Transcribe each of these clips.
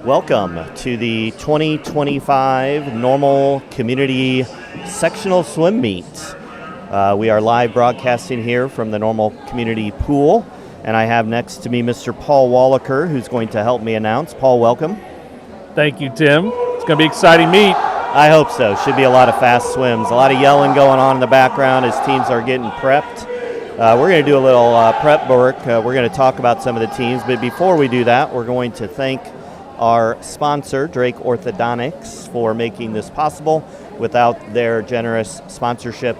Welcome to the 2025 Normal Community Sectional Swim Meet. We are live broadcasting here from the Normal Community Pool, and I have next to me Mr. Paul Wallaker, who's going to help me announce. Paul, welcome. Thank you, Tim. It's going to be an exciting meet. I hope so. Should be a lot of fast swims. A lot of yelling going on in the background as teams are getting prepped. We're going to do a little prep work. We're going to talk about some of the teams, but before we do that, we're going to thank our sponsor, Drake Orthodontics, for making this possible. Without their generous sponsorship,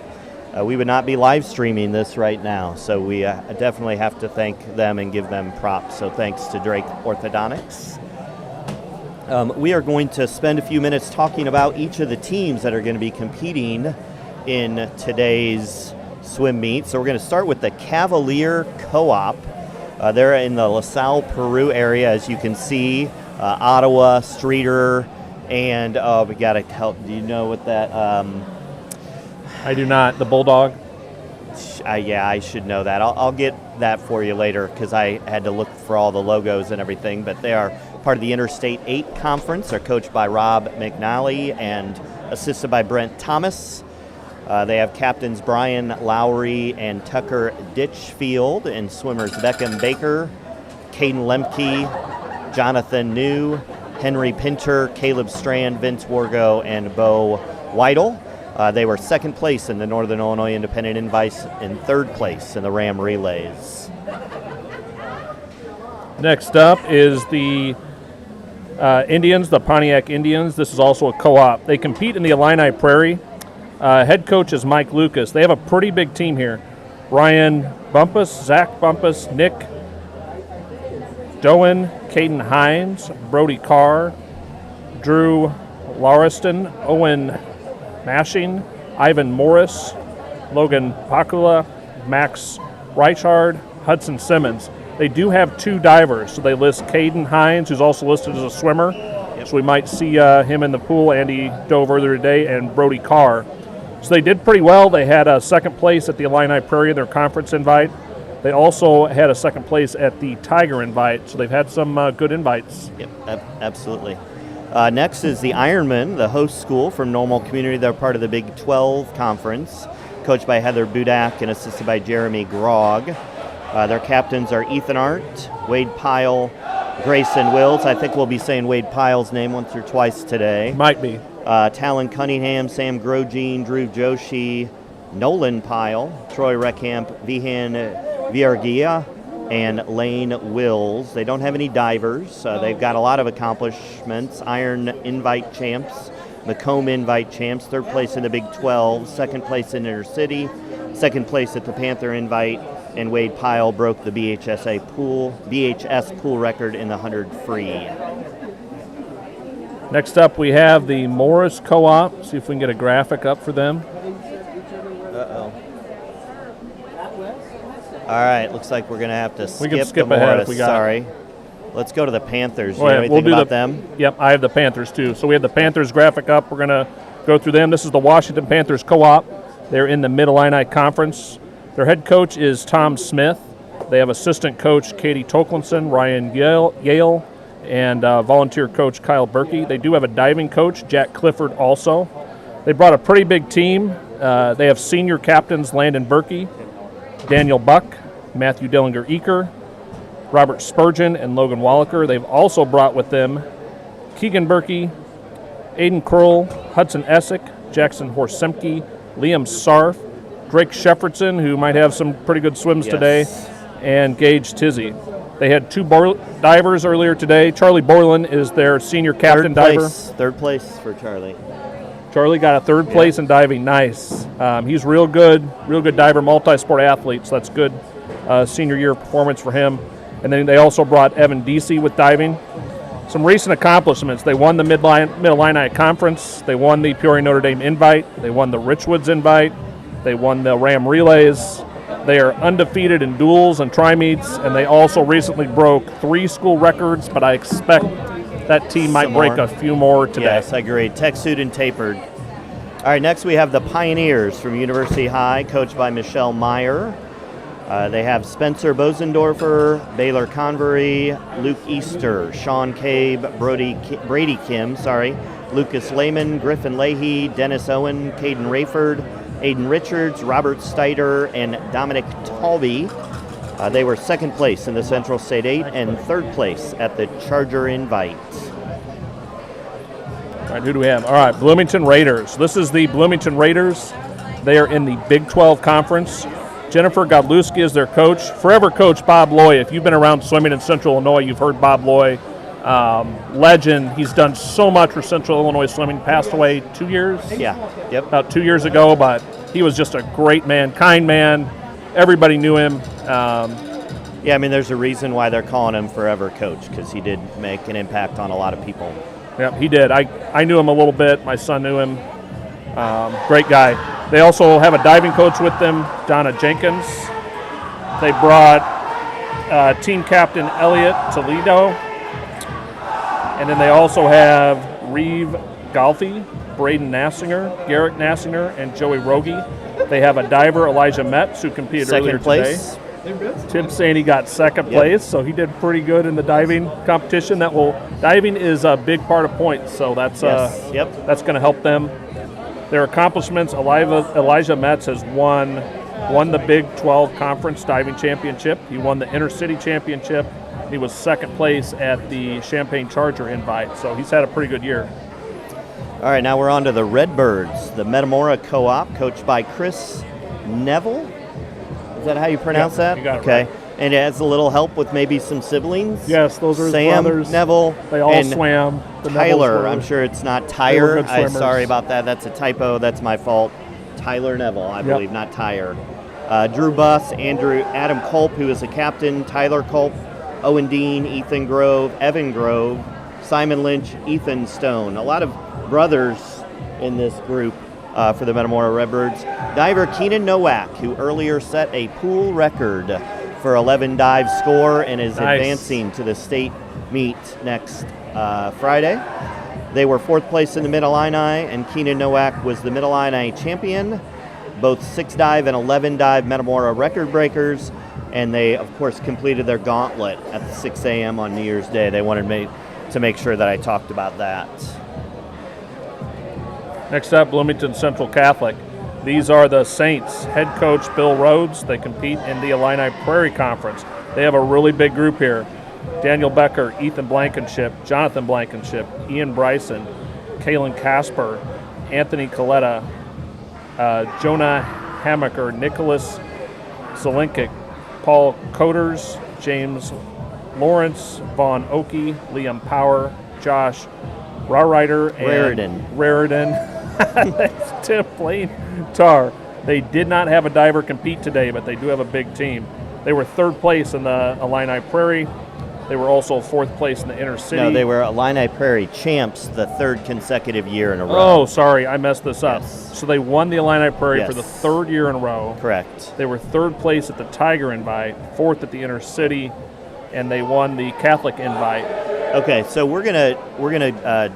we would not be live streaming this right now. So we definitely have to thank them and give them props. So thanks to Drake Orthodontics. We are going to spend a few minutes talking about each of the teams that are going to be competing in today's swim meet. So we're going to start with the Cavalier Co-op. They're in the LaSalle, Peru area, as you can see. Ottawa, Streeter, and we got to help. Do you know what that? I do not. The Bulldog? Yeah, I should know that. I'll get that for you later because I had to look for all the logos and everything. But they are part of the Interstate 8 Conference. They're coached by Rob McNally and assisted by Brent Thomas. They have captains Brian Lowry and Tucker Ditchfield, and swimmers Beckham Baker, Caden Lemke, Jonathan New, Henry Pinter, Caleb Strand, Vince Wargo, and Bo Weidel. They were second place in the Northern Illinois Independent Invites and third place in the Ram Relays. Next up is the Indians, the Pontiac Indians. This is also a co-op. They compete in the Illini Prairie. Head coach is Mike Lucas. They have a pretty big team here. Ryan Bumpus, Zach Bumpus, Nick Doan, Caden Hines, Brody Carr, Drew Lauriston, Owen Mashing, Ivan Morris, Logan Pakula, Max Reichard, Hudson Simmons. They do have two divers, so they list Caden Hines, who's also listed as a swimmer. So we might see him in the pool. Andy dove earlier today, and Brody Carr. So they did pretty well. They had a second place at the Illini Prairie in their conference invite. They also had a second place at the Tiger invite, so they've had some good invites. Yep, absolutely. Next is the Ironman, the host school from Normal Community. They're part of the Big 12 Conference, coached by Heather Budak and assisted by Jeremy Grog. Their captains are Ethan Arndt, Wade Pyle, Grayson Wills. I think we'll be saying Wade Pyle's name once or twice today. Might be. Talon Cunningham, Sam Grogine, Drew Joshi, Nolan Pyle, Troy Reckamp, Vihan Viargia, and Lane Wills. They don't have any divers. They've got a lot of accomplishments. Iron Invite champs, Macomb Invite champs, third place in the Big 12, second place in Intercity, second place at the Panther Invite, and Wade Pyle broke the BHS pool record in the 100 free. Next up, we have the Morris Co-op. See if we can get a graphic up for them. Uh-oh. All right, looks like we're going to have to skip the Morris. ahead if we got Sorry. Let's go to the Panthers. You know anything about them? Yep, I have the Panthers too. So we have the Panthers graphic up. We're going to go through them. This is the Washington Panthers Co-op. They're in the Mid-Illini Conference. Their head coach is Tom Smith. They have assistant coach Katie Toklinson, Ryan Yale, and volunteer coach Kyle Berkey. They do have a diving coach, Jack Clifford, also. They brought a pretty big team. They have senior captains Landon Berkey, Daniel Buck, Matthew Dillinger-Eaker, Robert Spurgeon, and Logan Wallaker. They've also brought with them Keegan Berkey, Aiden Kroll, Hudson Essick, Jackson Horsemke, Liam Sarf, Drake Shepardson, who might have some pretty good swims today, and Gage Tizzy. They had two divers earlier today. Charlie Borland is their senior captain diver. Third place for Charlie. Charlie got a third place in diving. Nice. He's real good diver, multi-sport athlete, so that's good senior year performance for him. And then they also brought Evan Deasy with diving. Some recent accomplishments. They won the Mid-Illini Conference. They won the Peoria Notre Dame Invite. They won the Richwoods Invite. They won the Ram Relays. They are undefeated in duels and tri-meets, and they also recently broke 3 school records, but I expect that team might break a few more today. Yes, I agree. Tech-suit and tapered. All right, next we have the Pioneers from University High, coached by Michelle Meyer. They have Spencer Bosendorfer, Baylor Convery, Luke Easter, Sean Cabe, Brady Kim, Lucas Lehman, Griffin Leahy, Dennis Owen, Caden Rayford, Aiden Richards, Robert Steiter, and Dominic Talby. They were second place in the Central State 8 and third place at the Charger Invite. All right, who do we have? All right, Bloomington Raiders. This is the Bloomington Raiders. They are in the Big 12 Conference. Jennifer Godlewski is their coach. Forever coach Bob Loy. If you've been around swimming in Central Illinois, you've heard Bob Loy. Legend. He's done so much for Central Illinois swimming. Passed away 2 years? Yeah. Yep. About 2 years ago, but he was just a great man, kind man. Everybody knew him. Yeah, I mean, there's a reason why they're calling him Forever Coach, because he did make an impact on a lot of people. Yep, he did. I knew him a little bit. My son knew him. Great guy. They also have a diving coach with them, Donna Jenkins. They brought team captain Elliot Toledo. And then they also have Reeve Golfi, Braden Nassinger, Garrett Nassinger, and Joey Rogie. They have a diver, Elijah Metz, who competed earlier today. Tim's saying he got second place, so he did pretty good in the diving competition. Diving is a big part of points, so that's that's going to help them. Their accomplishments: Elijah Metz has won the Big 12 Conference Diving Championship. He won the Intercity Championship. He was second place at the Champaign Charger Invite, so he's had a pretty good year. All right, now we're on to the Redbirds, the Metamora Co-op, coached by Chris Neville. Is that how you pronounce that? You got it okay. right. And it has a little help with maybe some siblings. Yes, those are his Sam, brothers. Neville, They all and swam. The Tyler. I'm sure it's not They were Tyre. good I'm swimmers. sorry about that. That's a typo. That's my fault. Tyler Neville, I believe, not Tyre. Drew Buss, Adam Culp, who is the captain, Tyler Culp, Owen Dean, Ethan Grove, Evan Grove, Simon Lynch, Ethan Stone. A lot of brothers in this group for the Metamora Redbirds. Diver Keenan Nowak, who earlier set a pool record for 11 dive score and is advancing to the state meet next Friday. They were fourth place in the Mid-Illini, and Keenan Nowak was the Mid-Illini champion, both 6-dive and 11-dive Metamora record breakers, and they, of course, completed their gauntlet at the 6 a.m. on New Year's Day. They wanted me to make sure that I talked about that. Next up, Bloomington Central Catholic. These are the Saints. Head coach Bill Rhodes. They compete in the Illini Prairie Conference. They have a really big group here. Daniel Becker, Ethan Blankenship, Jonathan Blankenship, Ian Bryson, Kalen Casper, Anthony Coletta, Jonah Hammaker, Nicholas Zelinkic, Paul Coders, James Lawrence, Vaughn Oakey, Liam Power, Josh Rawrider, and Raridan. That's Tim Plain Tar. They did not have a diver compete today, but they do have a big team. They were third place in the Illini Prairie. They were also fourth place in the Intercity. No, they were Illini Prairie champs the third consecutive year in a row. Oh, sorry, I messed this up. Yes. So they won the Illini Prairie for the third year in a row. Correct. They were third place at the Tiger Invite, fourth at the Intercity, and they won the Catholic Invite. Okay, so we're gonna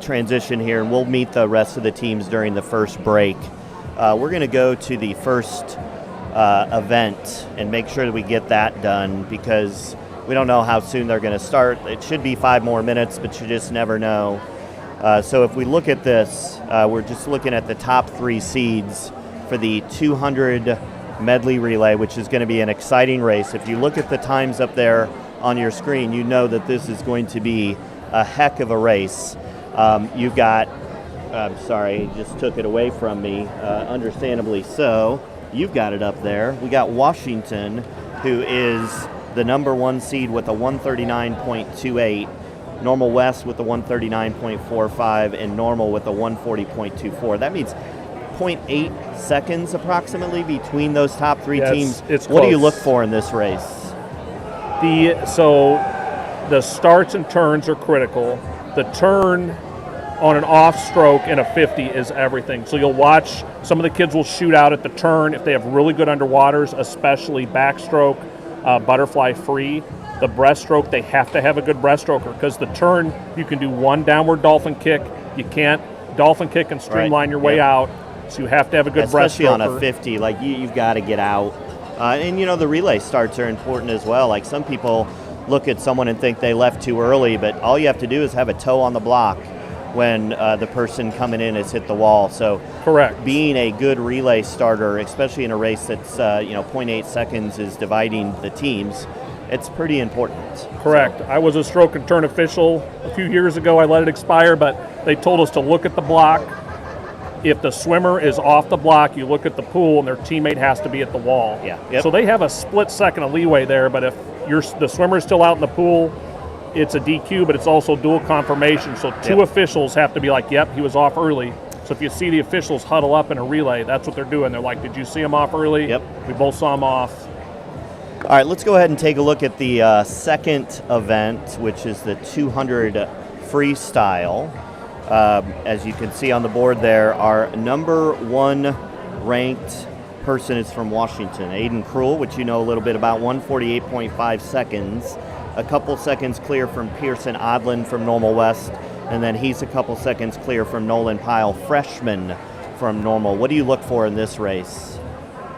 transition here, and we'll meet the rest of the teams during the first break. We're gonna go to the first event and make sure that we get that done, because we don't know how soon they're going to start. It should be 5 more minutes, but you just never know. So if we look at this, we're just looking at the top 3 seeds for the 200 medley relay, which is going to be an exciting race. If you look at the times up there on your screen, you know that this is going to be a heck of a race. You've got, I'm sorry, he just took it away from me, understandably so. You've got it up there. We got Washington, who is the number 1 seed with a 139.28, Normal West with a 139.45, and Normal with a 140.24. That means 0.8 seconds approximately between those top 3 teams. It's what close. do you look for in this race? So the starts and turns are critical. The turn on an off stroke in a 50 is everything. So you'll watch some of the kids will shoot out at the turn if they have really good underwaters, especially backstroke, butterfly free. The breaststroke, they have to have a good breaststroker, because the turn, you can do 1 downward dolphin kick. You can't dolphin kick and streamline your way out. So you have to have a good breaststroker. Especially on a 50, like you've got to get out And you know, the relay starts are important as well. Like some people look at someone and think they left too early, but all you have to do is have a toe on the block when the person coming in has hit the wall. So Correct. being a good relay starter, especially in a race that's 0.8 seconds is dividing the teams, it's pretty important. Correct. I was a stroke and turn official a few years ago. I let it expire, but they told us to look at the block. If the swimmer is off the block, you look at the pool, and their teammate has to be at the wall. Yeah. Yep. So they have a split second of leeway there, but if the swimmer is still out in the pool, it's a DQ, but it's also dual confirmation. So two officials have to be like, yep, he was off early. So if you see the officials huddle up in a relay, that's what they're doing. They're like, did you see him off early? Yep. We both saw him off. All right, let's go ahead and take a look at the second event, which is the 200 freestyle. As you can see on the board there, our number one ranked person is from Washington, Aiden Krull, which you know a little bit about, 148.5 seconds. A couple seconds clear from Pearson Odlin from Normal West, and then he's a couple seconds clear from Nolan Pyle, freshman from Normal. What do you look for in this race?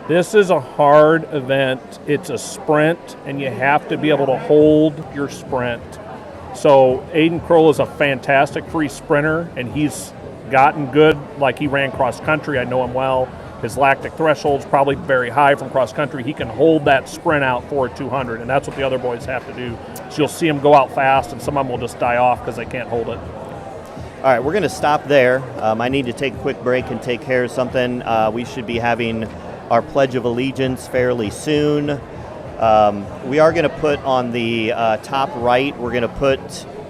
This is a hard event. It's a sprint, and you have to be able to hold your sprint. So Aiden Krull is a fantastic free sprinter, and he's gotten good. Like, he ran cross country. I know him well. His lactic threshold's probably very high from cross country. He can hold that sprint out for a 200, and that's what the other boys have to do. So you'll see them go out fast, and some of them will just die off because they can't hold it. All right, we're going to stop there. I need to take a quick break and take care of something. We should be having our Pledge of Allegiance fairly soon. We are going to put on the top right, we're going to put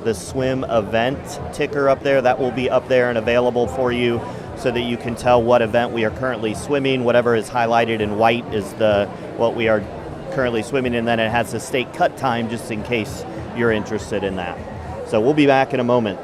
the swim event ticker up there. That will be up there and available for you so that you can tell what event we are currently swimming. Whatever is highlighted in white is what we are currently swimming, and then it has the state cut time just in case you're interested in that. So we'll be back in a moment.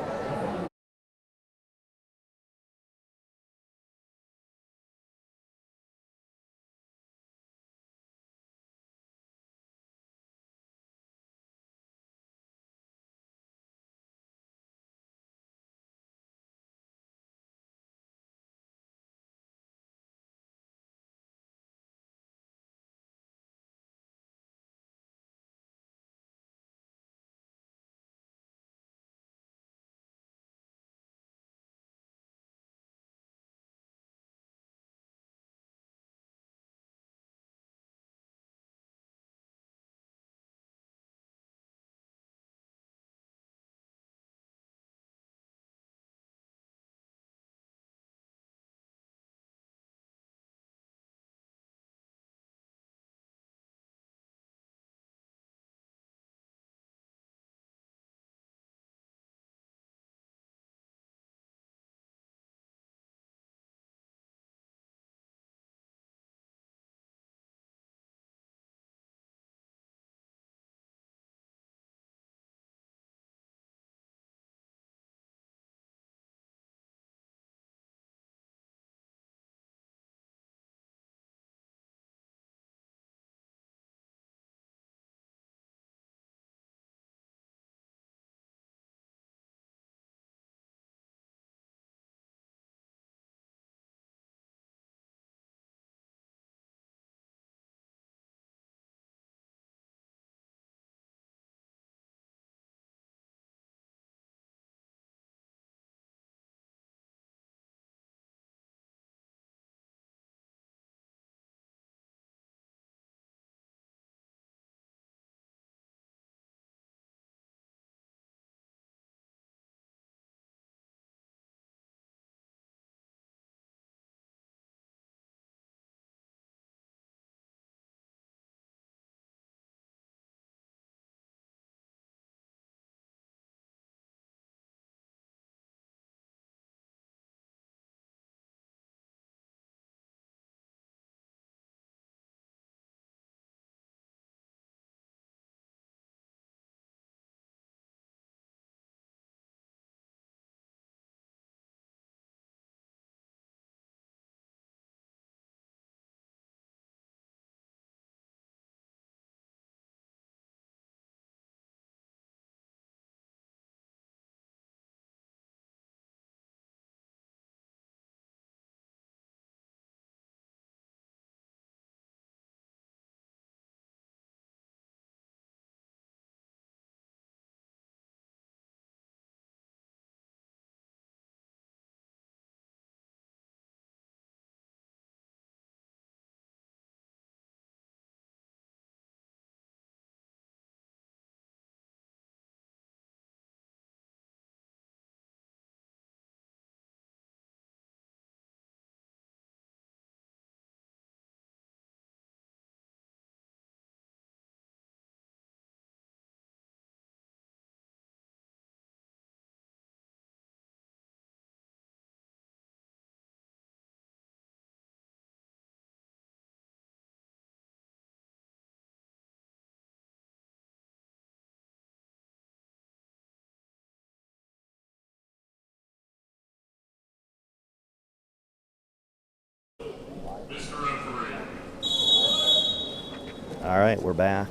All right, we're back.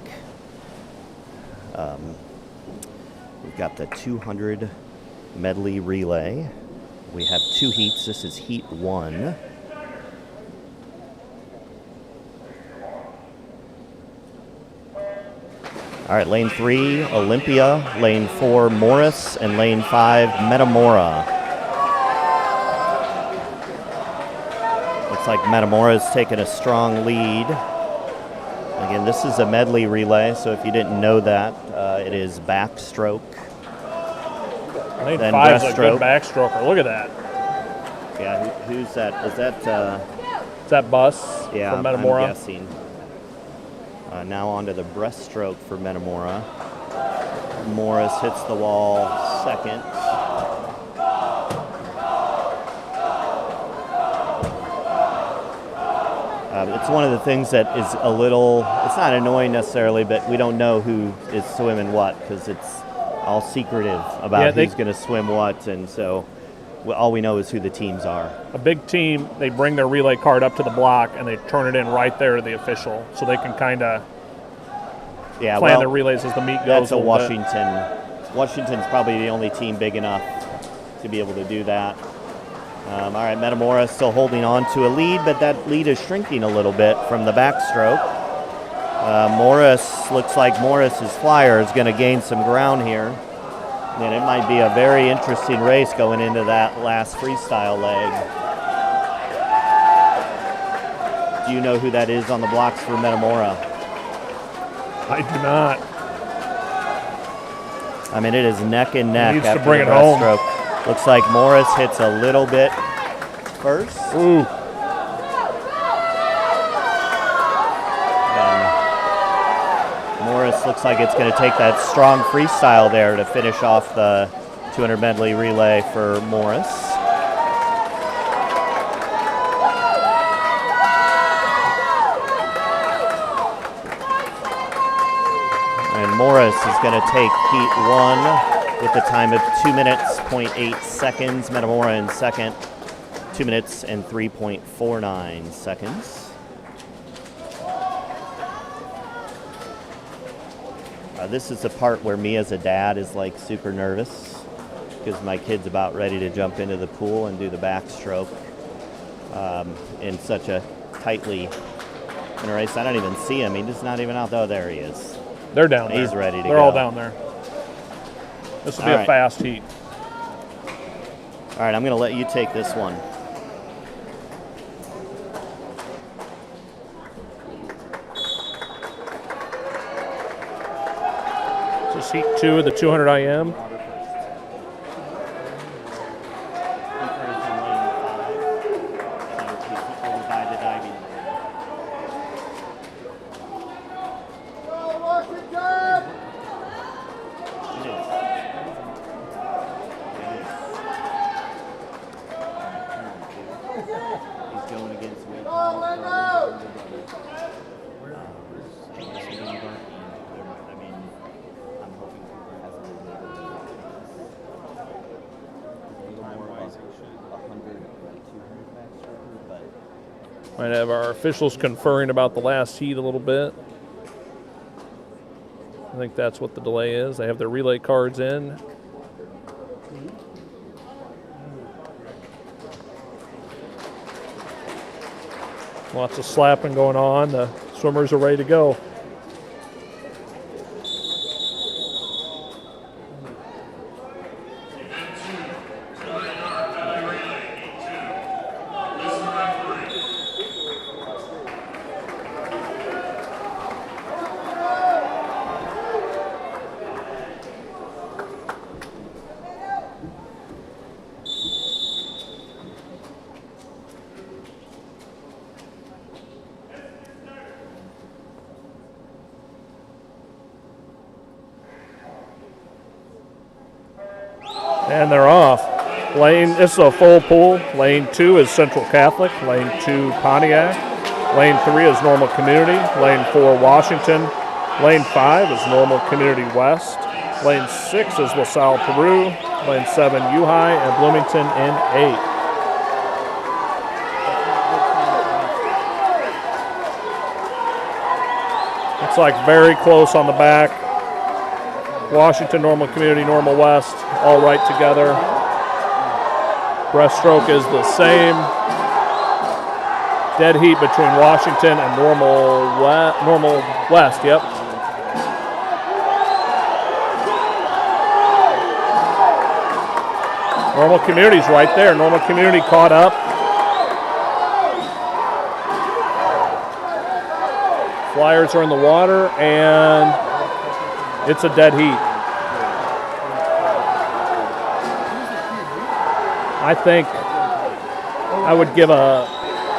We've got the 200 medley relay. We have 2 heats. This is heat 1. All right, lane 3, Olympia. Lane 4, Morris. And lane 5, Metamora. Looks like Metamora is taking a strong lead. Again, this is a medley relay, so if you didn't know that, it is backstroke. Lane 5 is a good backstroker. Look at that. Yeah, who's that? Is that... Is that Bus from Metamora? I'm guessing. Now onto the breaststroke for Metamora. Morris hits the wall second. It's one of the things that is a little, it's not annoying necessarily, but we don't know who is swimming what because it's all secretive about who's going to swim what, and so all we know is who the teams are. A big team, they bring their relay card up to the block and they turn it in right there to the official so they can kind of plan their relays as the meet goes. That's a Washington. Washington's probably the only team big enough to be able to do that. All right, Metamora still holding on to a lead, but that lead is shrinking a little bit from the backstroke. Morris, looks like Morris's flyer is going to gain some ground here. And it might be a very interesting race going into that last freestyle leg. Do you know who that is on the blocks for Metamora? I do not. I mean, it is neck and neck. He needs after to bring the it home. breaststroke. Looks like Morris hits a little bit first. Ooh. Morris looks like it's going to take that strong freestyle there to finish off the 200 medley relay for Morris. And Morris is going to take heat 1 with the time of 2 minutes, 0.8 seconds. Metamora in second, 2 minutes and 3.49 seconds. This is the part where me as a dad is like super nervous because my kid's about ready to jump into the pool and do the backstroke in such a tightly in a race. I don't even see him. He's not even out. Oh, there he is. They're down there. He's ready to go. They're all down there. This will be a fast heat. All right, I'm going to let you take this one. This is heat 2 of the 200 IM. Might have our officials conferring about the last heat a little bit. I think that's what the delay is. They have their relay cards in. Lots of slapping going on. The swimmers are ready to go. And they're off. This is a full pool. Lane 2 is Central Catholic. Lane 2, Pontiac. Lane 3 is Normal Community. Lane 4, Washington. Lane 5 is Normal Community West. Lane 6 is LaSalle, Peru. Lane 7, U-High, and Bloomington in 8. Looks like very close on the back. Washington, Normal Community, Normal West, all right together. Breaststroke is the same. Dead heat between Washington and Normal West, yep. Normal Community's right there. Normal Community caught up. Flyers are in the water, and it's a dead heat. I think I would give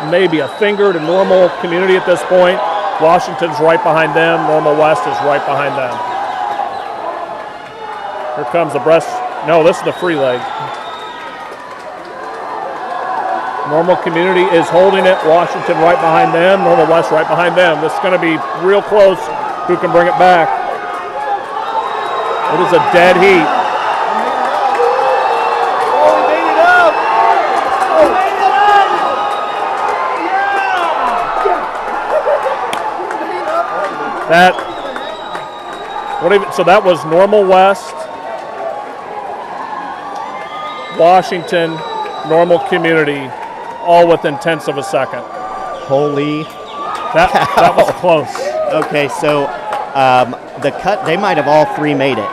maybe a finger to Normal Community at this point. Washington's right behind them. Normal West is right behind them. Here comes the no, this is the free leg. Normal Community is holding it. Washington right behind them. Normal West right behind them. This is going to be real close. Who can bring it back? It is a dead heat. Oh, we made it up! Oh, we made it up! So that was Normal West, Washington, Normal Community, all within tenths of a second. Holy That was close. Okay, so the cut, they might have all three made it.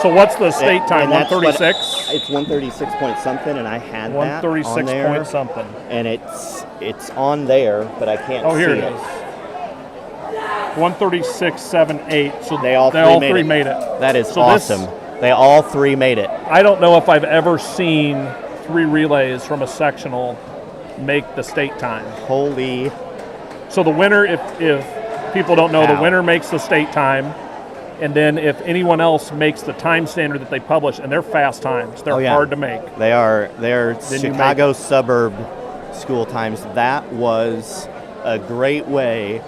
So what's the state time? And that's 136? It's 136 point something, and I had that 136 on there, point something. and it's on there, but I can't see here it is. 136.78. So They all three made it. That is So awesome. They all three made it. I don't know if I've ever seen 3 relays from a sectional make the state time. Holy. So the winner, if people don't know, Wow. the winner makes the state time, and then if anyone else makes the time standard that they publish, and they're fast times, they're hard to make. They're Then you Chicago suburb school times. That was a great way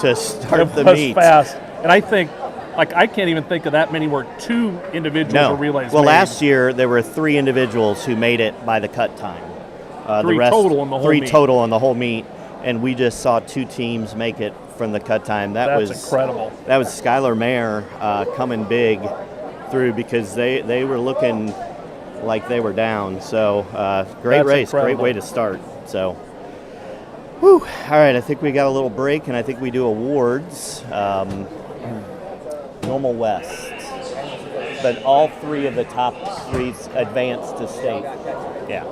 to start the meet. It was fast, and I think, I can't even think of that many where 2 individuals or relays. Well, made. last year there were 3 individuals who made it by the cut time. 3 total in the whole 3 meet. total in the whole meet, and we just saw 2 teams make it from the cut time. That's was incredible. That was Skylar Mayer coming big through because they were looking like they were down. So great That's race, incredible. great way to start. So, whew. All right, I think we got a little break, and I think we do awards. Normal West, but all 3 of the top 3 advanced to state. Yeah.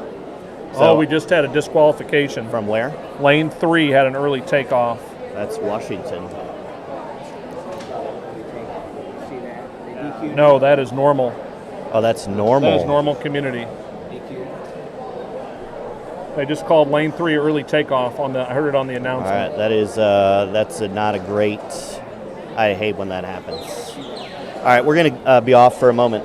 So, We just had a disqualification. from where? Lane 3 had an early takeoff. That's Washington. No, that is Normal. Oh, that's normal. That is Normal Community. They just called Lane 3 early takeoff I heard it on the All announcement. right, that is not a great. I hate when that happens. All right, we're going to be off for a moment.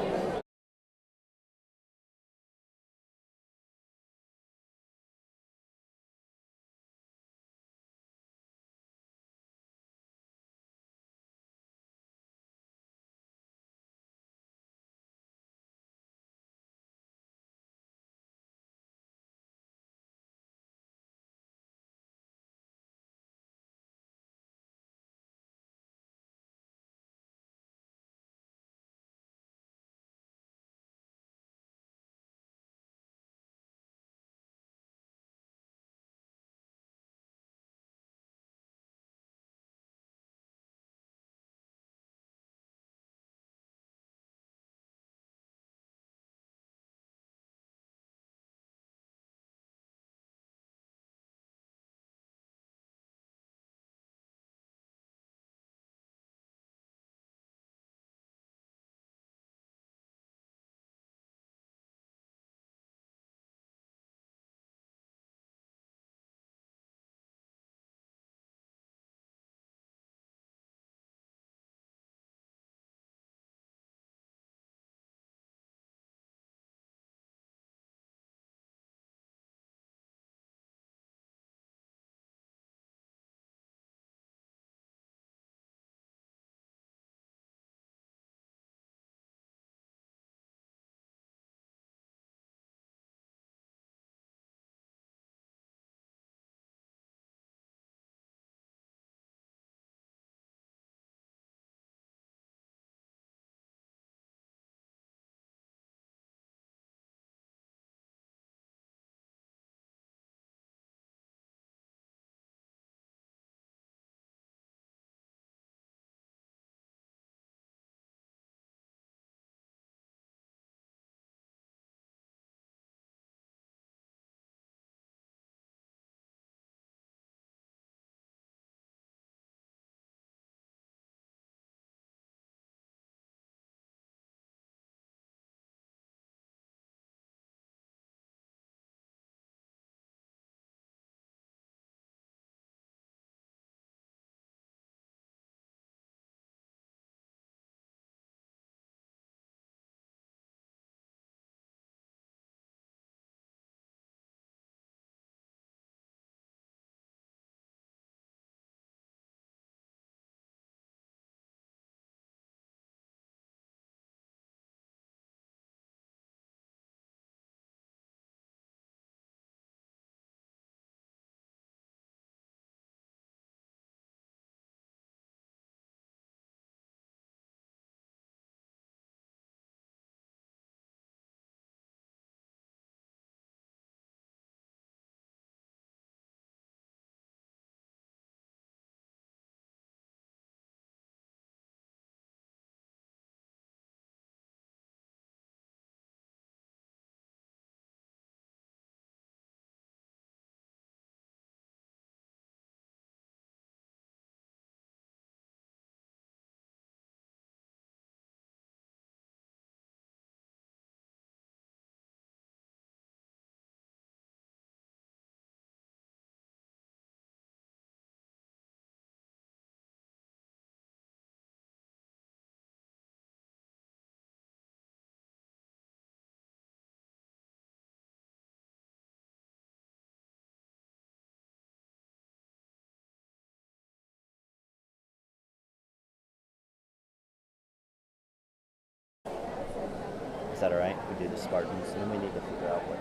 Is that all right? We do the Spartans, and then we need to figure out what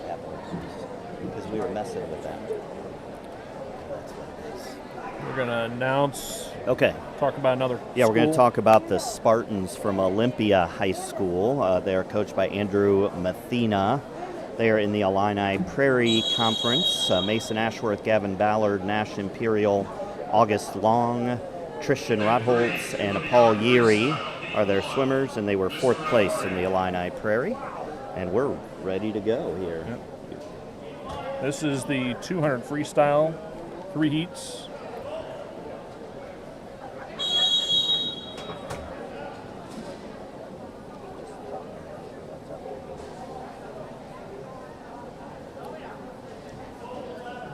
happened because we were messing with that. That's what it is. We're going to announce. Okay. Talk about another. Yeah, school. we're going to talk about the Spartans from Olympia High School. They are coached by Andrew Mathena. They are in the Illini Prairie Conference. Mason Ashworth, Gavin Ballard, Nash Imperial, August Long, Tristan Rotholtz, and Paul Yeary are their swimmers, and they were 4th place in the Illini Prairie. And we're ready to go here. Yep. This is the 200 freestyle, 3 heats.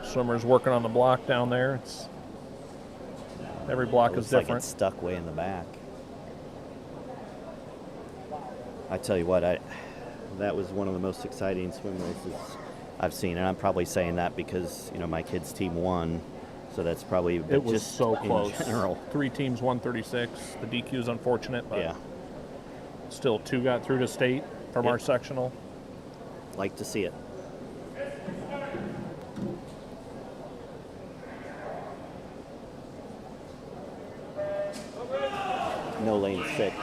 Swimmers working on the block down there. Every block is different. Like it's stuck way in the back. I tell you what, that was one of the most exciting swim races I've seen, and I'm probably saying that because my kids' team won, so that's probably. It was just so close. In general, 3 teams, 136. The DQ is unfortunate, but yeah. Still 2 got through to state from our sectional. Like to see it. No lane 6.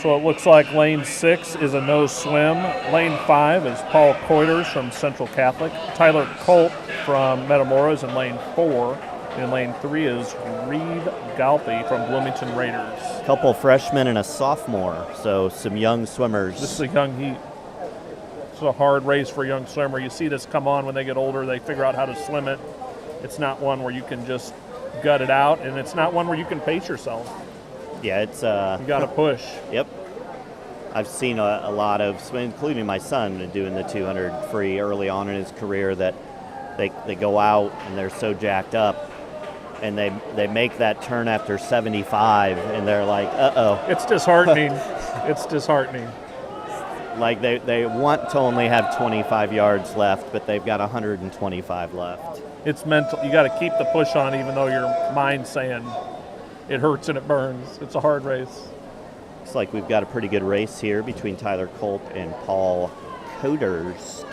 So it looks like lane 6 is a no swim. Lane 5 is Paul Coiters from Central Catholic. Tyler Culp from Metamoras in lane 4. And lane 3 is Reed Galpy from Bloomington Raiders. Couple freshmen and a sophomore, so some young swimmers. This is a young heat. It's a hard race for a young swimmer. You see this come on when they get older. They figure out how to swim it. It's not one where you can just gut it out, and it's not one where you can pace yourself. Yeah, it's you got to push. Yep. I've seen a lot of, including my son, doing the 200 free early on in his career, that they go out and they're so jacked up, and they make that turn after 75, and they're like, uh-oh. It's disheartening. It's disheartening. Like they want to only have 25 yards left, but they've got 125 left. It's mental. You got to keep the push on, even though your mind's saying it hurts and it burns. It's a hard race. Looks like we've got a pretty good race here between Tyler Culp and Paul Coiters.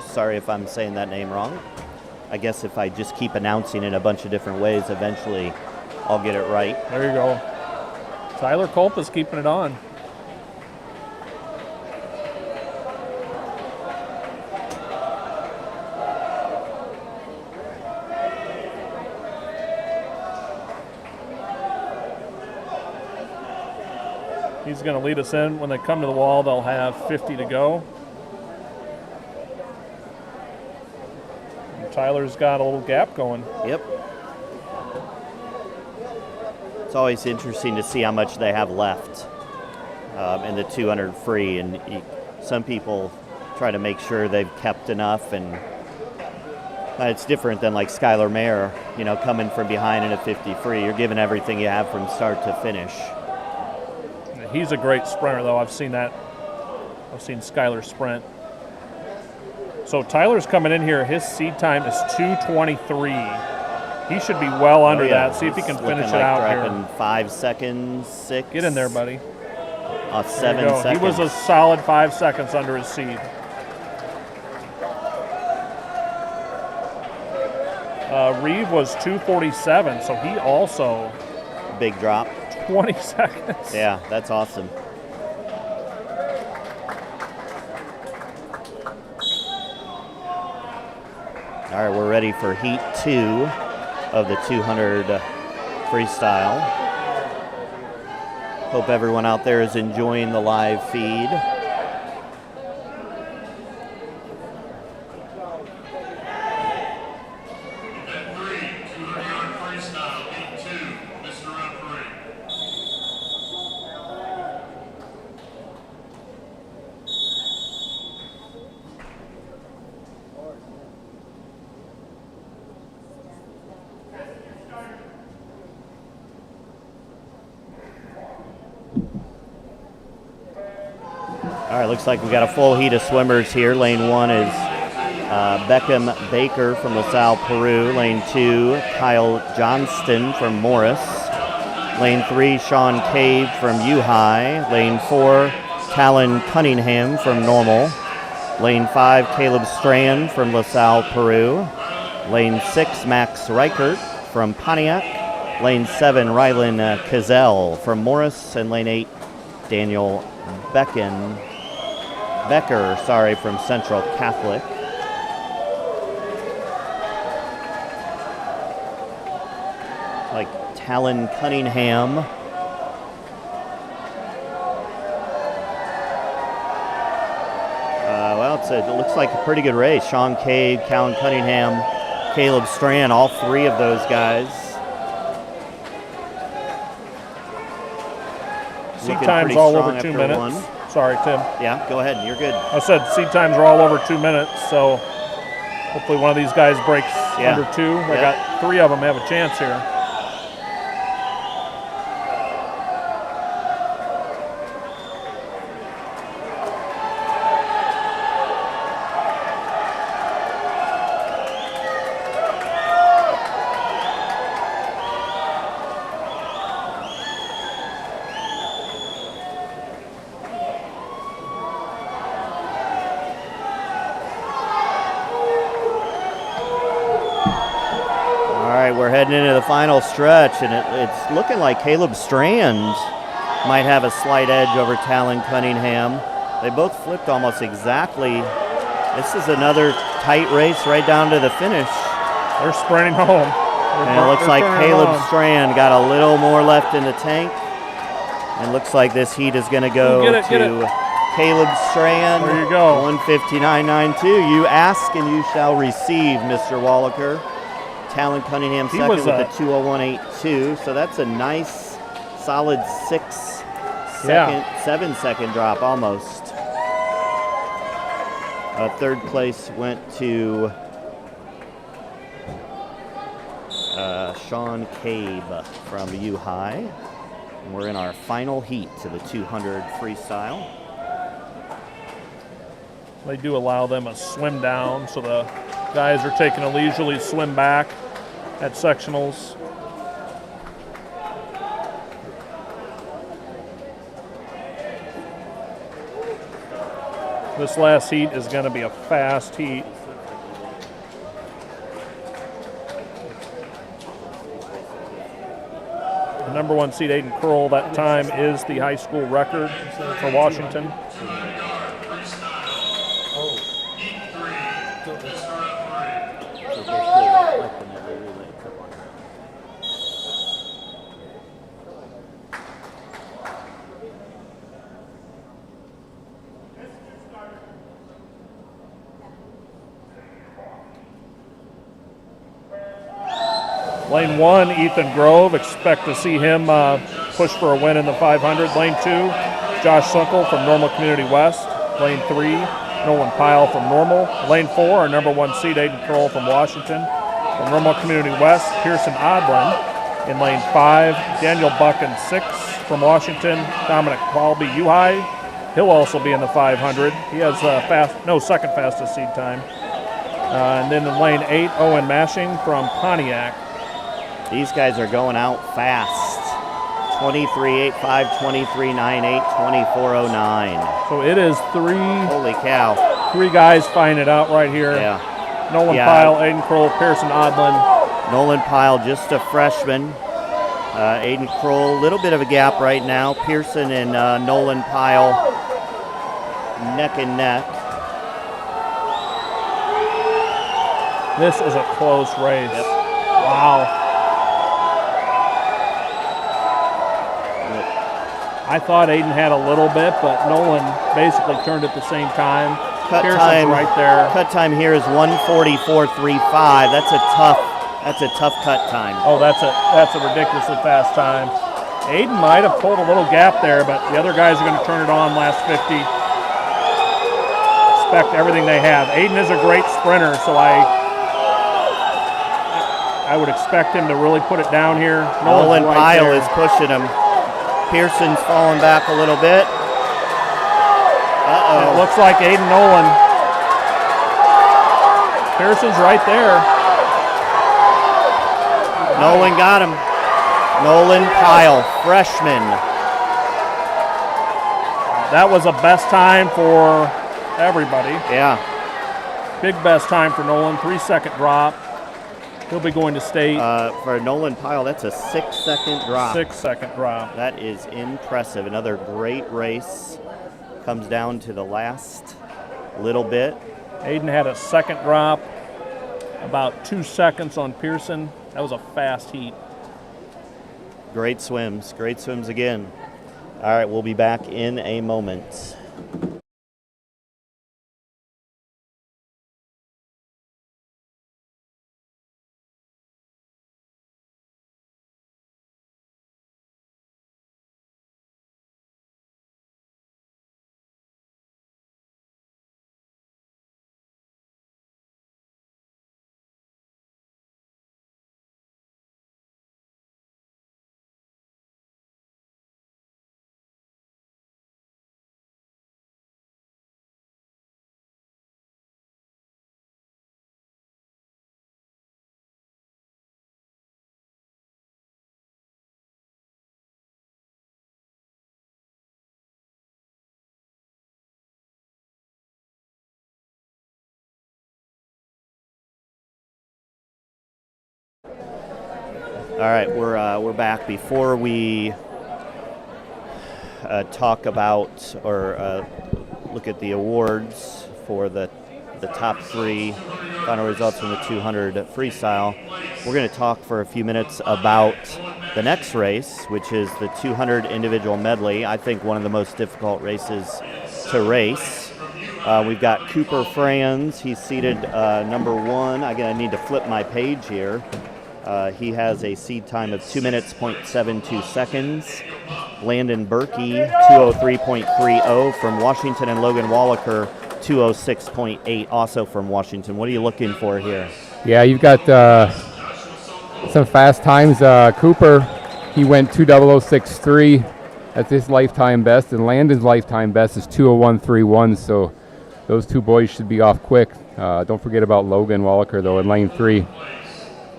Sorry if I'm saying that name wrong. I guess if I just keep announcing it a bunch of different ways, eventually I'll get it right. There you go. Tyler Culp is keeping it on. He's going to lead us in. When they come to the wall, they'll have 50 to go. And Tyler's got a little gap going. Yep. It's always interesting to see how much they have left in the 200 free. And some people try to make sure they've kept enough. And it's different than like Skylar Mayer, coming from behind in a 50 free. You're giving everything you have from start to finish. He's a great sprinter, though. I've seen that. I've seen Skylar sprint. So Tyler's coming in here. His seed time is 2:23. He should be well under that. See if he can finish it out here. In 5 seconds, 6. Get in there, buddy. 7 seconds. He was a solid 5 seconds under his seed. Reeve was 2:47, so he also big drop. 20 seconds. Yeah, that's awesome. All right, we're ready for Heat 2 of the 200 freestyle. Hope everyone out there is enjoying the live feed. All right, looks like we got a full heat of swimmers here. Lane 1 is Beckham Baker from LaSalle, Peru. Lane 2, Kyle Johnston from Morris. Lane 3, Sean Cave from U-High. Lane 4, Talon Cunningham from Normal. Lane 5, Caleb Strand from LaSalle, Peru. Lane 6, Max Reichert from Pontiac. Lane 7, Rylan Cazell from Morris. And Lane 8, Daniel Becker from Central Catholic. Like Talon Cunningham. It looks like a pretty good race. Sean Cave, Callan Cunningham, Caleb Strand, all three of those guys. Seed times all over 2 minutes. One. Sorry, Tim. Yeah, go ahead. You're good. I said seed times are all over 2 minutes, so hopefully one of these guys breaks under 2. I got 3 of them have a chance here. We're heading into the final stretch, and it's looking like Caleb Strand might have a slight edge over Talon Cunningham. They both flipped almost exactly. This is another tight race right down to the finish. They're sprinting home. And it looks like Caleb Strand got a little more left in the tank. And looks like this heat is going to go to Caleb Strand. There you go. 159.92. You ask and you shall receive, Mr. Wallaker. Talon Cunningham second with a 2:01.82, so that's a nice, solid 7-second drop almost. Third place went to Sean Cave from U-High. And we're in our final heat to the 200 freestyle. They do allow them a swim down, so the guys are taking a leisurely swim back at sectionals. This last heat is going to be a fast heat. The number 1 seed, Aiden Kroll, that time is the high school record for Washington. Lane 1, Ethan Grove. Expect to see him push for a win in the 500. Lane 2, Josh Sunkel from Normal Community West. Lane 3, Nolan Pyle from Normal. Lane 4, our number 1 seed, Aiden Kroll from Washington. From Normal Community West, Pearson Odlin. In lane 5, Daniel Buchan 6 from Washington. Dominic Balby, U-High. He'll also be in the 500. He has second fastest seed time. And then in lane 8, Owen Mashing from Pontiac. These guys are going out fast. 23.85, 23.98, 24.09. So it is 3. Holy cow. 3 guys fighting it out right here. Yeah. Nolan Pyle, Aiden Kroll, Pearson Odlin. Nolan Pyle, just a freshman. Aiden Kroll, a little bit of a gap right now. Pearson and Nolan Pyle neck and neck. This is a close race. Yep. Wow. I thought Aiden had a little bit, but Nolan basically turned at the same time. Cut time right there. Cut time here is 1:44.35. That's a tough cut time. Oh, that's a ridiculously fast time. Aiden might have pulled a little gap there, but the other guys are going to turn it on last 50. Expect everything they have. Aiden is a great sprinter, so I would expect him to really put it down here. Nolan Pyle is pushing him. Pearson's falling back a little bit. Uh-oh. It looks like Aiden Nolan. Pearson's right there. Nolan got him. Nolan Pyle, freshman. That was a best time for everybody. Yeah. Big best time for Nolan, 3-second drop. He'll be going to state. For Nolan Pyle, that's a 6-second drop. 6-second drop. That is impressive. Another great race. Comes down to the last little bit. Aiden had a second drop, about 2 seconds on Pearson. That was a fast heat. Great swims again. All right, we'll be back in a moment. All right, we're back. Before we talk about or look at the awards for the top 3 final results from the 200 freestyle, we're going to talk for a few minutes about the next race, which is the 200 individual medley. I think one of the most difficult races to race. We've got Cooper Franz. He's seated number 1. I need to flip my page here. He has a seed time of 2 minutes, 0.72 seconds. Landon Berkey, 2:03.30 from Washington, and Logan Wallaker, 2:06.8, also from Washington. What are you looking for here? Yeah, you've got some fast times. Cooper, he went 2:00.63. That's his lifetime best, and Landon's lifetime best is 2:01.31. So those 2 boys should be off quick. Don't forget about Logan Wallaker though in lane 3.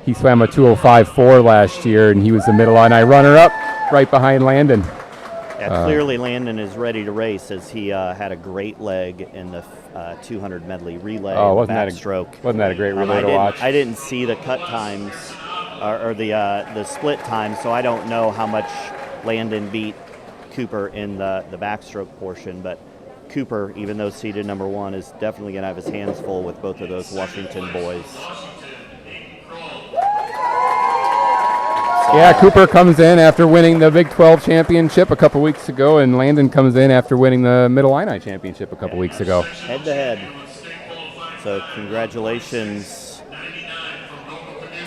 He swam a 2:05.4 last year, and he was the middle Illini runner-up, right behind Landon. Yeah, clearly Landon is ready to race, as he had a great leg in the 200 medley relay. Wasn't that a great relay to watch? I didn't see the cut times or the split times, so I don't know how much Landon beat Cooper in the backstroke portion. But Cooper, even though seeded number 1, is definitely going to have his hands full with both of those Washington boys. Yeah, Cooper comes in after winning the Big 12 championship a couple weeks ago, and Landon comes in after winning the Mid-Illini championship a couple weeks ago. Head to head. So congratulations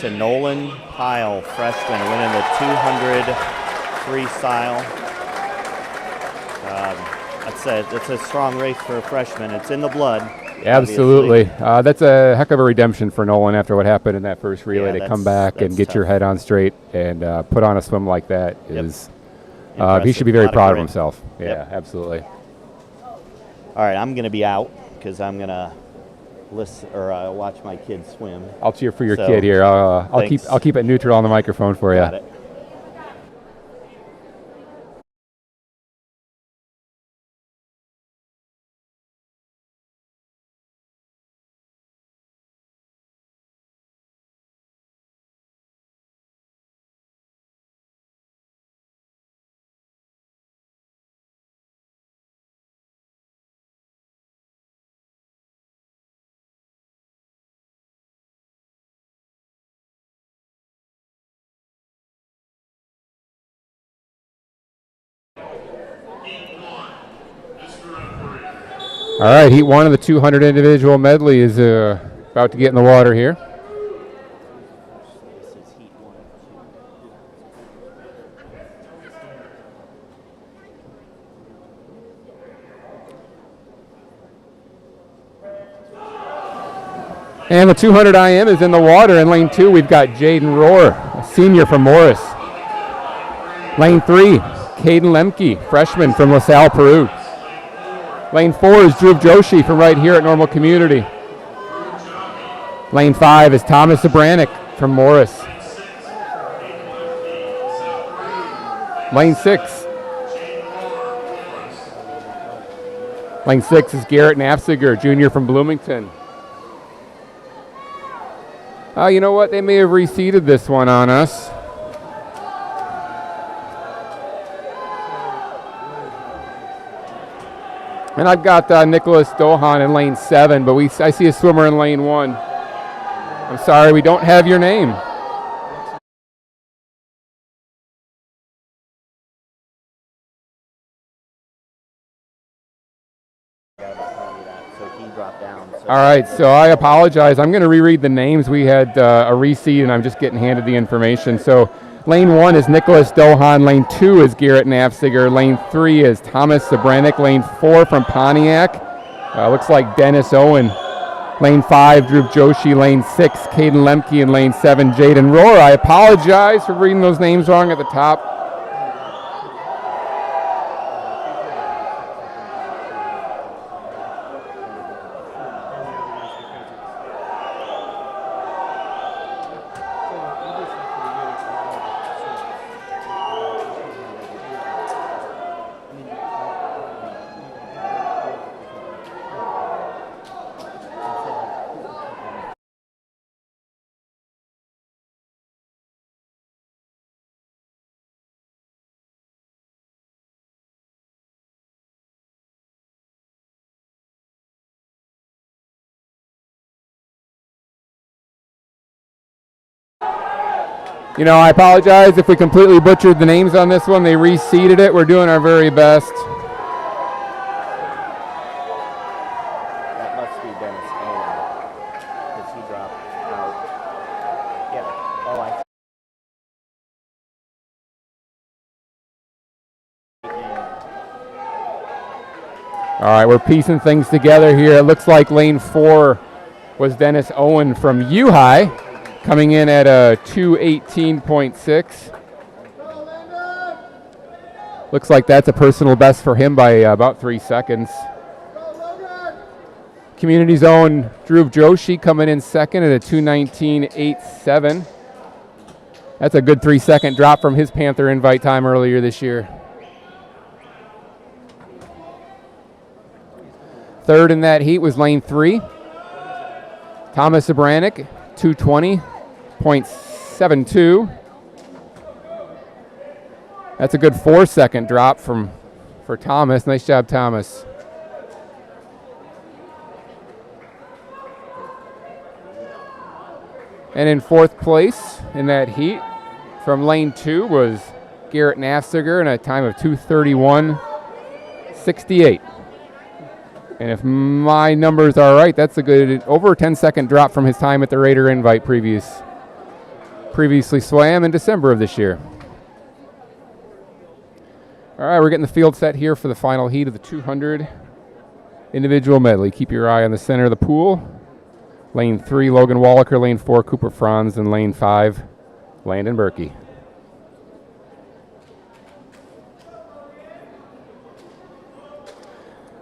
to Nolan Pyle, freshman, winning the 200 freestyle. It's a strong race for a freshman. It's in the blood. Absolutely. That's a heck of a redemption for Nolan after what happened in that first relay. To come back and get tough. Your head on straight and put on a swim like that is he should be very proud of himself. Yeah, absolutely. All right, I'm going to be out because I'm going to listen or watch my kids swim. I'll cheer for your kid here. I'll keep it neutral on the microphone for you. Got it. All right, heat 1 of the 200 individual medley is about to get in the water here. And the 200 IM is in the water. In lane 2, we've got Jaden Rohr, a senior from Morris. Lane 3, Caden Lemke, freshman from LaSalle, Peru. Lane 4 is Dhruv Joshi from right here at Normal Community. Lane 5 is Thomas Abranik from Morris. Lane 6. Lane 6 is Garrett Nafziger, junior from Bloomington. You know what? They may have reseeded this one on us. And I've got Nicholas Dohan in lane 7, but I see a swimmer in lane 1. I'm sorry, we don't have your name. All right, so I apologize. I'm going to reread the names. We had a reseed, and I'm just getting handed the information. So lane 1 is Nicholas Dohan. Lane 2 is Garrett Nafziger. Lane 3 is Thomas Sabranek. Lane 4 from Pontiac. Looks like Dennis Owen. Lane 5, Dhruv Joshi. Lane 6, Caden Lemke. And lane 7, Jaden Rohr. I apologize for reading those names wrong at the top. You know, I apologize if we completely butchered the names on this one. They reseeded it. We're doing our very best. That must be Dennis Owen, because he dropped out. Yeah. Oh, All right, we're piecing things together here. It looks like lane 4 was Dennis Owen from U-High, coming in at a 2:18.6. Looks like that's a personal best for him by about 3 seconds. Community Zone, Dhruv Joshi coming in second at a 2:19.87. That's a good 3-second drop from his Panther invite time earlier this year. Third in that heat was lane 3. Thomas Sabranek, 2:20.72. That's a good 4-second drop for Thomas. Nice job, Thomas. And in fourth place in that heat from lane 2 was Garrett Nafziger in a time of 2:31.68. And if my numbers are right, that's a good over a 10-second drop from his time at the Raider invite previously swam in December of this year. All right, we're getting the field set here for the final heat of the 200 individual medley. Keep your eye on the center of the pool. Lane 3, Logan Wallaker. Lane 4, Cooper Franz. And lane 5, Landon Berkey.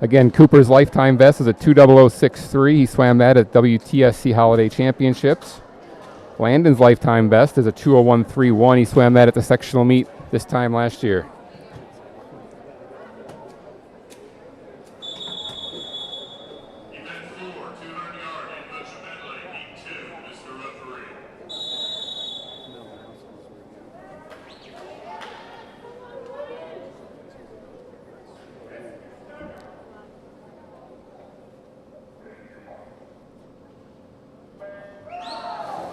Again, Cooper's lifetime best is a 2:00.63. He swam that at WTSC Holiday Championships. Landon's lifetime best is a 2:01.31. He swam that at the sectional meet this time last year.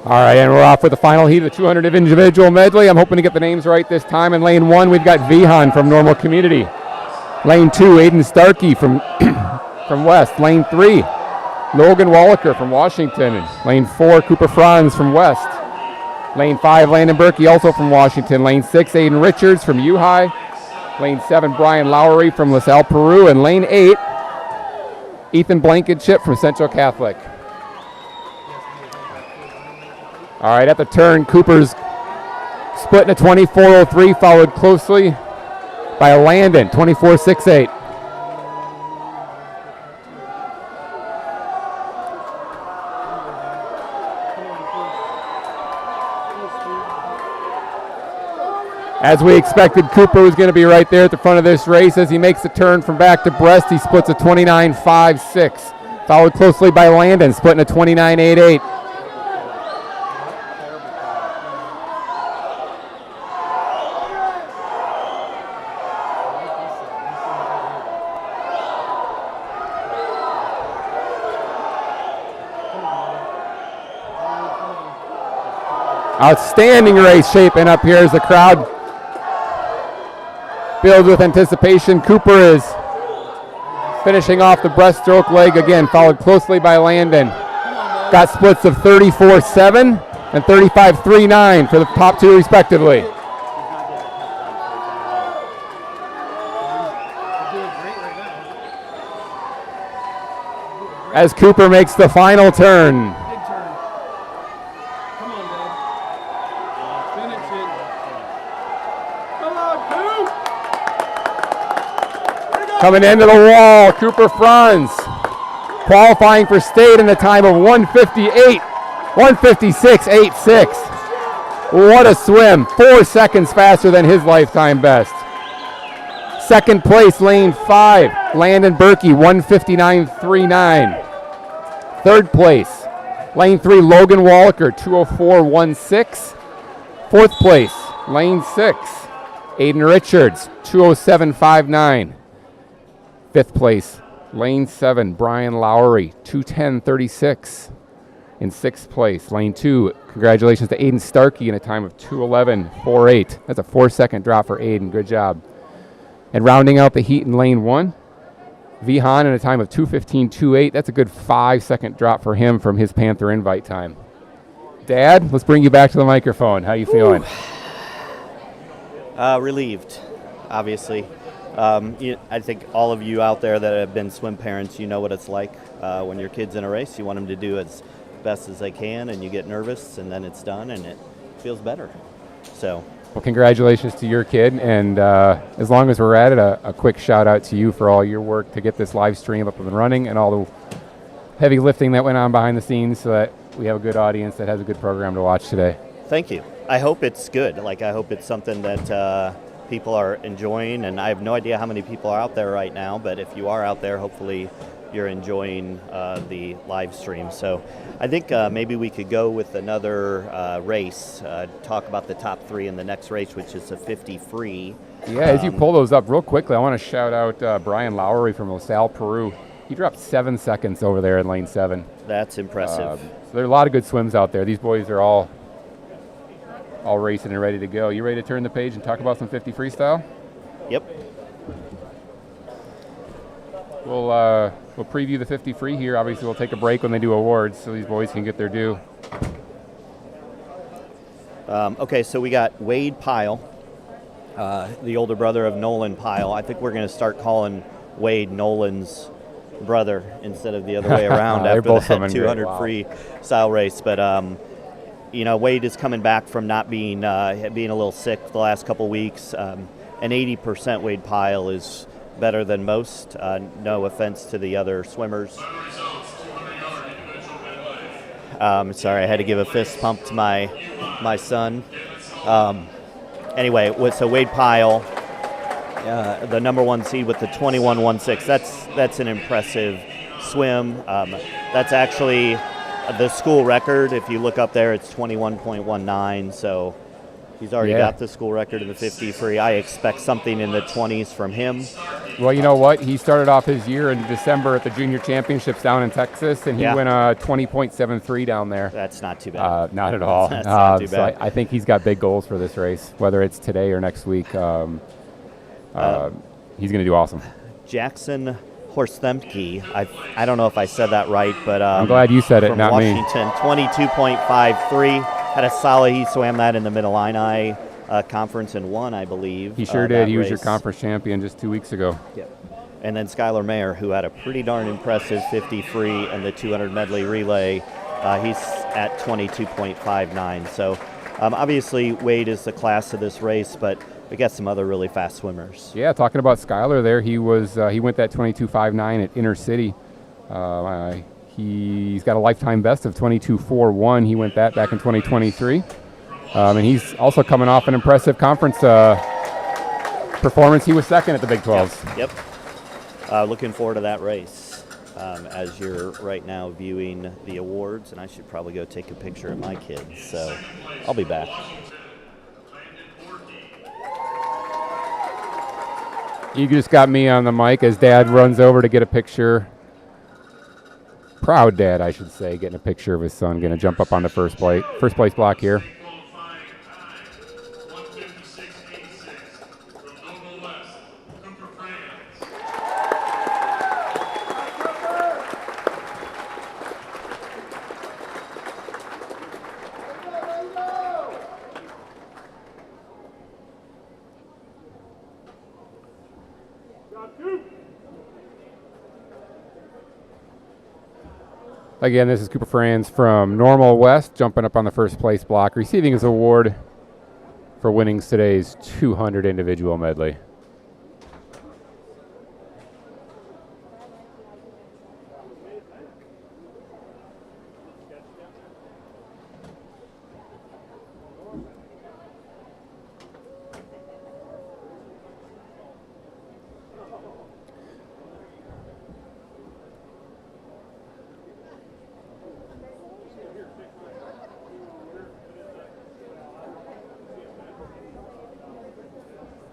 All right, and we're off with the final heat of the 200 individual medley. I'm hoping to get the names right this time. In lane 1, we've got Vihan from Normal Community. Lane 2, Aiden Starkey from West. Lane 3, Logan Wallaker from Washington. And lane 4, Cooper Franz from West. Lane 5, Landon Berkey, also from Washington. Lane 6, Aiden Richards from U-High. Lane 7, Brian Lowry from LaSalle, Peru. And lane 8, Ethan Blankenship from Central Catholic. All right, at the turn, Cooper's splitting a 24.03, followed closely by Landon, 24.68. As we expected, Cooper was going to be right there at the front of this race. As he makes the turn from back to breast, he splits a 29.56. Followed closely by Landon, splitting a 29.88. Outstanding race shaping up here as the crowd builds with anticipation. Cooper is finishing off the breaststroke leg again, followed closely by Landon. Got splits of 34.7 and 35.39 for the top two respectively. As Cooper makes the final turn. Coming into the wall, Cooper Franz, qualifying for state in a time of 156.86. What a swim, 4 seconds faster than his lifetime best. Second place, lane 5, Landon Berkey, 159.39. Third place, lane 3, Logan Walker, 204.16. Fourth place, lane 6, Aiden Richards, 207.59. Fifth place, lane 7, Brian Lowry, 210.36. In sixth place, lane 2, congratulations to Aiden Starkey in a time of 211.48. That's a 4-second drop for Aiden, good job. And rounding out the heat in lane 1, Vihan in a time of 2:15.28. That's a good 5-second drop for him from his Panther invite time. Dad, let's bring you back to the microphone. How you feeling? Relieved, obviously. I think all of you out there that have been swim parents, you know what it's like when your kid's in a race. You want them to do as best as they can, and you get nervous, and then it's done, and it feels better. So, well, congratulations to your kid, and as long as we're at it, a quick shout out to you for all your work to get this live stream up and running, and all the heavy lifting that went on behind the scenes, so that we have a good audience that has a good program to watch today. Thank you. I hope it's good. I hope it's something that people are enjoying, and I have no idea how many people are out there right now, but if you are out there, hopefully you're enjoying the live stream. So I think maybe we could go with another race, talk about the top 3 in the next race, which is a 50 free. Yeah, as you pull those up real quickly, I want to shout out Brian Lowry from LaSalle, Peru. He dropped 7 seconds over there in lane 7. That's impressive. So there are a lot of good swims out there. These boys are all racing and ready to go. You ready to turn the page and talk about some 50 freestyle? Yep. We'll preview the 50 free here. Obviously, we'll take a break when they do awards so these boys can get their due. Okay, so we got Wade Pyle, the older brother of Nolan Pyle. I think we're going to start calling Wade Nolan's brother instead of the other way around after that 200 free style race. But Wade is coming back from not being a little sick the last couple weeks. An 80% Wade Pyle is better than most. No offense to the other swimmers. Sorry, I had to give a fist pump to my son. Anyway, so Wade Pyle, the number 1 seed with the 21.16. That's an impressive swim. That's actually the school record. If you look up there, it's 21.19. So he's already got the school record in the 50 free. I expect something in the 20s from him. Well, you know what? He started off his year in December at the Junior Championships down in Texas, and he went 20.73 down there. That's not too bad. Not at all. That's not too bad. So I think he's got big goals for this race, whether it's today or next week. He's going to do awesome. Jackson Horstemke, I don't know if I said that right, but I'm glad you said it, not Washington, me. 22.53. Had a solid. He swam that in the Mid-Illini conference and won, I believe. He sure did. He was race. your conference champion just 2 weeks ago. Yep. And then Skylar Mayer, who had a pretty darn impressive 50 free and the 200 medley relay. He's at 22.59. So obviously Wade is the class of this race, but we got some other really fast swimmers. Yeah, talking about Skylar there, he went that 22.59 at Inner City. He's got a lifetime best of 22.41. He went that back in 2023. And he's also coming off an impressive conference performance. He was second at the Big 12s. Yep. Looking forward to that race as you're right now viewing the awards, and I should probably go take a picture of my kids, so I'll be back. You just got me on the mic as Dad runs over to get a picture. Proud Dad, I should say, getting a picture of his son. Going to jump up on the first place block here. Again, this is Cooper Franz from Normal West, jumping up on the first place block, receiving his award for winning today's 200 individual medley.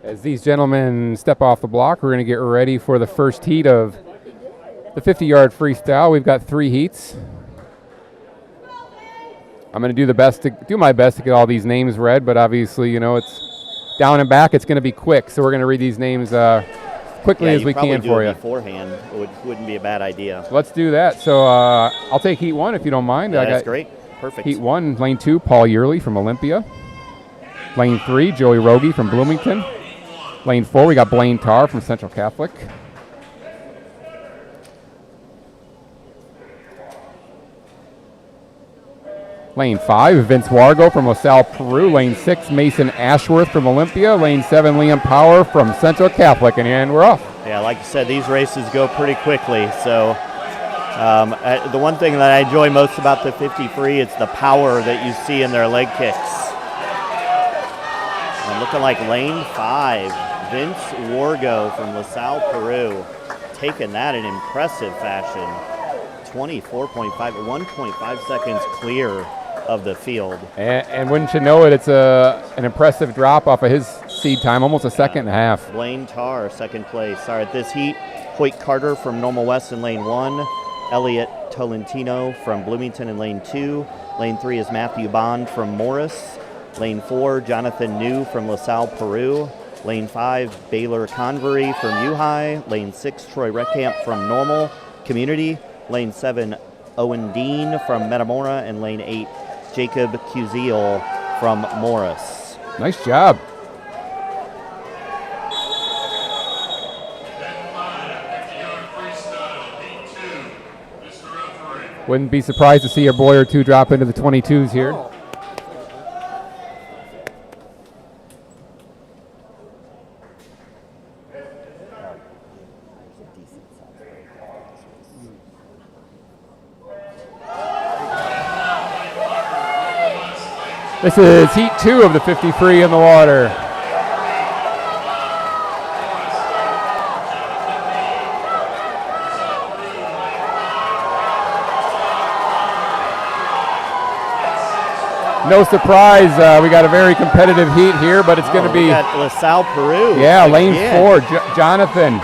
As these gentlemen step off the block, we're going to get ready for the first heat of the 50-yard freestyle. We've got 3 heats. I'm going to do my best to get all these names read, but obviously, you know, it's down and back. It's going to be quick, so we're going to read these names quickly as we can for you. Beforehand, it wouldn't be a bad idea. Let's do that. So I'll take heat 1 if you don't mind. Yeah, that's great. Perfect. Heat 1, lane 2, Paul Yearley from Olympia. Lane 3, Joey Rogie from Bloomington. Lane 4, we got Blaine Tarr from Central Catholic. Lane 5, Vince Wargo from LaSalle, Peru. Lane 6, Mason Ashworth from Olympia. Lane 7, Liam Power from Central Catholic. And we're off. Yeah, like you said, these races go pretty quickly. So the one thing that I enjoy most about the 50 free is the power that you see in their leg kicks. And looking like lane 5. Vince Wargo from LaSalle, Peru, taking that in impressive fashion. 24.5, 1.5 seconds clear of the field. And wouldn't you know it, it's an impressive drop off of his seed time, almost a second and a half. Blaine Tarr, second place. All right, this heat, Hoyt Carter from Normal West in lane 1, Elliot Tolentino from Bloomington in lane 2. Lane 3 is Matthew Bond from Morris. Lane 4, Jonathan New from LaSalle, Peru. Lane 5, Baylor Convery from U-High. Lane 6, Troy Reckamp from Normal Community. Lane 7, Owen Dean from Metamora. And lane 8, Jacob Cusiel from Morris. Nice job. Wouldn't be surprised to see a boy or two drop into the 22s here. This is heat 2 of the 50 free in the water. No surprise, we got a very competitive heat here, but it's going to be... We got LaSalle, Peru. Yeah, lane 4, Jonathan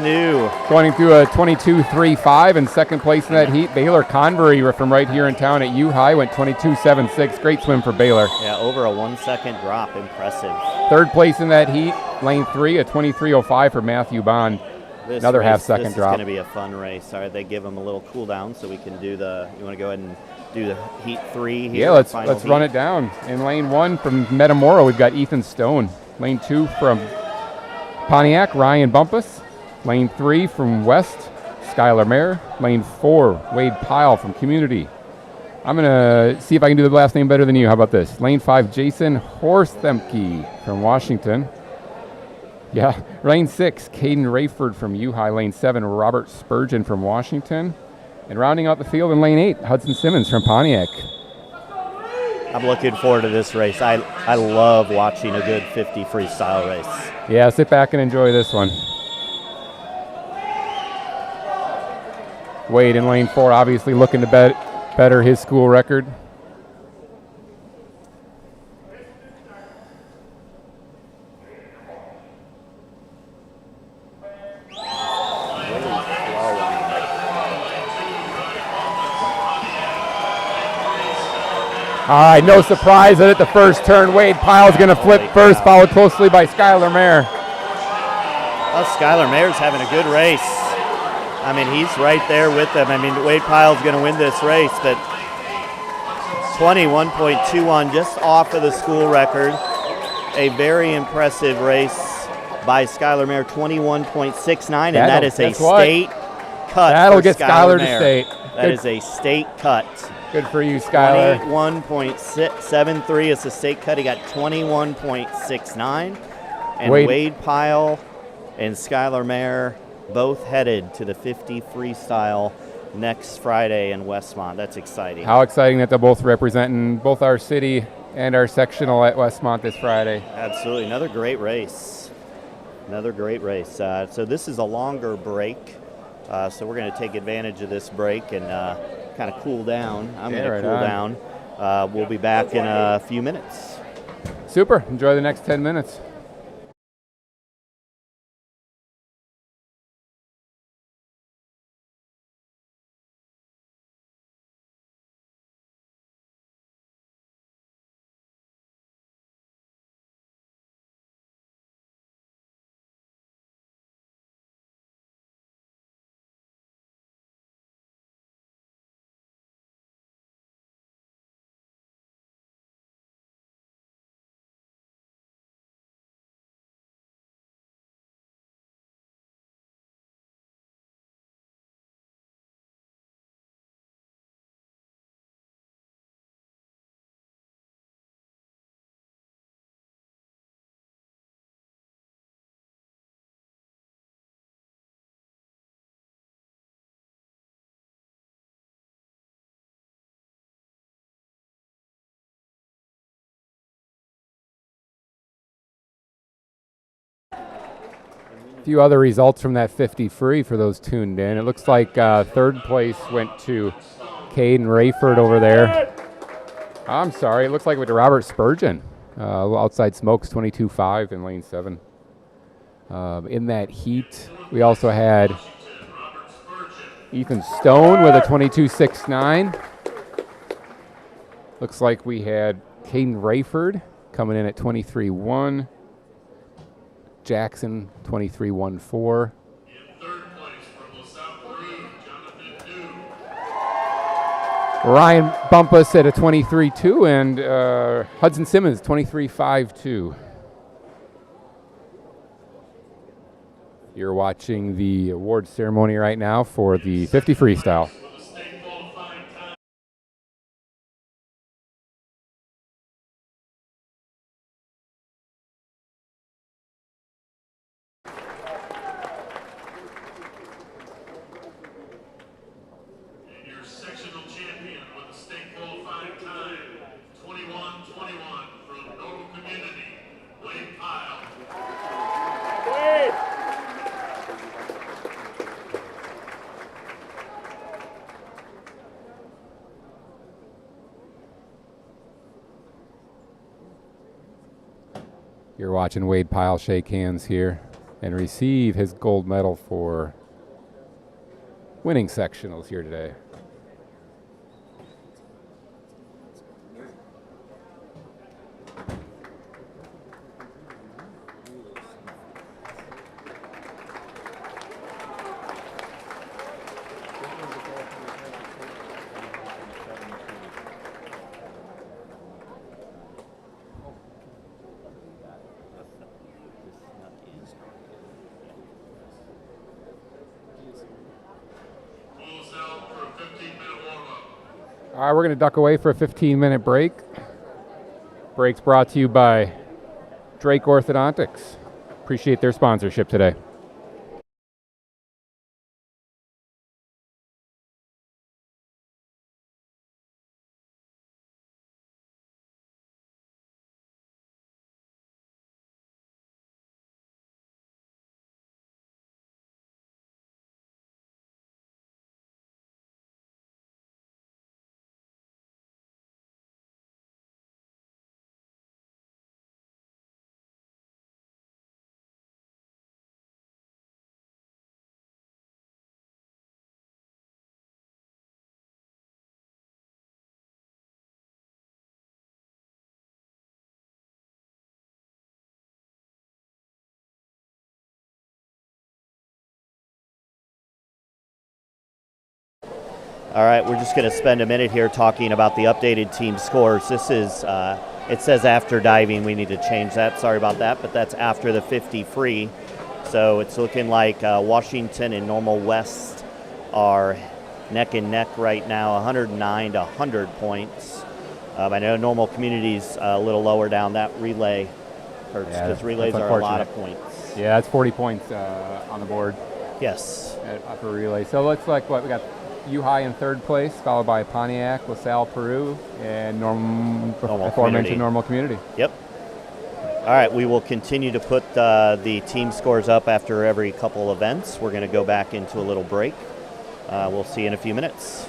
New. Going through a 22.35 in second place in that heat. Baylor Convery from right here in town at U-High went 22.76. Great swim for Baylor. Yeah, over a 1 second drop. Impressive. Third place in that heat, lane 3, a 23.05 for Matthew Bond. Another half-second drop. This is going to be a fun race. All right, they give them a little cool down so we can do the... You want to go ahead and do the heat 3 here? Yeah, let's run it down. In lane 1 from Metamora, we've got Ethan Stone. Lane 2 from Pontiac, Ryan Bumpus. Lane 3 from West, Skylar Mayer. Lane 4, Wade Pyle from Community. I'm going to see if I can do the last name better than you. How about this? Lane 5, Jason Horsthemke from Washington. Yeah. Lane 6, Caden Rayford from U-High. Lane 7, Robert Spurgeon from Washington. And rounding out the field in lane 8, Hudson Simmons from Pontiac. All I'm looking forward to this race. I love watching a good 50 freestyle race. Yeah, sit back and enjoy this one. Wade in lane 4, obviously looking to better his school record. All right, no surprise that at the first turn, Wade Pyle's going to flip first, followed closely by Skylar Mayer. Well, Skylar Mayer's having a good race. I mean, he's right there with them. I mean, Wade Pyle's going to win this race, but 21.21, just off of the school record. A very impressive race by Skylar Mayer, 21.69, and that is a state cut. That'll get Skylar to state. That is a state cut. Good for you, Skylar. 21.73 is the state cut. He got 21.69. And Wade Pyle and Skylar Mayer both headed to the 50 freestyle next Friday in Westmont. That's exciting. How exciting that they're both representing both our city and our sectional at Westmont this Friday. Absolutely. Another great race. Another great race. So this is a longer break. So we're going to take advantage of this break and kind of cool down. I'm going to cool down. We'll be back in a few minutes. Super. Enjoy the next 10 minutes. Few other results from that 50 free for those tuned in. It looks like third place went to Caden Rayford over there. I'm sorry, it looks like it went to Robert Spurgeon. Outside Smokes 22.5 in lane 7. In that heat, we also had Ethan Stone with a 22.69. Looks like we had Caden Rayford coming in at 23.1. Jackson, 23.14. Ryan Bumpus at a 23.2, and Hudson Simmons, 23.52. You're watching the awards ceremony right now for the 50 freestyle. You're watching Wade Pyle shake hands here and receive his gold medal for winning sectionals here today. All right, we're going to duck away for a 15-minute break. Break's brought to you by Drake Orthodontics. Appreciate their sponsorship today. All right, we're just going to spend a minute here talking about the updated team scores. This is, it says after diving. We need to change that. Sorry about that, but that's after the 50 free. So it's looking like Washington and Normal West are neck and neck right now, 109 to 100 points. I know Normal Community's a little lower down. That relay hurts because relays are a lot of points. Yeah, that's 40 points on the board. Yes. At upper relay. So let's we got U-High in third place, followed by Pontiac, LaSalle, Peru, and aforementioned Normal Community. Yep. All right, we will continue to put the team scores up after every couple events. We're going to go back into a little break. We'll see you in a few minutes.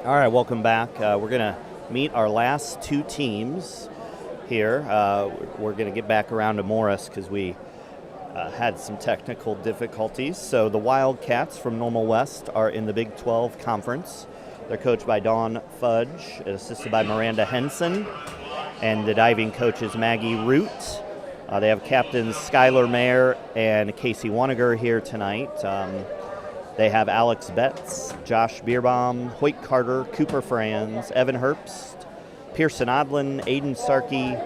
All right, welcome back. We're going to meet our last two teams here. We're going to get back around to Morris because we had some technical difficulties. So the Wildcats from Normal West are in the Big 12 Conference. They're coached by Dawn Fudge, assisted by Miranda Henson, and the diving coach is Maggie Root. They have captains Skylar Mayer and Casey Waniger here tonight. They have Alex Betts, Josh Bierbaum, Hoyt Carter, Cooper Franz, Evan Herbst, Pearson Odlin, Aiden Starkey,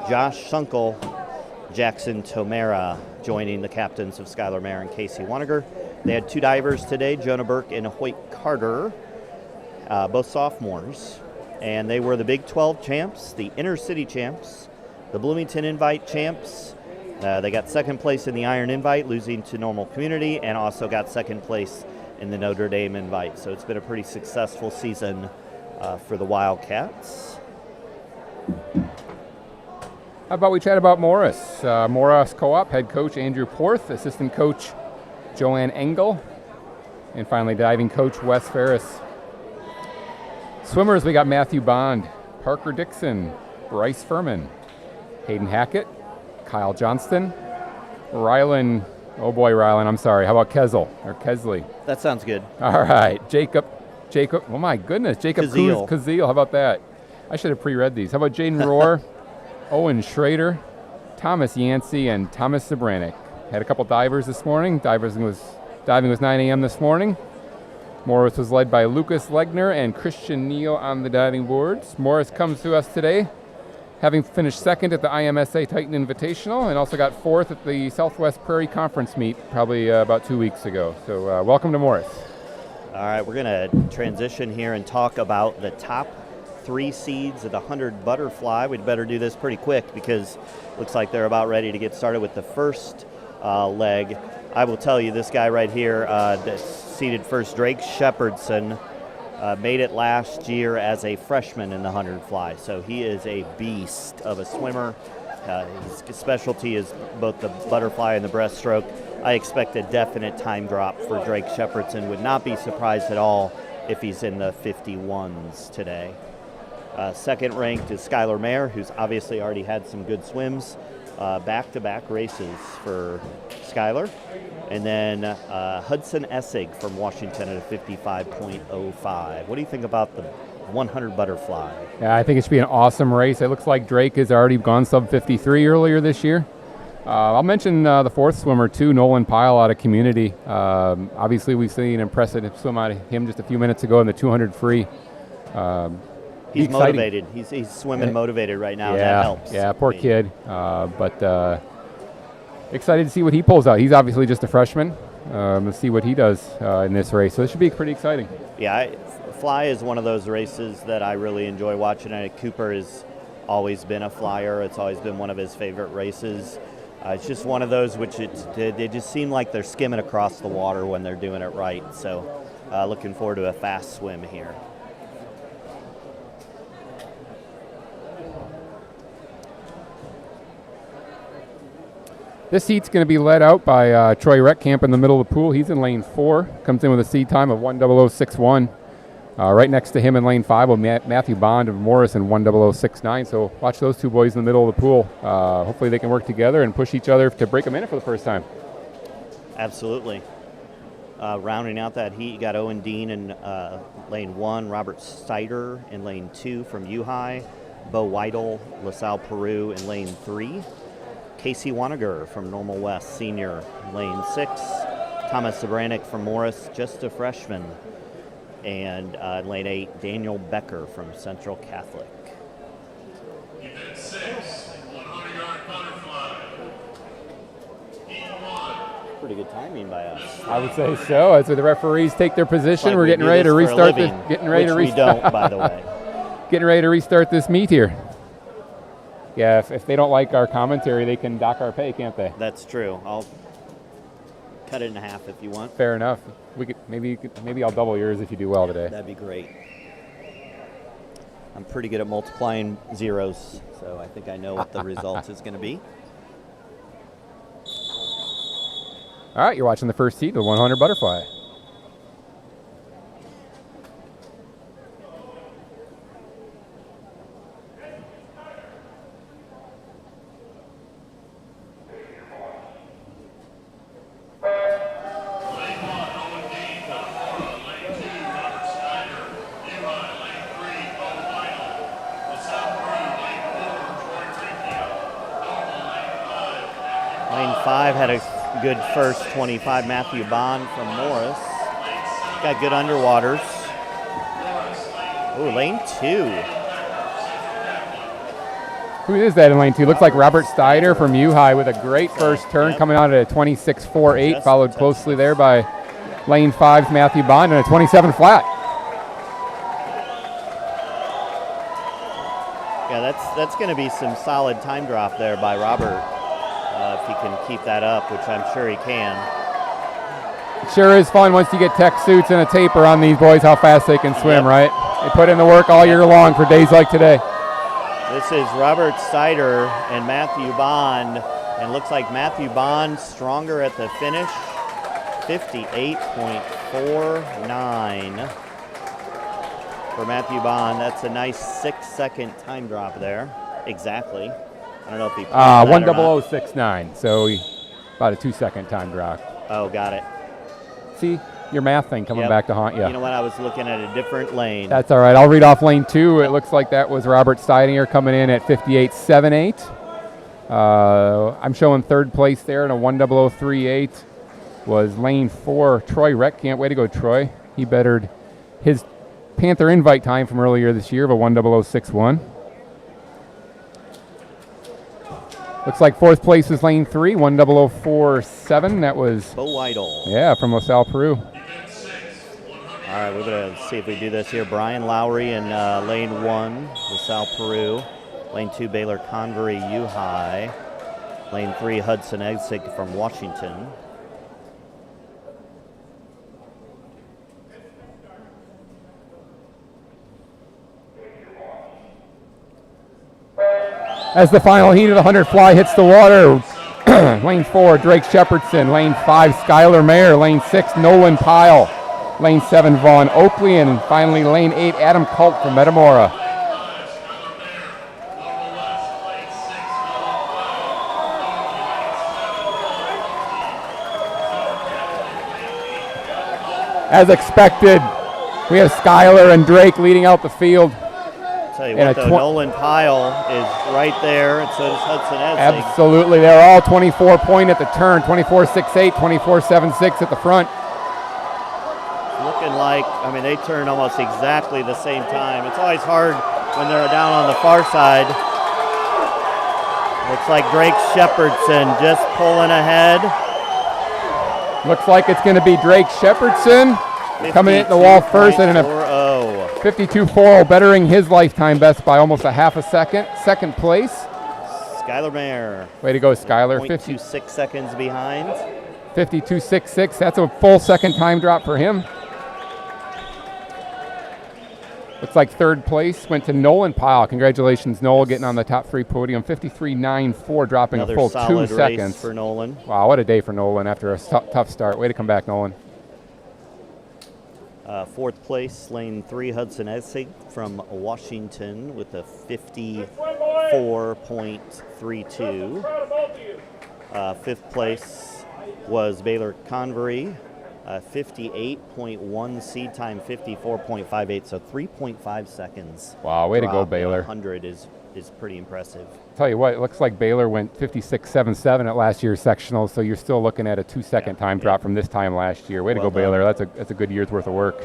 Josh Sunkel, Jackson Tomera joining the captains of Skylar Mayer and Casey Waniger. They had two divers today, Jonah Burke and Hoyt Carter, both sophomores. And they were the Big 12 champs, the Inner City champs, the Bloomington Invite champs. They got second place in the Iron Invite, losing to Normal Community, and also got second place in the Notre Dame Invite. So it's been a pretty successful season for the Wildcats. How about we chat about Morris? Morris Co-op head coach Andrew Porth, assistant coach Joanne Engel, and finally diving coach Wes Ferris. Swimmers, we got Matthew Bond, Parker Dixon, Bryce Furman, Hayden Hackett, Kyle Johnston, Rylan, oh boy, Rylan, I'm sorry. How about Kesley? That sounds good. All right, Jacob, oh my goodness, Jacob Kazeel, how about that? I should have pre-read these. How about Jaden Rohr, Owen Schrader, Thomas Yancey, and Thomas Zabranik. Had a couple divers this morning. Diving was 9 a.m. this morning. Morris was led by Lucas Legner and Christian Neal on the diving boards. Morris comes to us today, having finished second at the IMSA Titan Invitational and also got fourth at the Southwest Prairie Conference meet probably about 2 weeks ago. So welcome to Morris. All right, we're going to transition here and talk about the top 3 seeds of the 100 butterfly. We'd better do this pretty quick because it looks like they're about ready to get started with the first leg. I will tell you, this guy right here that's seated first, Drake Shepherdson, made it last year as a freshman in the 100 fly. So he is a beast of a swimmer. His specialty is both the butterfly and the breaststroke. I expect a definite time drop for Drake Shepherdson. Would not be surprised at all if he's in the 51s today. Second ranked is Skylar Mayer, who's obviously already had some good swims. Back-to-back races for Skylar. And then Hudson Essig from Washington at a 55.05. What do you think about the 100 butterfly? Yeah, I think it should be an awesome race. It looks like Drake has already gone sub 53 earlier this year. I'll mention the fourth swimmer too, Nolan Pyle out of Community. Obviously, we've seen an impressive swim out of him just a few minutes ago in the 200 free. He's motivated. He's swimming motivated right now. Yeah, and that helps. Yeah, poor kid. But excited to see what he pulls out. He's obviously just a freshman. Let's see what he does in this race. So this should be pretty exciting. Yeah, fly is one of those races that I really enjoy watching. Cooper has always been a flyer. It's always been one of his favorite races. It's just one of those which they just seem like they're skimming across the water when they're doing it right. So looking forward to a fast swim here. This heat's going to be led out by Troy Rettkamp in the middle of the pool. He's in lane 4. Comes in with a seed time of 1:00.61. Right next to him in lane 5 will Matthew Bond of Morris in 1:00.69. So watch those two boys in the middle of the pool. Hopefully they can work together and push each other to break a minute for the first time. Absolutely. Rounding out that heat, you got Owen Dean in lane 1, Robert Steiter in lane 2 from U-High, Bo Weidel, LaSalle Peru in lane 3, Casey Waniger from Normal West, senior, lane 6, Thomas Zabranik from Morris, just a freshman, and in lane 8, Daniel Becker from Central Catholic. Event 6, 100-yard butterfly. Heat 1. Pretty good timing by us. I would say so. As the referees take their position, Like we're getting ready to restart this. We don't, by the way. Getting ready to restart this meet here. Yeah, if they don't like our commentary, they can dock our pay, can't they? That's true. I'll cut it in half if you want. Fair enough. We could maybe I'll double yours if you do well today. That'd be great. I'm pretty good at multiplying zeros, so I think I know what the result is going to be. All right, you're watching the first heat, the 100 butterfly. 25 had a good first 25. Matthew Bond from Morris. Got good underwaters. Ooh, lane 2. Who is that in lane 2? Looks like Robert Steiner from U-High with a great first turn, coming out at a 26.48, followed closely there by lane 5's Matthew Bond and a 27 flat. Yeah, that's going to be some solid time drop there by Robert if he can keep that up, which I'm sure he can. It sure is fun once you get tech suits and a taper on these boys, how fast they can swim, right? They put in the work all year long for days like today. This is Robert Sider and Matthew Bond, and looks like Matthew Bond stronger at the finish, 58.49 for Matthew Bond. That's a nice 6-second time drop there, exactly. I don't know if he 1:00.69, so about a 2-second time drop. Oh, got it. See, your math thing coming back to haunt you. You know what? I was looking at a different lane. That's all right. I'll read off lane 2. It looks like that was Robert Steiner coming in at 58.78. I'm showing third place there in a 1:00.38 was lane 4, Troy Reckcamp. Way to go, Troy. He bettered his Panther invite time from earlier this year of a 1:00.61. Looks like fourth place is lane 3, 1:00.47. That was Bo Weidel. Yeah, from LaSalle, Peru. All right, we're going to see if we do this here. Brian Lowry in lane 1, LaSalle, Peru. Lane 2, Baylor Convery, U-High. Lane 3, Hudson Edsig from Washington. As the final heat of the 100 fly hits the water, lane 4, Drake Shepardson. Lane 5, Skylar Mayer. Lane 6, Nolan Pyle. Lane 7, Vaughn Oakley. And finally, lane 8, Adam Culp from Metamora. As expected, we have Skylar and Drake leading out the field. Tell you what, though, Nolan Pyle is right there, and so does Hudson Edsig. Absolutely. They're all 24 point at the turn, 24.68, 24.76 at the front. Looking like, I mean, they turn almost exactly the same time. It's always hard when they're down on the far side. Looks like Drake Shepardson just pulling ahead. Looks like it's going to be Drake Shepardson coming in the wall first and in a 52.40, bettering his lifetime best by almost a half a second. Second place, Skylar Mayer. Way to go, Skylar. 0.26 seconds behind. 52.66. That's a full second time drop for him. Looks like third place went to Nolan Pyle. Congratulations, Noel, getting on the top 3 podium. 53.94, dropping Another a full 2 solid seconds. Race for Nolan. Wow, what a day for Nolan after a tough start. Way to come back, Nolan. Fourth place, lane 3, Hudson Edsig from Washington with a 54.32. Fifth place was Baylor Convery, 58.1 seed time, 54.58, so 3.5 seconds. Wow, way to go, Baylor. 100 is pretty impressive. Tell you what, it looks like Baylor went 56.77 at last year's sectional, so you're still looking at a 2-second time drop from this time last year. Way to go, Baylor. That's a good year's worth of work.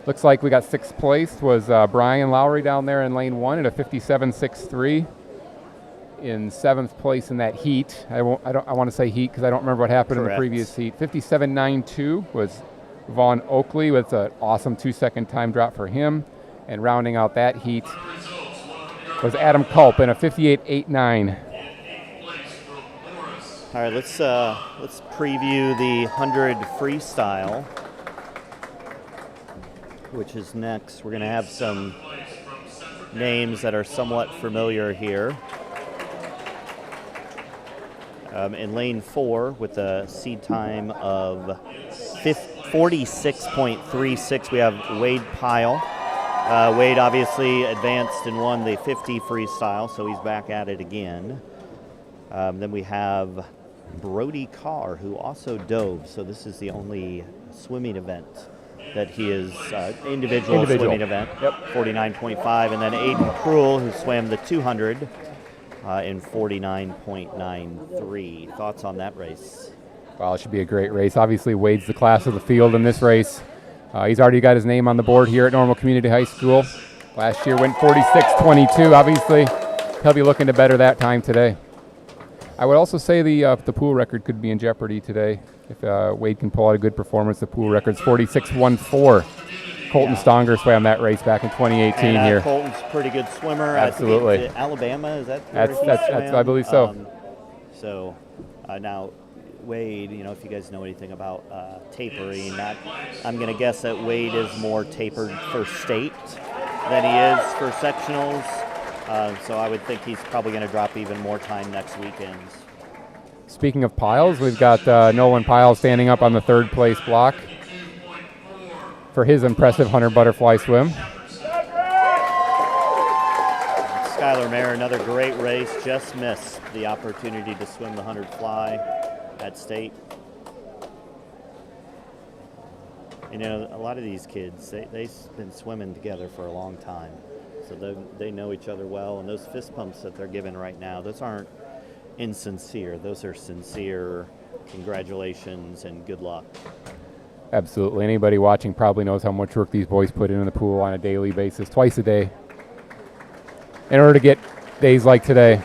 Looks like we got sixth place was Brian Lowry down there in lane 1 at a 57.63. In seventh place in that heat. I want to say heat because I don't remember what happened in the previous heat. 57.92 was Vaughn Oakley with an awesome 2-second time drop for him. And rounding out that heat was Adam Culp in a 58.89. All right, let's preview the 100 freestyle, which is next. We're going to have some names that are somewhat familiar here. In lane 4 with a seed time of 46.36, we have Wade Pyle. Wade obviously advanced and won the 50 freestyle, so he's back at it again. Then we have Brody Carr, who also dove, so this is the only swimming event that he is, individual swimming event, 49.5. And then Aiden Cruel, who swam the 200, in 49.93. Thoughts on that race? Well, it should be a great race. Obviously, Wade's the class of the field in this race. He's already got his name on the board here at Normal Community High School. Last year went 46.22. Obviously, he'll be looking to better that time today. I would also say the pool record could be in jeopardy today. If Wade can pull out a good performance, the pool record's 46.14. Colton Stonger swam that race back in 2018 and, here. Colton's a pretty good swimmer. Absolutely. I think Alabama, is that That's swam? I believe so. Now, Wade, if you guys know anything about tapering, I'm going to guess that Wade is more tapered for state than he is for sectionals. So I would think he's probably going to drop even more time next weekend. Speaking of piles, we've got Nolan Pyle standing up on the third place block for his impressive 100 butterfly swim. Skylar Mayer, another great race, just missed the opportunity to swim the 100 fly at state. A lot of these kids, they've been swimming together for a long time. So they know each other well, and those fist pumps that they're giving right now, those aren't insincere. Those are sincere congratulations and good luck. Absolutely. Anybody watching probably knows how much work these boys put in the pool on a daily basis, twice a day, in order to get days like today.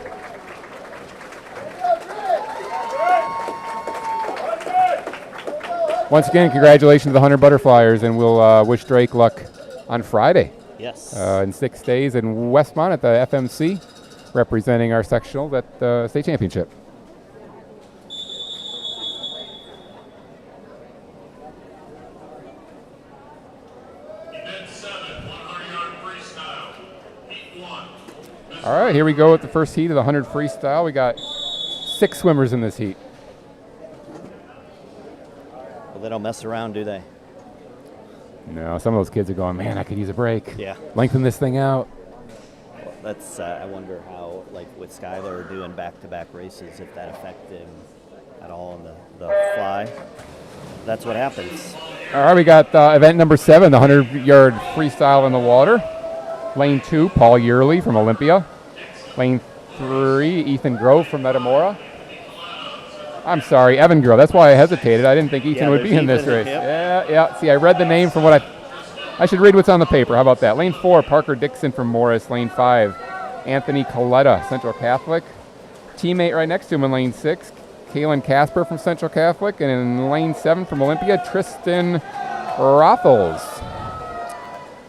Once again, congratulations to the 100 Butterflyers, and we'll wish Drake luck on Friday. Yes. In 6 days in Westmont at the FMC, representing our sectional at the state championship. Event 7, 100-yard freestyle. Heat 1. All right, here we go with the first heat of the 100 freestyle. We got 6 swimmers in this heat. Well, they don't mess around, do they? No, some of those kids are going, man, I could use a break. Yeah. Lengthen this thing out. Well, that's, I wonder how, with Skylar doing back-to-back races, if that affected him at all in the fly. That's what happens. All right, we got event number 7, the 100-yard freestyle in the water. Lane 2, Paul Yearley from Olympia. Lane 3, Ethan Grove from Metamora. I'm sorry, Evan Grove. That's why I hesitated. I didn't think Ethan would be in this race. Yeah. See, I read the name from what I should read what's on the paper. How about that? Lane 4, Parker Dixon from Morris. Lane 5, Anthony Coletta, Central Catholic. Teammate right next to him in lane 6, Kaylin Casper from Central Catholic. And in lane 7 from Olympia, Tristan Rothels.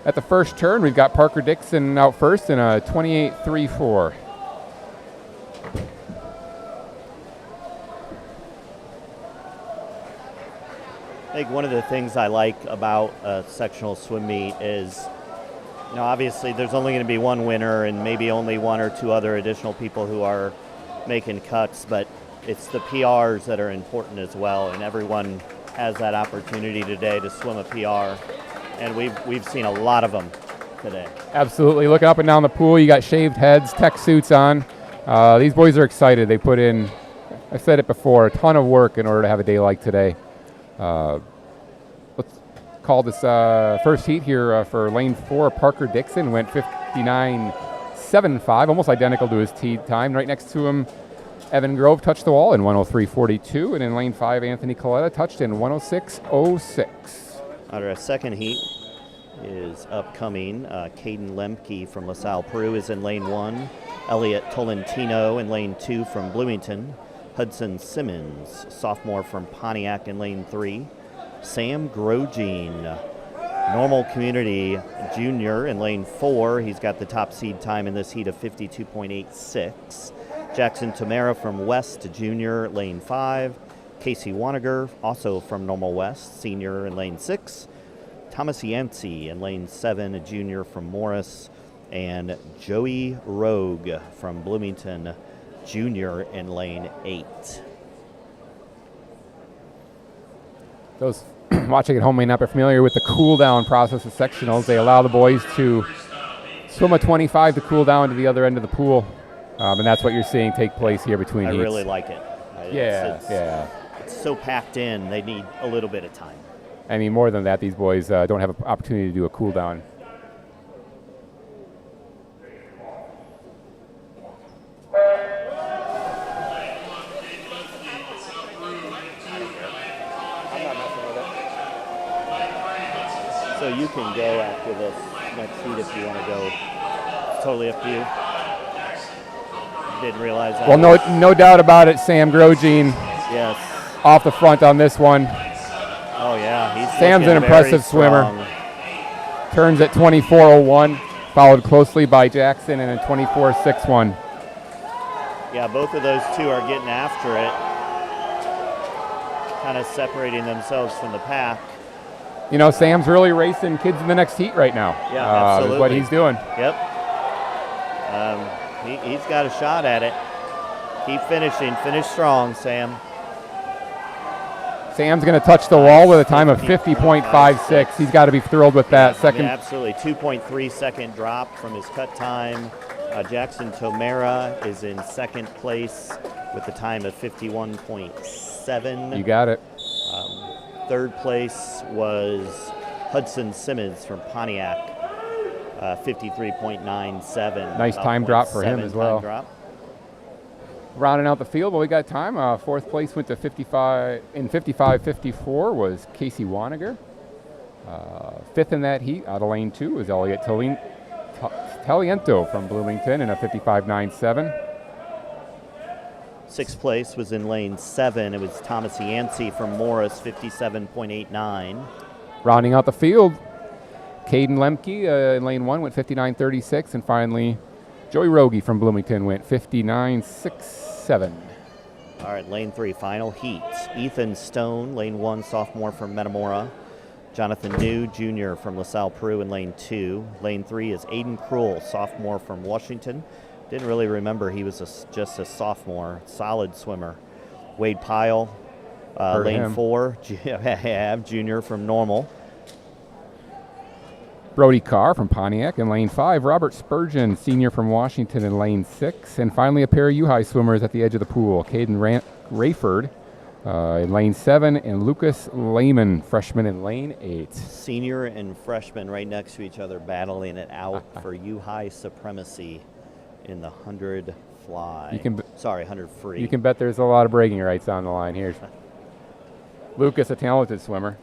At the first turn, we've got Parker Dixon out first in a 28.34. I think one of the things I like about a sectional swim meet is, obviously there's only going to be one winner and maybe only 1 or 2 other additional people who are making cuts, but it's the PRs that are important as well, and everyone has that opportunity today to swim a PR, and we've seen a lot of them today. Absolutely. Looking up and down the pool, you got shaved heads, tech suits on. These boys are excited. They put in, I said it before, a ton of work in order to have a day like today. Let's call this first heat here for lane 4. Parker Dixon went 59.75, almost identical to his tee time. Right next to him, Evan Grove touched the wall in 103.42, and in lane 5, Anthony Coletta touched in 106.06. Our second heat is upcoming. Caden Lemke from LaSalle, Peru is in lane 1. Elliot Tolentino in lane 2 from Bloomington. Hudson Simmons, sophomore from Pontiac in lane 3. Sam Grogine, Normal Community junior in lane 4. He's got the top seed time in this heat of 52.86. Jackson Tamara from West junior, lane 5. Casey Waniger, also from Normal West, senior in lane 6. Thomas Yancey in lane 7, a junior from Morris. And Joey Rogue from Bloomington, junior in lane 8. Those watching at home may not be familiar with the cool down process of sectionals. They allow the boys to swim a 25 to cool down to the other end of the pool, and that's what you're seeing take place here between heats. I really like it. It's so packed in, they need a little bit of time. I mean, more than that, these boys don't have an opportunity to do a cool down. you can go after this next heat if you want to go. It's totally up to you. Didn't realize that. Well, no doubt about it, Sam Grosjean. Yes. Off the front on this one. Oh, yeah. Sam's an impressive swimmer. Turns at 24.01, followed closely by Jackson and a 24.61. Yeah, both of those two are getting after it, kind of separating themselves from the pack. You know, Sam's really racing kids in the next heat right now. Yeah, absolutely. What he's doing. Yep. He's got a shot at it. Keep finishing. Finish strong, Sam. Sam's going to touch the wall with a time of 50.56. He's got to be thrilled with that. Second. Yeah, absolutely. 2.3 second drop from his cut time. Jackson Tomera is in second place with a time of 51.7. You got it. Third place was Hudson Simmons from Pontiac, 53.97. Nice time drop for him as well. Drop. Rounding out the field, well, we got time. Fourth place went to 55. In 55.54 was Casey Waniger. Fifth in that heat, out of lane 2, was Elliot Taliento from Bloomington in a 55.97. Sixth place was in lane 7. It was Thomas Yancey from Morris, 57.89. Rounding out the field, Caden Lemke in lane 1 went 59.36, and finally Joey Rogie from Bloomington went 59.67. All right, lane 3, final heat. Ethan Stone, lane 1, sophomore from Metamora. Jonathan New, junior from LaSalle Peru in lane 2. Lane 3 is Aiden Krull, sophomore from Washington. Didn't really remember he was just a sophomore. Solid swimmer. Wade Pyle, lane 4, junior from Normal. Brody Carr from Pontiac in lane 5. Robert Spurgeon, senior from Washington in lane 6. And finally a pair of U-High swimmers at the edge of the pool. Caden Rayford in lane 7 and Lucas Lehman, freshman in lane 8. Senior and freshman right next to each other battling it out for U-High supremacy in the 100 fly. 100 free. You can bet there's a lot of bragging rights on the line here. Lucas, a talented swimmer,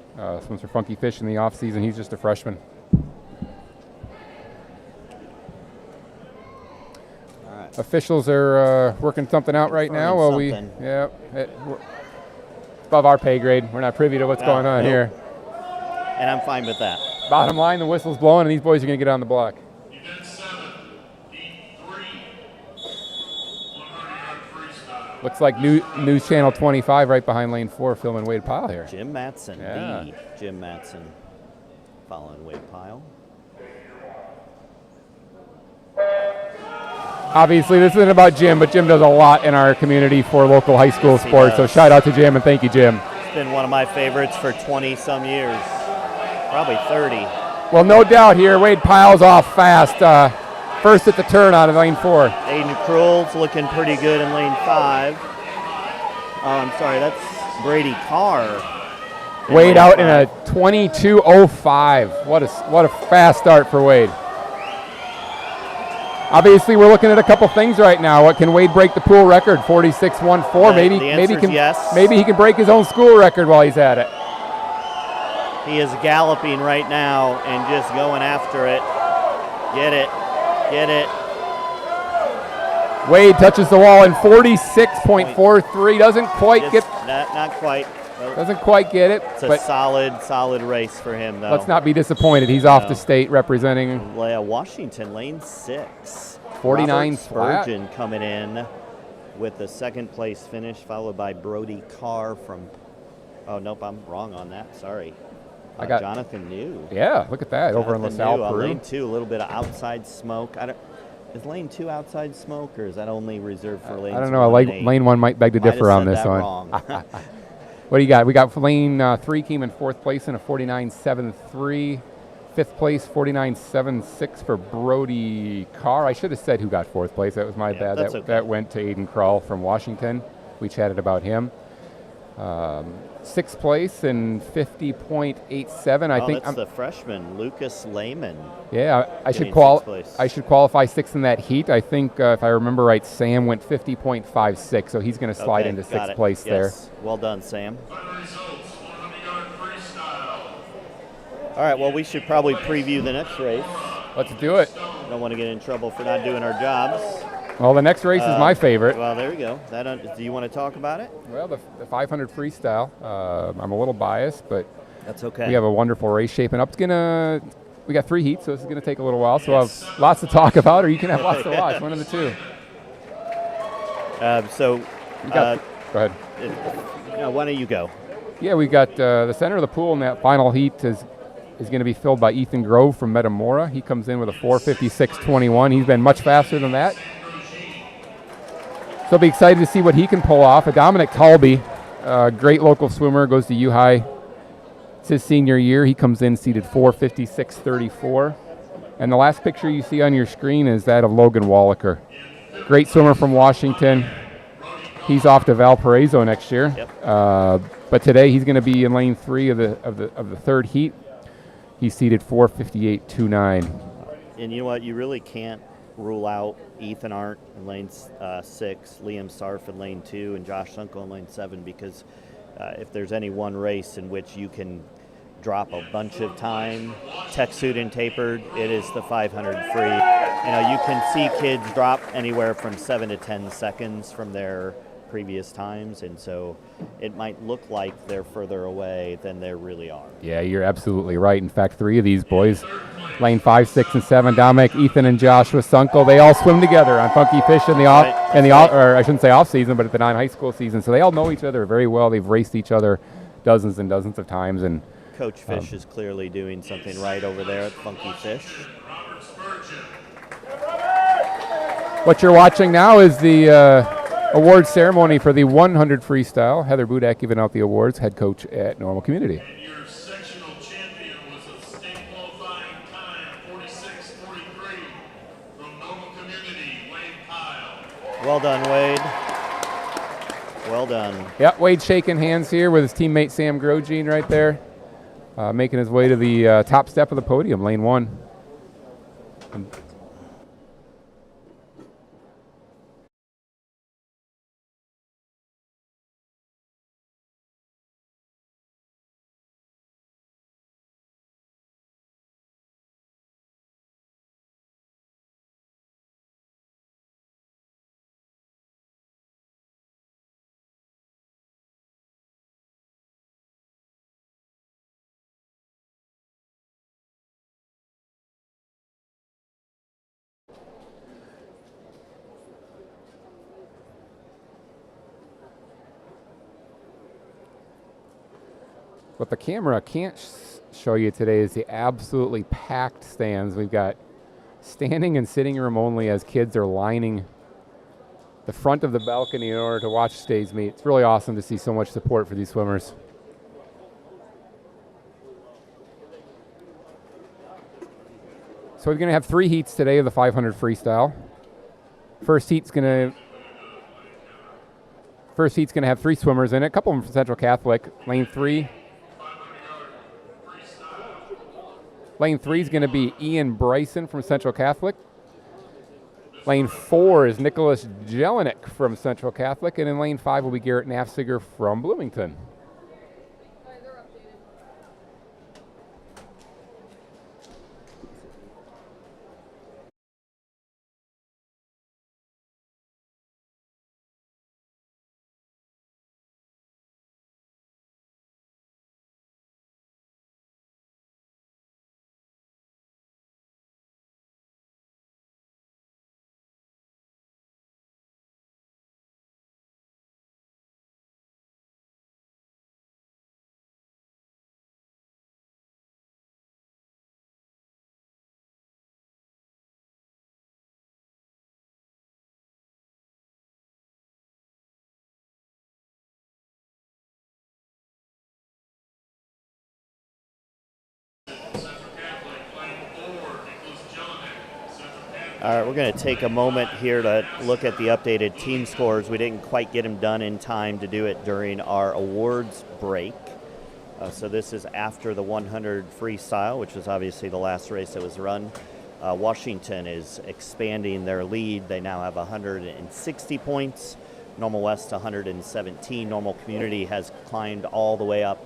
swims for Funky Fish in the off season. He's just a freshman. All right. Officials are working something out right now. Well, it's above our pay grade. We're not privy to what's going on here. And I'm fine with that. Bottom line, the whistle's blowing, and these boys are going to get on the block. Looks like News Channel 25 right behind lane 4, filming Wade Pyle here. Jim Matson, yeah. Jim Matson, following Wade Pyle. Obviously, this isn't about Jim, but Jim does a lot in our community for local high school sports. So shout out to Jim, and thank you, Jim. It's been one of my favorites for 20-some years, probably 30. Well, no doubt here, Wade Pyle's off fast. First at the turn out of lane 4. Aiden Krull's looking pretty good in lane 5. Oh, I'm sorry, that's Brady Carr. Wade out in a 22.05. What a fast start for Wade. Obviously, we're looking at a couple things right now. What can Wade break the pool record? 46.14. Maybe he can break his own school record while he's at it. He is galloping right now and just going after it. Get it. Wade touches the wall in 46.43. Doesn't quite get. Not quite. Nope. Doesn't quite get it. It's a solid race for him, though. Let's not be disappointed. He's off the state representing Washington, lane 6. 49 Spurgeon coming in with the second place finish, followed by Brody Carr from. Oh nope, I'm wrong on that. Sorry. I got Jonathan New. Yeah, look at that. Over in LaSalle, Peru. Lane 2, a little bit of outside smoke. Is lane 2 outside smoke, or is that only reserved for lanes? I don't know. Lane 1 might beg to differ on this one. Wrong. What do you got? We got lane 3 came in 4th place in a 49.73. 5th place, 49.76 for Brody Carr. I should have said who got 4th place. That was my bad. That went to Aiden Krull from Washington. We chatted about him. 6th place in 50.87. I think that's the freshman, Lucas Lehman. Yeah, I should qualify 6th in that heat. I think if I remember right, Sam went 50.56, so he's going to slide into 6th place there. Well done, Sam. All right, well, we should probably preview the next race. Let's do it. Don't want to get in trouble for not doing our jobs. Well, the next race is my favorite. Well, there we go. Do you want to talk about it? Well, the 500 freestyle. I'm a little biased, but That's okay. we have a wonderful race shaping up. We got 3 heats, so this is going to take a little while. So I'll have lots to talk about, or you can have lots to watch. One of the two. Go ahead. Why don't you go? Yeah, we got the center of the pool in that final heat is going to be filled by Ethan Grove from Metamora. He comes in with a 4:56.21. He's been much faster than that. So I'll be excited to see what he can pull off. Dominic Talby, great local swimmer, goes to U-High. It's his senior year. He comes in seated 4:56.34. And the last picture you see on your screen is that of Logan Wallaker. Great swimmer from Washington. He's off to Valparaiso next year. Yep. But today he's going to be in lane 3 of the third heat. He's seated 4:58.29. And you know what? You really can't rule out Ethan Arndt in lane 6, Liam Sarf in lane 2, and Josh Sunkel in lane 7, because if there's any one race in which you can drop a bunch of time, tech suit and tapered, it is the 500 free. You can see kids drop anywhere from 7 to 10 seconds from their previous times, and so it might look like they're further away than they really are. Yeah, you're absolutely right. In fact, 3 of these boys, lane 5, 6, and 7, Dominic, Ethan, and Joshua Sunkel, they all swim together on Funky Fish or I shouldn't say off season, but at the non-high school season. So they all know each other very well. They've raced each other dozens and dozens of times, and Coach Fish is clearly doing something right over there at Funky Fish. What you're watching now is the award ceremony for the 100 freestyle. Heather Budak giving out the awards, head coach at Normal Community. And your sectional champion was a state qualifying time, 46:43, from Normal Community, Wade Pyle. Well done, Wade. Well done. Yeah, Wade shaking hands here with his teammate Sam Grosjean right there, making his way to the top step of the podium, lane 1. What the camera can't show you today is the absolutely packed stands. We've got standing and sitting room only as kids are lining the front of the balcony in order to watch today's meet. It's really awesome to see so much support for these swimmers. So we're going to have 3 heats today of the 500 freestyle. First heat's going to have 3 swimmers in it. A couple of them from Central Catholic. Lane 3 is going to be Ian Bryson from Central Catholic. Lane 4 is Nicholas Jelinek from Central Catholic. And in lane 5 will be Garrett Nafziger from Bloomington. All right, we're going to take a moment here to look at the updated team scores. We didn't quite get them done in time to do it during our awards break. So this is after the 100 freestyle, which was obviously the last race that was run. Washington is expanding their lead. They now have 160 points. Normal West 117. Normal Community has climbed all the way up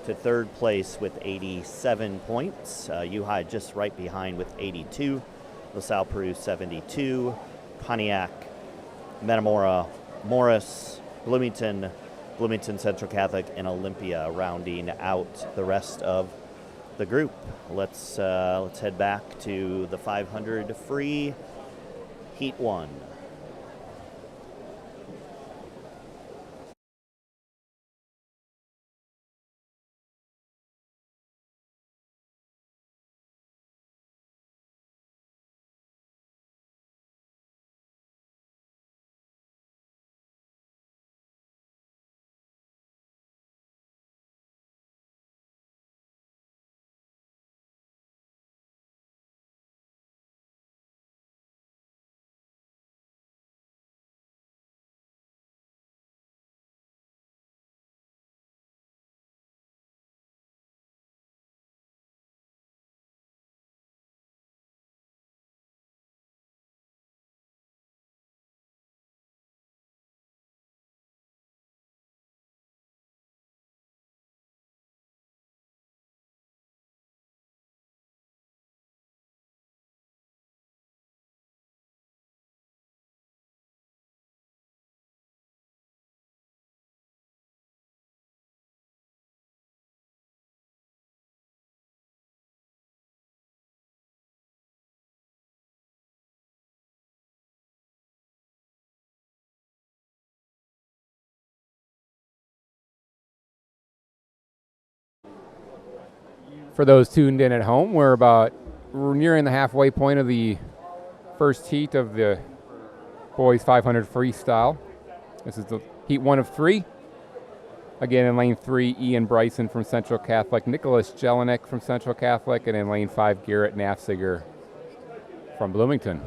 to third place with 87 points. U-High just right behind with 82. LaSalle Peru 72. Pontiac, Metamora, Morris, Bloomington Central Catholic, and Olympia rounding out the rest of the group. Let's head back to the 500 free Heat 1. For those tuned in at home, we're nearing the halfway point of the first heat of the boys 500 freestyle. This is the heat 1 of 3. Again, in lane 3, Ian Bryson from Central Catholic, Nicholas Jelinek from Central Catholic, and in lane 5, Garrett Nafziger from Bloomington.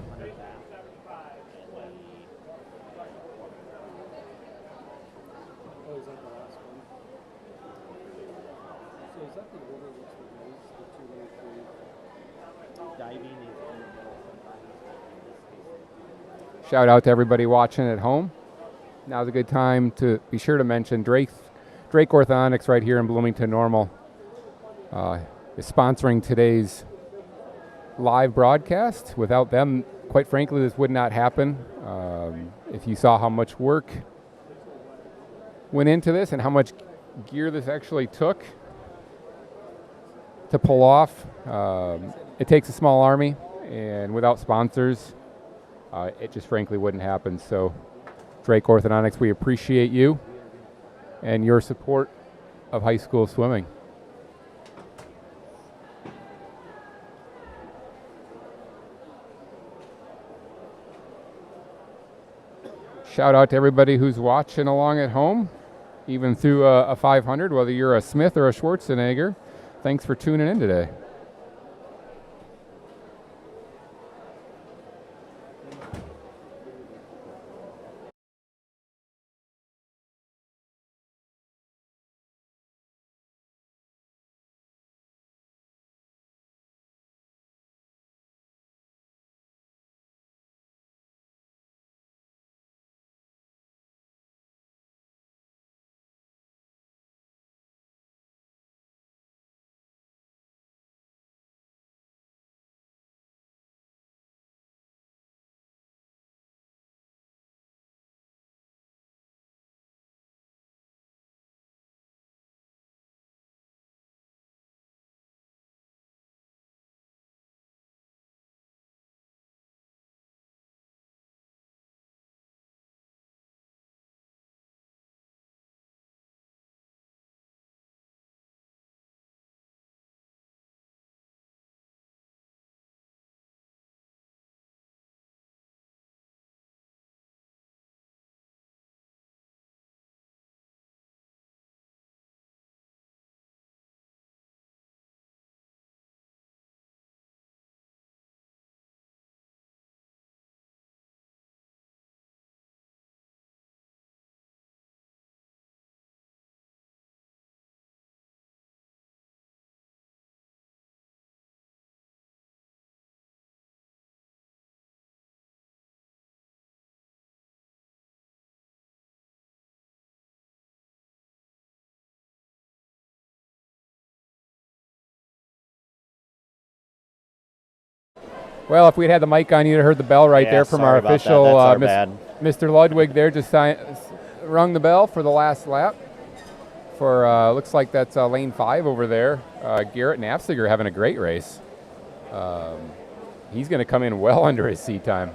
Shout out to everybody watching at home. Now's a good time to be sure to mention Drake Orthodontics right here in Bloomington Normal is sponsoring today's live broadcast. Without them, quite frankly, this would not happen. If you saw how much work went into this and how much gear this actually took to pull off, it takes a small army, and without sponsors, it just frankly wouldn't happen. So Drake Orthodontics, we appreciate you and your support of high school swimming. Shout out to everybody who's watching along at home, even through a 500, whether you're a Smith or a Schwarzenegger. Thanks for tuning in today. Well, if we'd had the mic on, you'd have heard the bell right Yeah, there from sorry our about that. official. That's our bad. Mr. Ludwig there just rung the bell for the last lap. For looks like that's lane 5 over there. Garrett Knapsiger having a great race. He's going to come in well under his seat time.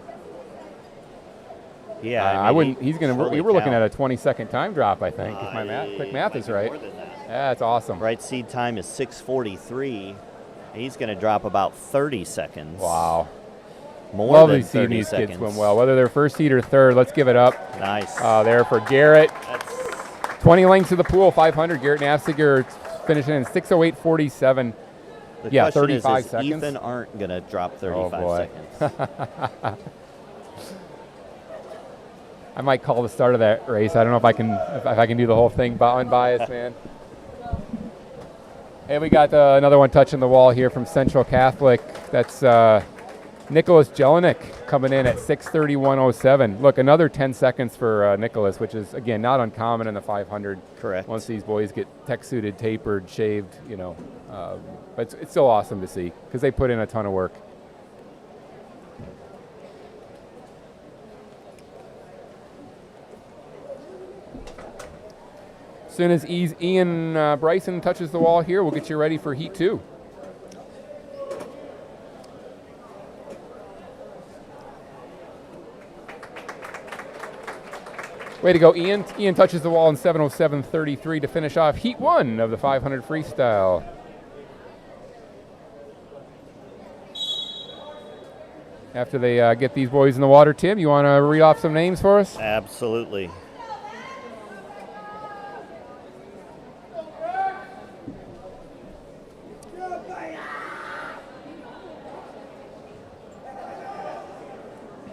Yeah, I wouldn't. He's going to. surely We were looking count. at a 20-second time drop, I think, if my quick math is right. More than that. Yeah, that's awesome. Right seed time is 6:43. He's going to drop about 30 seconds. Wow. More Lovely than seeing 30 these seconds. kids swim well, whether they're first seed or third. Let's give it up. Nice. There for Garrett. That's 20 lengths to the pool, 500. Garrett Knapsiger finishing in 6:08.47. the Yeah, question 35 is seconds. Ethan aren't going to drop 35 boy. seconds. I might call the start of that race. I don't know if I can do the whole thing unbiased, man. Hey, we got another one touching the wall here from Central Catholic. That's Nicholas Jelinek coming in at 6:31.07. Look, another 10 seconds for Nicholas, which is, again, not uncommon in the 500. Correct. Once these boys get tech-suited, tapered, shaved, you know. But it's still awesome to see because they put in a ton of work. As soon as Ian Bryson touches the wall here, we'll get you ready for Heat 2. Way to go, Ian. Ian touches the wall in 7:07.33 to finish off Heat 1 of the 500 freestyle. After they get these boys in the water, Tim, you want to read off some names for us? Absolutely.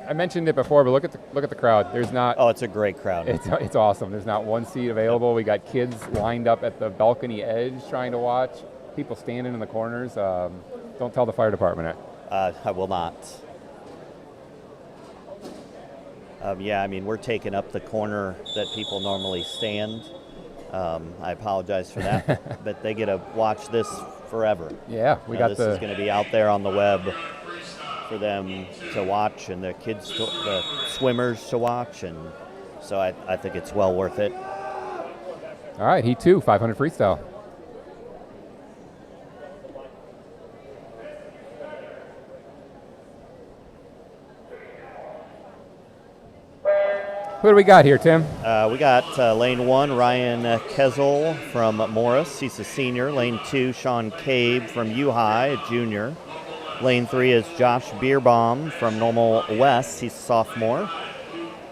I mentioned it before, but look at the crowd. There's not. Oh, it's a great crowd. It's awesome. There's not one seat available. We got kids lined up at the balcony edge trying to watch. People standing in the corners. Don't tell the fire department it. I will not. Yeah, I mean, we're taking up the corner that people normally stand. I apologize for that, but they get to watch this forever. Yeah, we got this is going to be out there on the web for them to watch and the kids, the swimmers to watch, and so I think it's well worth it. All right, Heat 2, 500 freestyle. Who do we got here, Tim? We got lane 1, Ryan Kezel from Morris. He's a senior. Lane 2, Sean Cabe from U-High, a junior. Lane 3 is Josh Bierbaum from Normal West. He's a sophomore.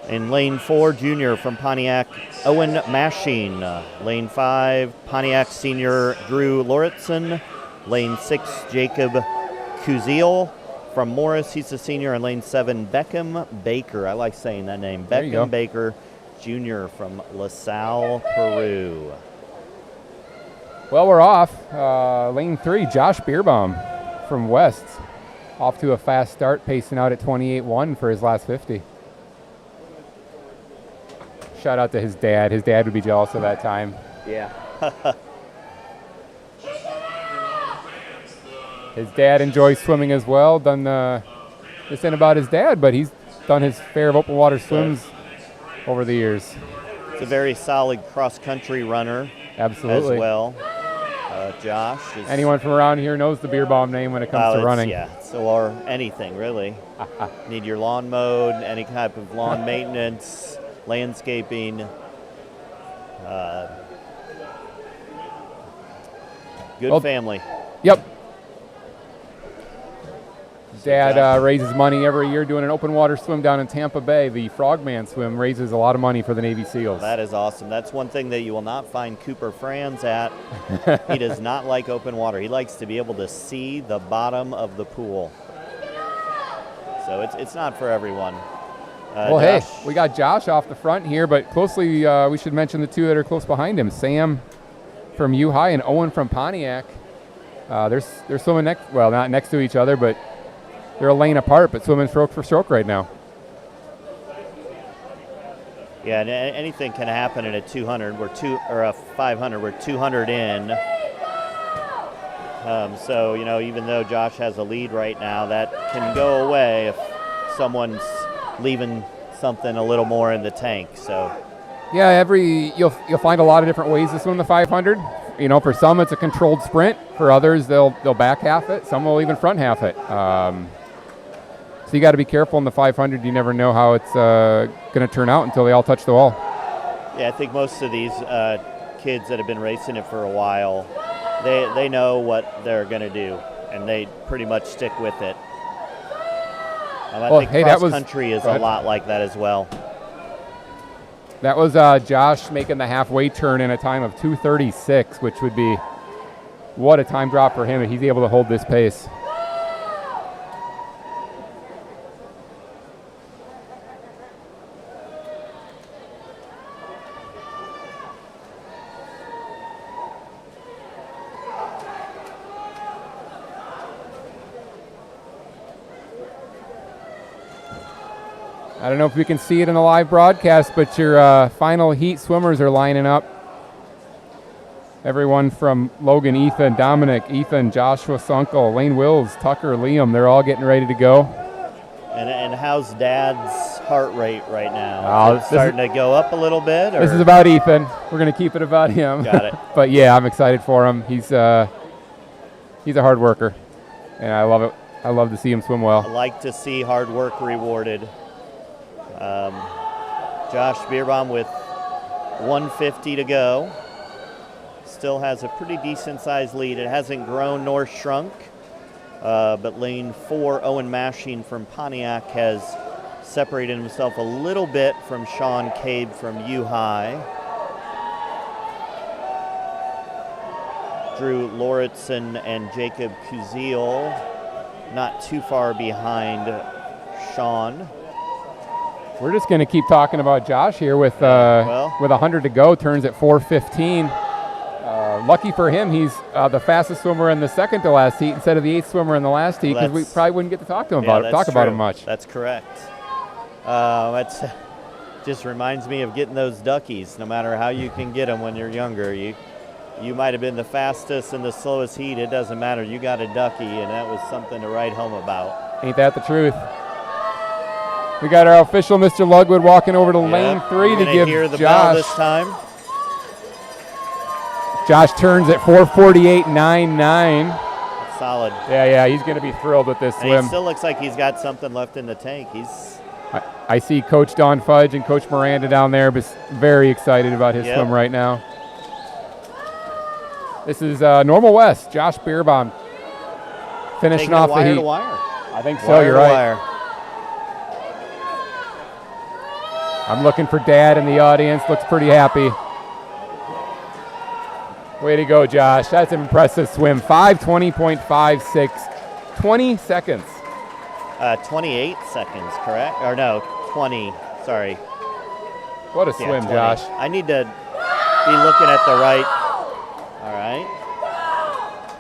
In lane 4, junior from Pontiac, Owen Machine. Lane 5, Pontiac senior Drew Lauritsen. Lane 6, Jacob Kuziel from Morris. He's a senior. In lane 7, Beckham Baker. I like saying that name. There you go. Beckham Baker, junior from LaSalle, Peru. Well, we're off. Lane 3, Josh Bierbaum from West. Off to a fast start, pacing out at 28.1 for his last 50. Shout out to his dad. His dad would be jealous of that time. Yeah. His dad enjoys swimming as well. This ain't about his dad, but he's done his fair of open water swims over the years. It's a very solid cross-country runner. Absolutely. As well. Josh is... Anyone from around here knows the Bierbaum name when it comes to running. Yeah, so or anything, really. Need your lawn mowed, any type of lawn maintenance, landscaping. Good family. Yep. Dad raises money every year doing an open water swim down in Tampa Bay. The Frogman swim raises a lot of money for the Navy SEALs. That is awesome. That's one thing that you will not find Cooper Franz at. He does not like open water. He likes to be able to see the bottom of the pool. So it's not for everyone. Well, Josh, hey, we got Josh off the front here, but closely we should mention the two that are close behind him. Sam from U-High and Owen from Pontiac. They're swimming not next to each other, but they're a lane apart, but swimming stroke for stroke right now. Yeah, and anything can happen in a 200. Or a 500. We're 200 in. So, even though Josh has a lead right now, that can go away if someone's leaving something a little more in the tank. So, yeah, you'll find a lot of different ways to swim the 500. For some it's a controlled sprint. For others, they'll back half it. Some will even front half it. So you got to be careful in the 500. You never know how it's going to turn out until they all touch the wall. Yeah, I think most of these kids that have been racing it for a while, they know what they're going to do, and they pretty much stick with it. I think cross country is a lot like that as well. That was Josh making the halfway turn in a time of 2:36, which would be what a time drop for him if he's able to hold this pace. I don't know if we can see it in the live broadcast, but your final heat swimmers are lining up. Everyone from Logan, Ethan, Dominic, Ethan, Joshua, Sunkel, Lane Wills, Tucker, Liam, they're all getting ready to go. And how's Dad's heart rate right now? Is it starting to go up a little bit? Or? This is about Ethan. We're going to keep it about him. Got it. But yeah, I'm excited for him. He's a hard worker, and I love it. I love to see him swim well. I like to see hard work rewarded. Josh Bierbaum with 150 to go. Still has a pretty decent sized lead. It hasn't grown nor shrunk, but lane 4, Owen Mashing from Pontiac, has separated himself a little bit from Sean Cabe from U-High. Drew Lauritsen and Jacob Kuziel not too far behind Sean. We're just going to keep talking about Josh here with 100 to go. Turns at 4:15. Lucky for him, he's the fastest swimmer in the second to last heat instead of the 8th swimmer in the last heat, because we probably wouldn't get to talk to him about him much. That's correct. That's just reminds me of getting those duckies. No matter how you can get them when you're younger, you might have been the fastest in the slowest heat. It doesn't matter. You got a ducky, and that was something to write home about. Ain't that the truth? We got our official, Mr. Lugwood, walking over to lane 3 to give hear the Josh. bell this time. Josh turns at 4:48.99. Solid. Yeah, he's going to be thrilled with this And swim. he still looks like he's got something left in the tank. I see Coach Don Fudge and Coach Miranda down there, but very excited about his swim right now. This is Normal West. Josh Bierbaum finishing off the heat. Wire to wire. I think so. You're right. Wire. I'm looking for Dad in the audience. Looks pretty happy. Way to go, Josh. That's an impressive swim. 5:20.56. 20 seconds. 28 seconds, correct? Or no, 20. Sorry. What a swim, 20. Josh. I need to be looking at the right. All right.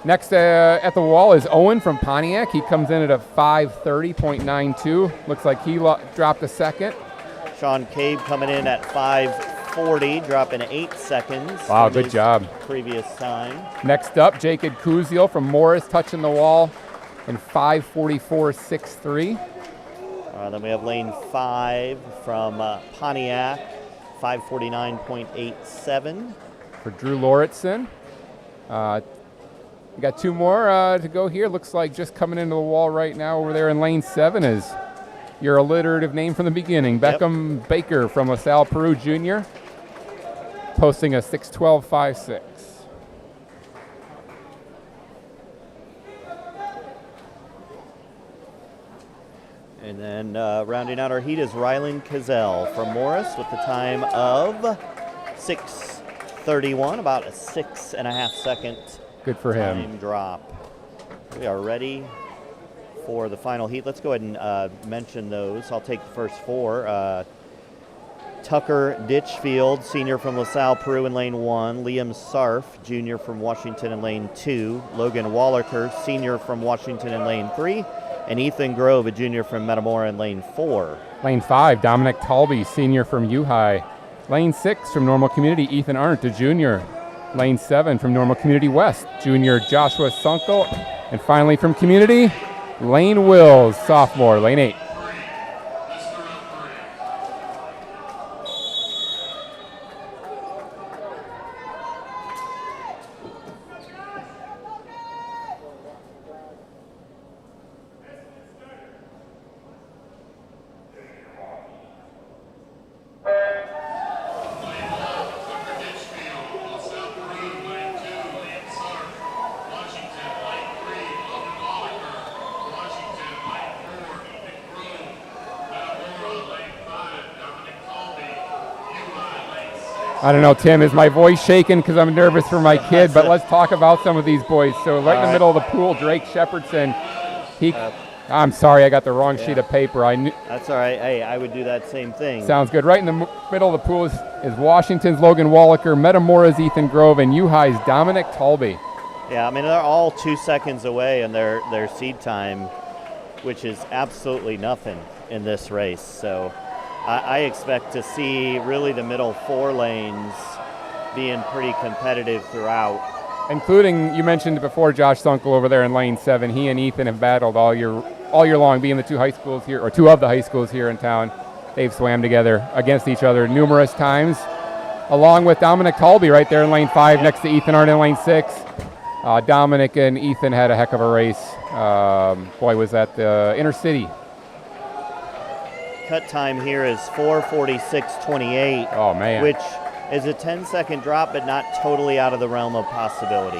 Next at the wall is Owen from Pontiac. He comes in at a 5:30.92. Looks like he dropped a second. Sean Cabe coming in at 5:40, dropping 8 seconds. Wow, good job. Previous time. Next up, Jacob Kuziel from Morris touching the wall in 5:44.63. Then we have lane 5 from Pontiac, 5:49.87. For Drew Lauritsen. We got 2 more to go here. Looks like just coming into the wall right now over there in lane 7 is your alliterative name from the beginning, Beckham Baker from LaSalle, Peru Jr., posting a 6:12.56. And then rounding out our heat is Rylan Cazell from Morris with the time of 6:31, about a 6.5 second Good for him. time drop. We are ready for the final heat. Let's go ahead and mention those. I'll take the first 4. Tucker Ditchfield, senior from LaSalle, Peru in lane 1. Liam Sarf, junior from Washington in lane 2. Logan Wallaker, senior from Washington in lane 3. And Ethan Grove, a junior from Metamora in lane 4. Lane 5, Dominic Talby, senior from U-High. Lane 6 from Normal Community, Ethan Arndt, a junior. Lane 7 from Normal Community West, junior Joshua Sunkel. And finally from Community, Lane Wills, sophomore, lane 8. I don't know, Tim, is my voice shaking because I'm nervous for my kid, but let's talk about some of these boys. So right in the middle of the pool, Drake Shepherdson. I'm sorry, I got the wrong sheet of paper. That's all right. Hey, I would do that same thing. Sounds good. Right in the middle of the pool is Washington's Logan Wallaker, Metamora's Ethan Grove, and U-High's Dominic Talby. Yeah, I mean, they're all 2 seconds away in their seed time, which is absolutely nothing in this race. So I expect to see really the middle 4 lanes being pretty competitive throughout. Including, you mentioned before, Josh Sunkel over there in lane 7. He and Ethan have battled all year long, being the 2 high schools here, or 2 of the high schools here in town. They've swam together against each other numerous times, along with Dominic Talby right there in lane 5 next to Ethan Arndt in lane 6. Dominic and Ethan had a heck of a race. Boy, was that the Intercity. Cut time here is 4:46.28. Oh, man. Which is a 10-second drop, but not totally out of the realm of possibility.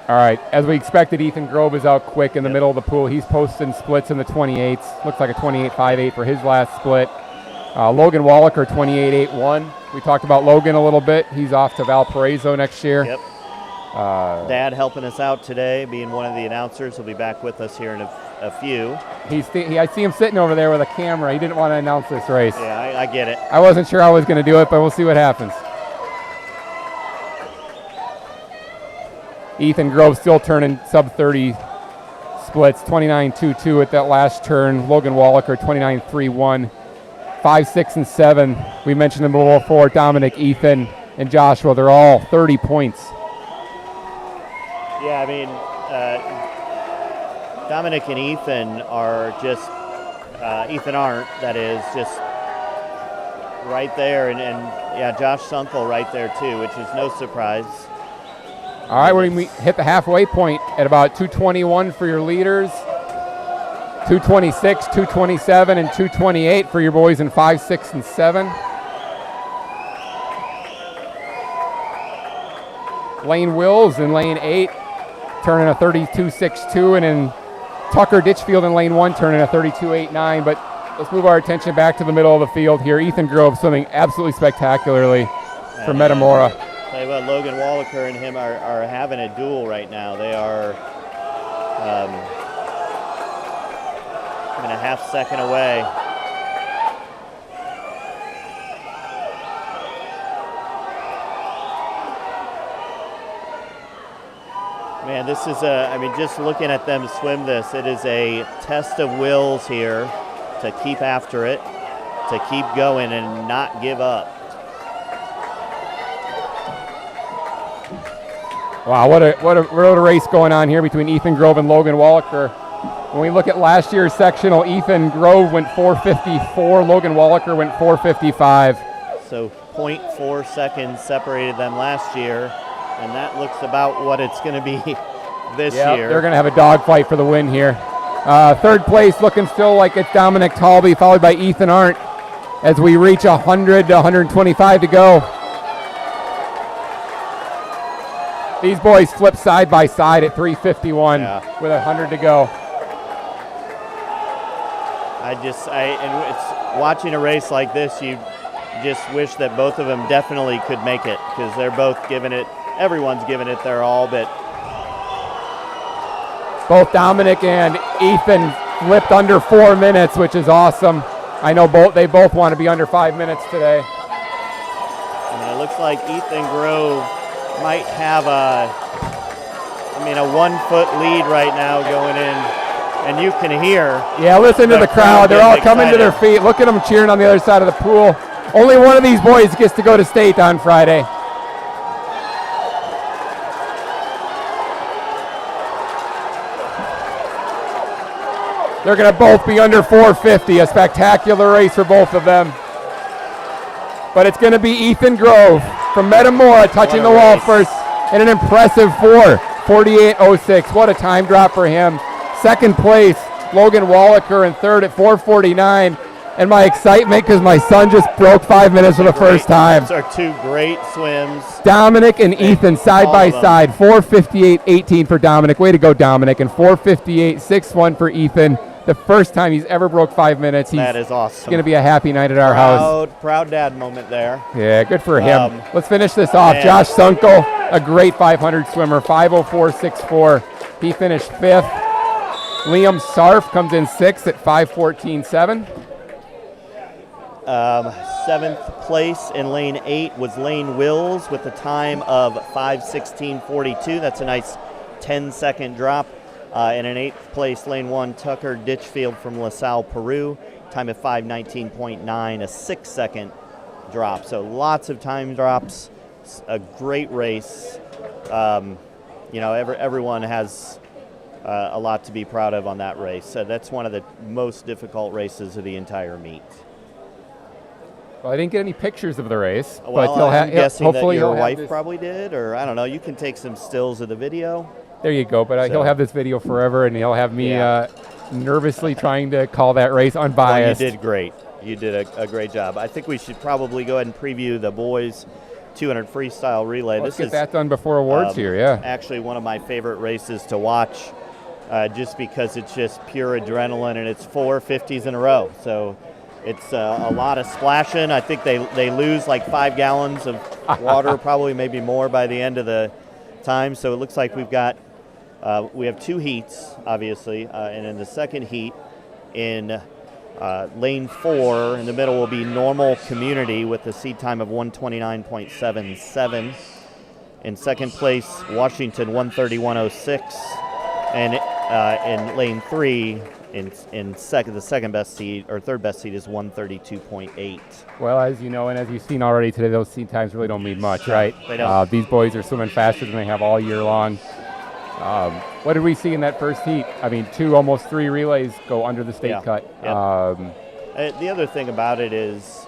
All right, as we expected, Ethan Grove is out quick in the middle of the pool. He's posting splits in the 28s. Looks like a 28.58 for his last split. Logan Wallaker, 28.81. We talked about Logan a little bit. He's off to Valparaiso next year. Yep. Dad helping us out today, being one of the announcers. He'll be back with us here in a few. I see him sitting over there with a camera. He didn't want to announce this race. Yeah, I get it. I wasn't sure I was going to do it, but we'll see what happens. Ethan Grove still turning sub-30 splits, 29.22 at that last turn. Logan Wallaker, 29.31. 5, 6, and 7. We mentioned them before, Dominic, Ethan, and Joshua. They're all 30 points. Yeah, I mean, Dominic and Ethan are just, Ethan Arndt, that is, just right there. And yeah, Josh Sunkel right there too, which is no surprise. All right, we hit the halfway point at about 2:21 for your leaders, 2:26, 2:27, and 2:28 for your boys in 5, 6, and 7. Lane Wills in lane 8, turning a 32.62, and in Tucker Ditchfield in lane 1, turning a 32.89. But let's move our attention back to the middle of the field here. Ethan Grove swimming absolutely spectacularly for Metamora. Tell you what, Logan Wallaker and him are having a duel right now. They are a half second away. Man, this is just looking at them swim this, it is a test of wills here to keep after it, to keep going and not give up. Wow, what a race going on here between Ethan Grove and Logan Wallaker. When we look at last year's sectional, Ethan Grove went 4:54, Logan Wallaker went 4:55. So 0.4 seconds separated them last year, and that looks about what it's going to be this year. They're going to have a dogfight for the win here. Third place looking still like it's Dominic Talby, followed by Ethan Arndt as we reach 100 to 125 to go. These boys flip side by side at 3:51 with 100 to go. And it's watching a race like this, you just wish that both of them definitely could make it, because they're both giving it, everyone's giving it their all, but both Dominic and Ethan flipped under 4 minutes, which is awesome. I know they both want to be under 5 minutes today. And it looks like Ethan Grove might have a 1 foot lead right now going in. And you can hear. Yeah, listen to the crowd. They're all coming to their feet. Look at them cheering on the other side of the pool. Only one of these boys gets to go to state on Friday. They're going to both be under 450, a spectacular race for both of them. But it's going to be Ethan Grove from Metamora touching the wall first in an impressive 4:48.06. What a time drop for him. Second place, Logan Wallaker, and third at 4:49. And my excitement because my son just broke 5 minutes for the first time. Those are two great swims. Dominic and Ethan side by side. 4:58.18 for Dominic. Way to go, Dominic. And 4:58.61 for Ethan. The first time he's ever broke 5 minutes. That is awesome. It's going to be a happy night at our house. Proud dad moment there. Yeah, good for him. Let's finish this off. Man. Josh Sunkel, a great 500 swimmer, 5:04.64. He finished 5th. Liam Sarf comes in 6th at 5:14.7. 7th place in lane 8 was Lane Wills with a time of 5:16.42. That's a nice 10-second drop. And in 8th place, lane 1, Tucker Ditchfield from LaSalle, Peru, time of 5:19.9, a 6-second drop. So lots of time drops, a great race. Everyone has a lot to be proud of on that race. So that's one of the most difficult races of the entire meet. Well, I didn't get any pictures of the race. Well, but I'm guessing hopefully that your wife probably did, or I don't know. You can take some stills of the video. There you go, but he'll have this video forever, and he'll have me nervously trying to call that race unbiased. Well, you did great. You did a great job. I think we should probably go ahead and preview the boys' 200 freestyle relay. Let's get that done before awards here, yeah. Actually, one of my favorite races to watch, just because it's just pure adrenaline, and it's 4 50s in a row. So it's a lot of splashing. I think they lose like 5 gallons of water, probably maybe more by the end of the time. So it looks like we have 2 heats, obviously, and in the second heat, in lane 4, in the middle will be Normal Community with a seed time of 129.77. In second place, Washington 131.06, and in lane 3, the second best seed or third best seed is 132.8. Well, as you know, and as you've seen already today, those seed times really don't mean much, right? They don't. These boys are swimming faster than they have all year long. What did we see in that first heat? I mean, almost 3 relays go under the state cut. Yeah. The other thing about it is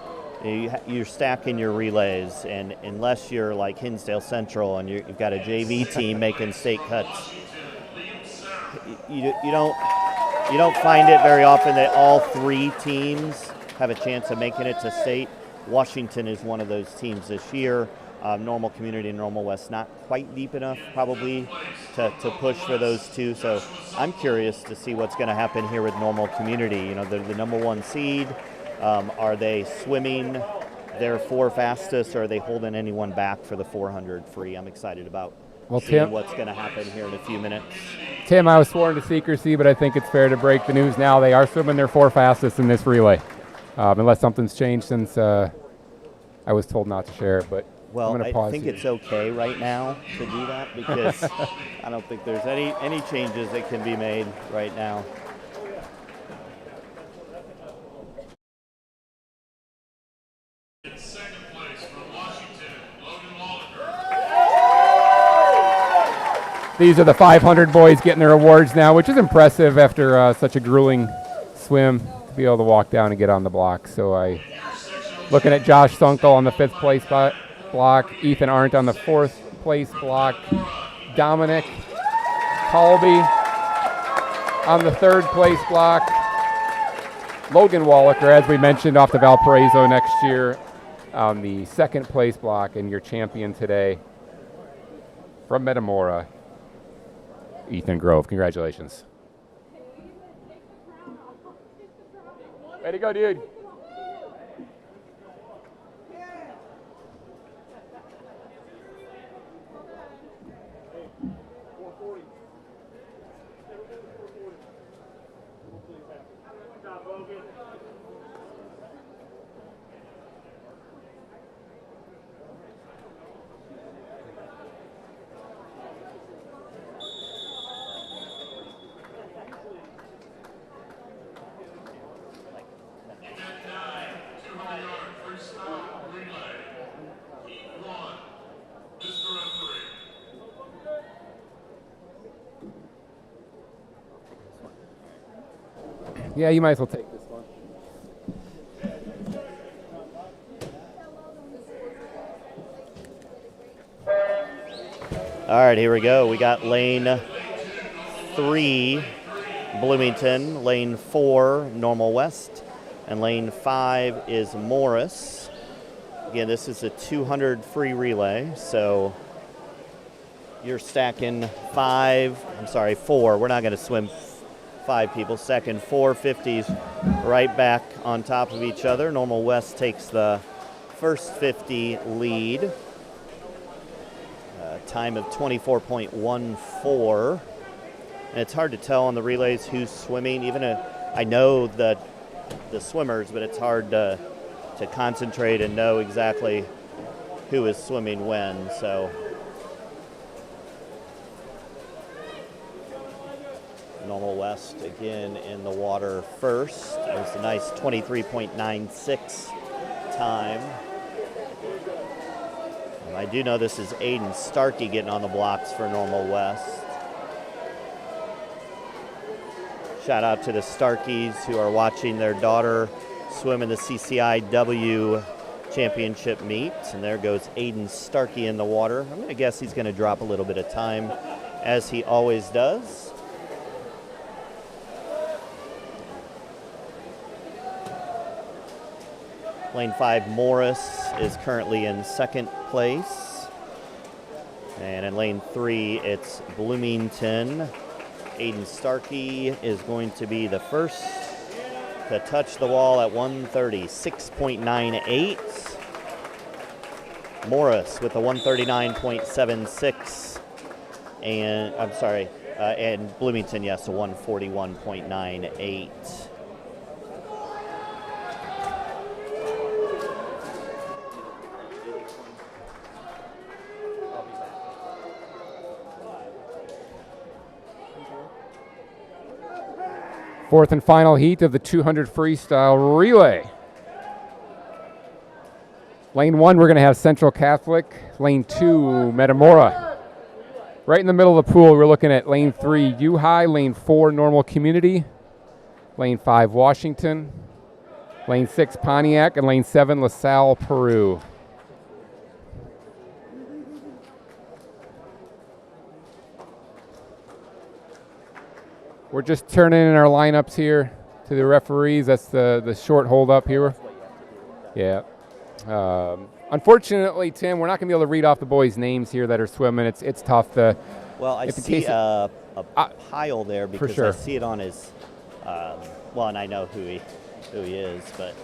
you're stacking your relays, and unless you're like Hinsdale Central and you've got a JV team making state cuts, you don't find it very often that all 3 teams have a chance of making it to state. Washington is one of those teams this year. Normal Community and Normal West not quite deep enough probably to push for those 2. So I'm curious to see what's going to happen here with Normal Community. They're the number 1 seed. Are they swimming their 4 fastest, or are they holding anyone back for the 400 free? I'm excited about seeing what's going to happen here in a few minutes. Tim, I was sworn to secrecy, but I think it's fair to break the news now. They are swimming their 4 fastest in this relay, unless something's changed since I was told not to share it. But well, I'm going to pause. I think it's okay right now to do that because I don't think there's any changes that can be made right now. In second place from Washington, Logan Wallaker. These are the 500 boys getting their awards now, which is impressive after such a grueling swim to be able to walk down and get on the block. So looking at Josh Sunkel on the 5th place block, Ethan Arndt on the 4th place block, Dominic Colby on the 3rd place block, Logan Wallaker, as we mentioned, off to Valparaiso next year on the 2nd place block, and your champion today from Metamora, Ethan Grove. Congratulations. Way to go, dude. Event 9, 200-yard freestyle. Yeah, you might as well take this one. All right, here we go. We got lane 3, Bloomington, lane 4, Normal West, and lane 5 is Morris. Again, this is a 200 free relay, so you're stacking 4. We're not going to swim 5 people. Second, 4 50s right back on top of each other. Normal West takes the first 50 lead. Time of 24.14. And it's hard to tell on the relays who's swimming. I know the swimmers, but it's hard to concentrate and know exactly who is swimming when. So Normal West again in the water first. It was a nice 23.96 time. I do know this is Aiden Starkey getting on the blocks for Normal West. Shout out to the Starkeys who are watching their daughter swim in the CCIW championship meet. And there goes Aiden Starkey in the water. I'm going to guess he's going to drop a little bit of time, as he always does. Lane 5, Morris, is currently in second place. And in lane 3, it's Bloomington. Aiden Starkey is going to be the first to touch the wall at 136.98. Morris with a 139.76. And Bloomington, yes, a 141.98. Fourth and final heat of the 200 freestyle relay. Lane 1, we're going to have Central Catholic. Lane 2, Metamora. Right in the middle of the pool, we're looking at lane 3, U-High. Lane 4, Normal Community. Lane 5, Washington. Lane 6, Pontiac. And lane 7, LaSalle, Peru. We're just turning in our lineups here to the referees. That's the short hold up here. Yeah. Unfortunately, Tim, we're not going to be able to read off the boys' names here that are swimming. It's tough to. Well, I see a pile there because sure. I see it on his. And I know who he is, but.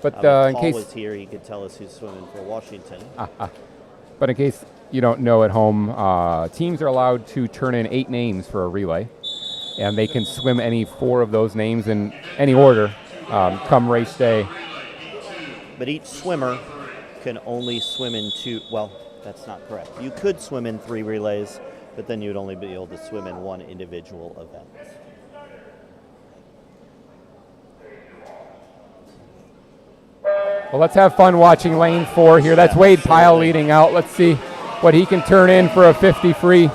But if in Paul case was here, he could tell us who's swimming for Washington. But in case you don't know at home, teams are allowed to turn in 8 names for a relay, and they can swim any 4 of those names in any order come race day. But each swimmer can only swim in 2. Well, that's not correct. You could swim in 3 relays, but then you'd only be able to swim in 1 individual event. Well, let's have fun watching lane 4 here. That's Wade Pyle leading out. Let's see what he can turn in for a 50 free.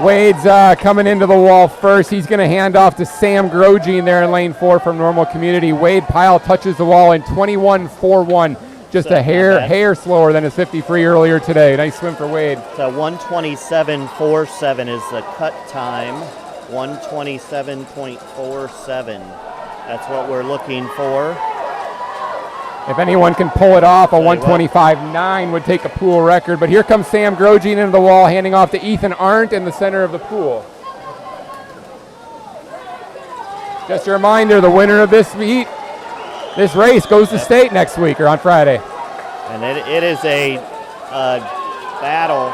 Wade's coming into the wall first. He's going to hand off to Sam Grogine there in lane 4 from Normal Community. Wade Pyle touches the wall in 21.41. Just a hair slower than his 50 free earlier today. Nice swim for Wade. So 127.47 is the cut time. 127.47. That's what we're looking for. If anyone can pull it off, a 125.9 would take a pool record. But here comes Sam Grogine into the wall, handing off to Ethan Arndt in the center of the pool. Just a reminder, the winner of this meet, this race goes to state next week or on Friday. And it is a battle.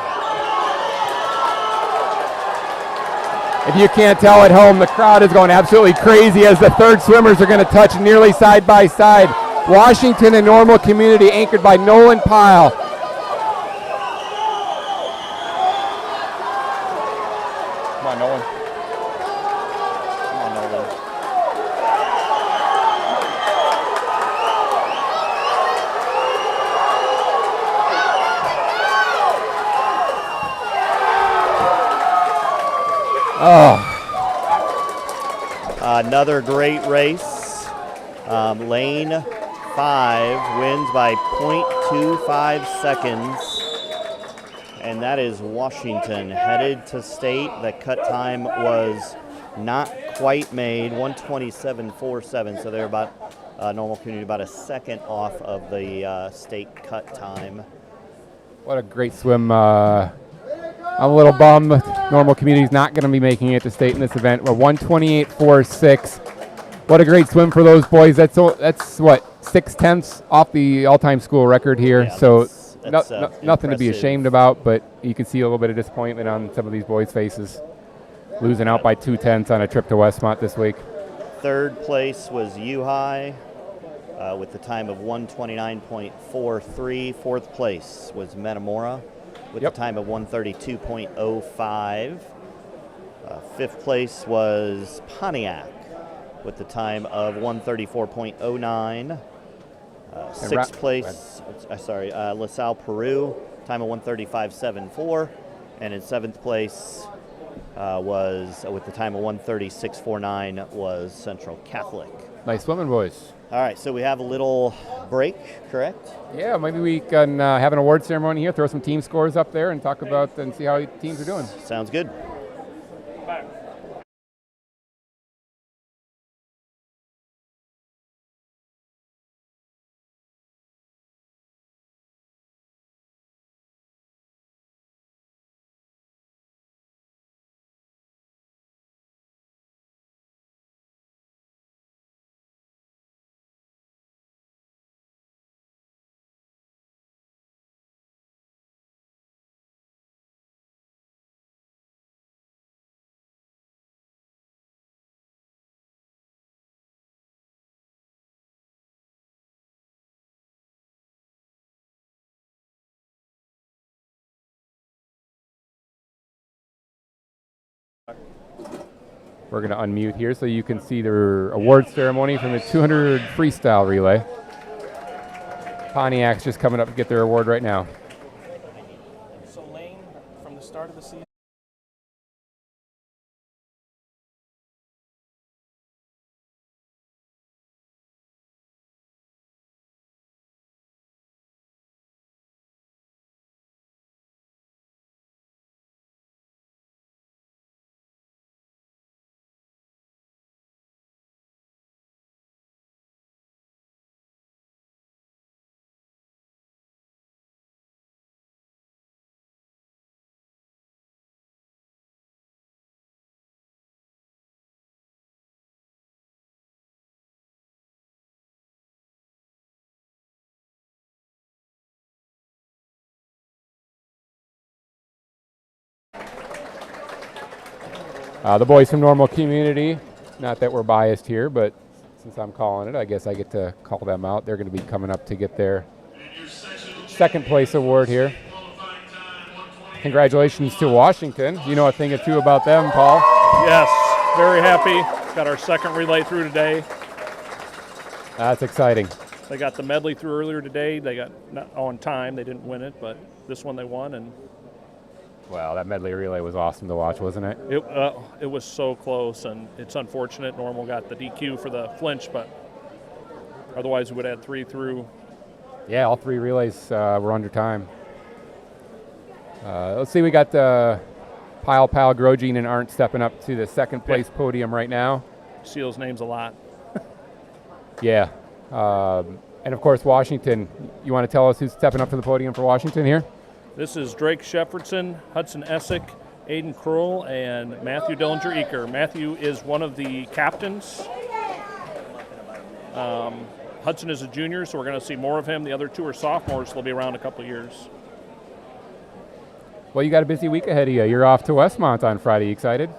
If you can't tell at home, the crowd is going absolutely crazy as the third swimmers are going to touch nearly side by side. Washington and Normal Community anchored by Nolan Pyle. Come on, Nolan. Come on, Nolan. Another great race. Lane 5 wins by 0.25 seconds. And that is Washington headed to state. The cut time was not quite made, 1:27.47. So they're about normal community, about a second off of the state cut time. What a great swim. I'm a little bummed. Normal community's not going to be making it to state in this event. We're 1:28.46. What a great swim for those boys. That's what, 6/10 off the all-time school record here. Yeah, so that's nothing to be impressive. ashamed about, but you can see a little bit of disappointment on some of these boys' faces. Losing out by 2/10 on a trip to Westmont this week. Third place was U-High with the time of 1:29.43. Fourth place was Metamora with the time of 1:32.05. Fifth place was Pontiac with the time of 1:34.09. Sixth place, LaSalle, Peru, time of 1:35.74. And in seventh place was, with the time of 1:36.49, was Central Catholic. Nice swimming, boys. All right, so we have a little break, correct? Yeah, maybe we can have an award ceremony here, throw some team scores up there, and talk about and see how teams are doing. Sounds good. We're going to unmute here so you can see their award ceremony from the 200 freestyle relay. Pontiac's just coming up to get their award right now. So Lane, from the start of the season, The boys from Normal Community, not that we're biased here, but since I'm calling it, I guess I get to call them out. They're going to be coming up to get their second place award here. Congratulations to Washington. You know a thing or two about them, Paul? Yes, very happy. Got our second relay through today. That's exciting. They got the medley through earlier today. They got not on time. They didn't win it, but this one they won. And Well, that medley relay was awesome to watch, wasn't it? it was so close, and it's unfortunate. Normal got the DQ for the flinch, but otherwise we would have had 3 through. Yeah, all 3 relays were under time. Let's see, we got Pyle, Grogine, and Arndt stepping up to the second place podium right now. See those names a lot. Yeah. And, of course, Washington. You want to tell us who's stepping up to the podium for Washington here? This is Drake Shepardson, Hudson Essick, Aiden Kroll, and Matthew Dillinger-Eaker. Matthew is one of the captains. Hudson is a junior, so we're going to see more of him. The other 2 are sophomores, so they'll be around a couple of years. Well, you got a busy week ahead of you. You're off to Westmont on Friday. You excited?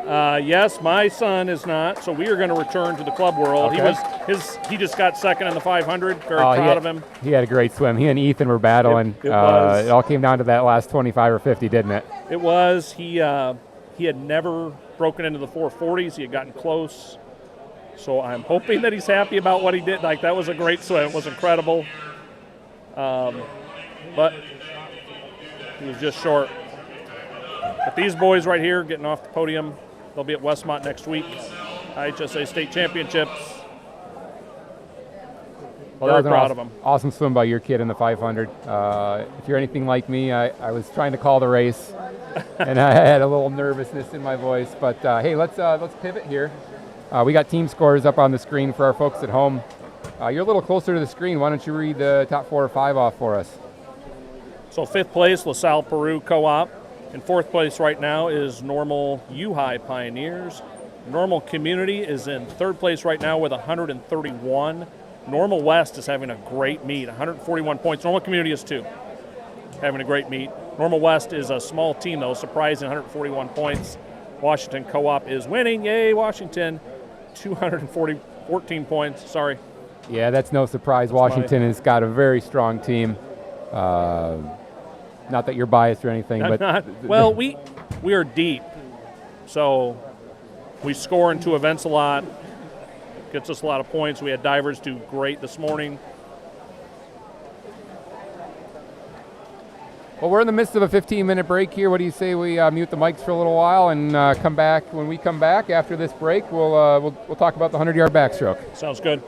Yes, my son is not, so we are going to return to the club world. Okay. He just got second in the 500. Very proud of him. He had a great swim. He and Ethan were battling. It was. It all came down to that last 25 or 50, didn't it? It was. He had never broken into the 440s. He had gotten close. So I'm hoping that he's happy about what he did. Like, that was a great swim. It was incredible. But he was just short. But these boys right here getting off the podium, they'll be at Westmont next week. IHSA State Championships. Well, Very that was proud of them. Awesome swim by your kid in the 500. If you're anything like me, I was trying to call the race, and I had a little nervousness in my voice. But hey, let's pivot here. We got team scores up on the screen for our folks at home. You're a little closer to the screen. Why don't you read the top 4 or 5 off for us? So 5th place, LaSalle Peru Co-op. In 4th place right now is Normal U-High Pioneers. Normal Community is in 3rd place right now with 131. Normal West is having a great meet, 141 points. Normal Community is 2, having a great meet. Normal West is a small team, though, surprising 141 points. Washington Co-op is winning. Yay, Washington, 214 points. Sorry. Yeah, that's no surprise. Washington has got a very strong team. Not that you're biased or anything, but well, we are deep, so we score in 2 events a lot. Gets us a lot of points. We had divers do great this morning. Well, we're in the midst of a 15-minute break here. What do you say we mute the mics for a little while and come back? When we come back after this break, we'll talk about the 100-yard backstroke. Sounds good.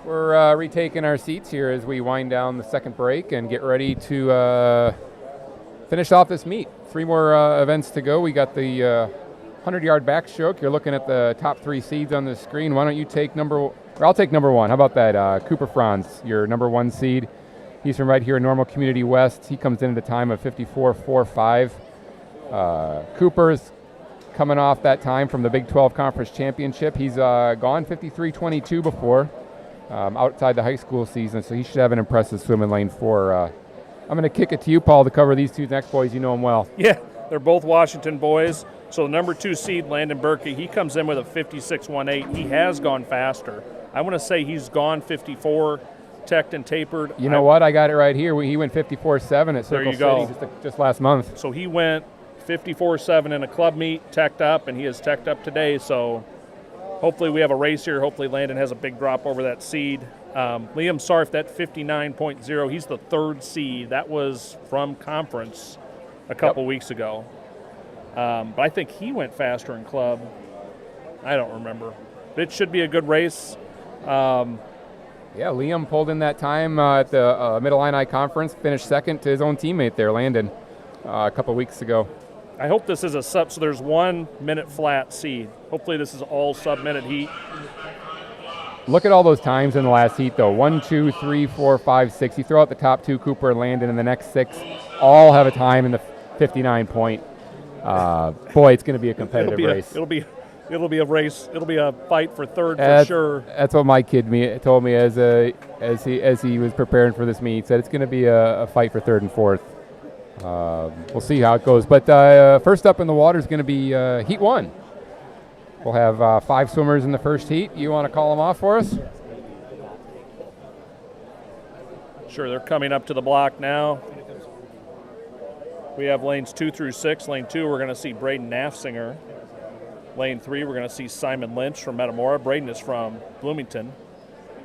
We're retaking our seats here as we wind down the second break and get ready to finish off this meet. 3 more events to go. We got the 100-yard backstroke. You're looking at the top 3 seeds on the screen. Why don't you take I'll take number 1. How about that? Cooper Franz, your number 1 seed. He's from right here in Normal Community West. He comes in at a time of 54.45. Cooper's coming off that time from the Big 12 Conference Championship. He's gone 53.22 before outside the high school season, so he should have an impressive swim in lane 4. I'm going to kick it to you, Paul, to cover these 2 next boys. You know them well. Yeah, they're both Washington boys. So the number 2 seed, Landon Berkey, he comes in with a 56.18. He has gone faster. I want to say he's gone 54, teched and tapered. You know what? I got it right here. He went 54.7 at Circle City just last month. So he went 54.7 in a club meet, teched up, and he is teched up today. So hopefully we have a race here. Hopefully Landon has a big drop over that seed. Liam Sarf, that 59.0, he's the 3rd seed. That was from conference a couple weeks ago. But I think he went faster in club. I don't remember. But it should be a good race. Yeah, Liam pulled in that time at the Mid-Illini Conference, finished second to his own teammate there, Landon, a couple weeks ago. I hope this is a sub, so there's 1 minute flat seed. Hopefully this is all sub-minute heat. Look at all those times in the last heat, though. 1, 2, 3, 4, 5, 6. You throw out the top 2, Cooper and Landon, and the next 6 all have a time in the 59 point. Boy, it's going to be a competitive race. It'll be a race. It'll be a fight for 3rd for sure. That's what my kid told me as he was preparing for this meet. He said it's going to be a fight for 3rd and 4th. We'll see how it goes. But first up in the water is going to be Heat 1. We'll have 5 swimmers in the first heat. You want to call them off for us? Sure, they're coming up to the block now. We have lanes 2 through 6. Lane 2, we're going to see Braden Nafsinger. Lane 3, we're going to see Simon Lynch from Metamora. Braden is from Bloomington.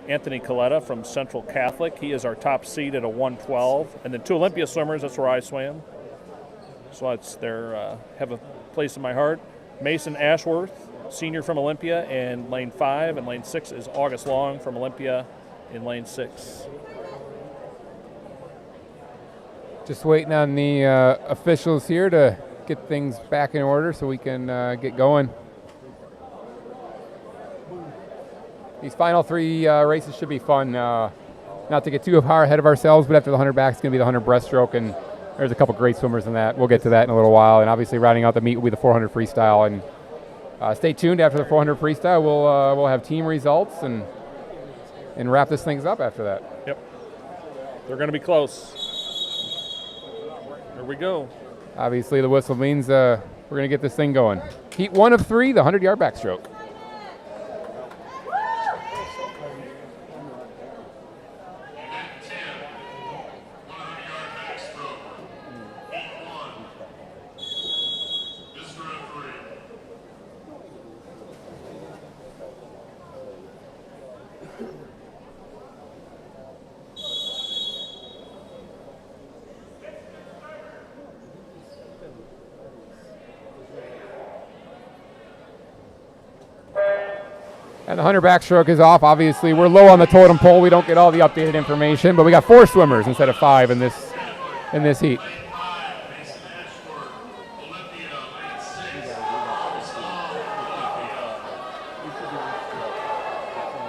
Anthony Coletta from Central Catholic. He is our top seed at a 112. And then 2 Olympia swimmers, that's where I swam. So it's have a place in my heart. Mason Ashworth, senior from Olympia, in lane 5. And lane 6 is August Long from Olympia in lane 6. Just waiting on the officials here to get things back in order so we can get going. These final 3 races should be fun. Not to get too far ahead of ourselves, but after the 100 back, it's going to be the 100 breaststroke, and there's a couple great swimmers in that. We'll get to that in a little while, and obviously rounding out the meet will be the 400 freestyle. And stay tuned after the 400 freestyle. We'll have team results and wrap this things up after that. Yep, they're going to be close. Here we go. Obviously, the whistle means we're going to get this thing going. Heat 1 of 3, the 100-yard backstroke. And the 100 backstroke is off. Obviously, we're low on the totem pole. We don't get all the updated information, but we got 4 swimmers instead of 5 in this heat.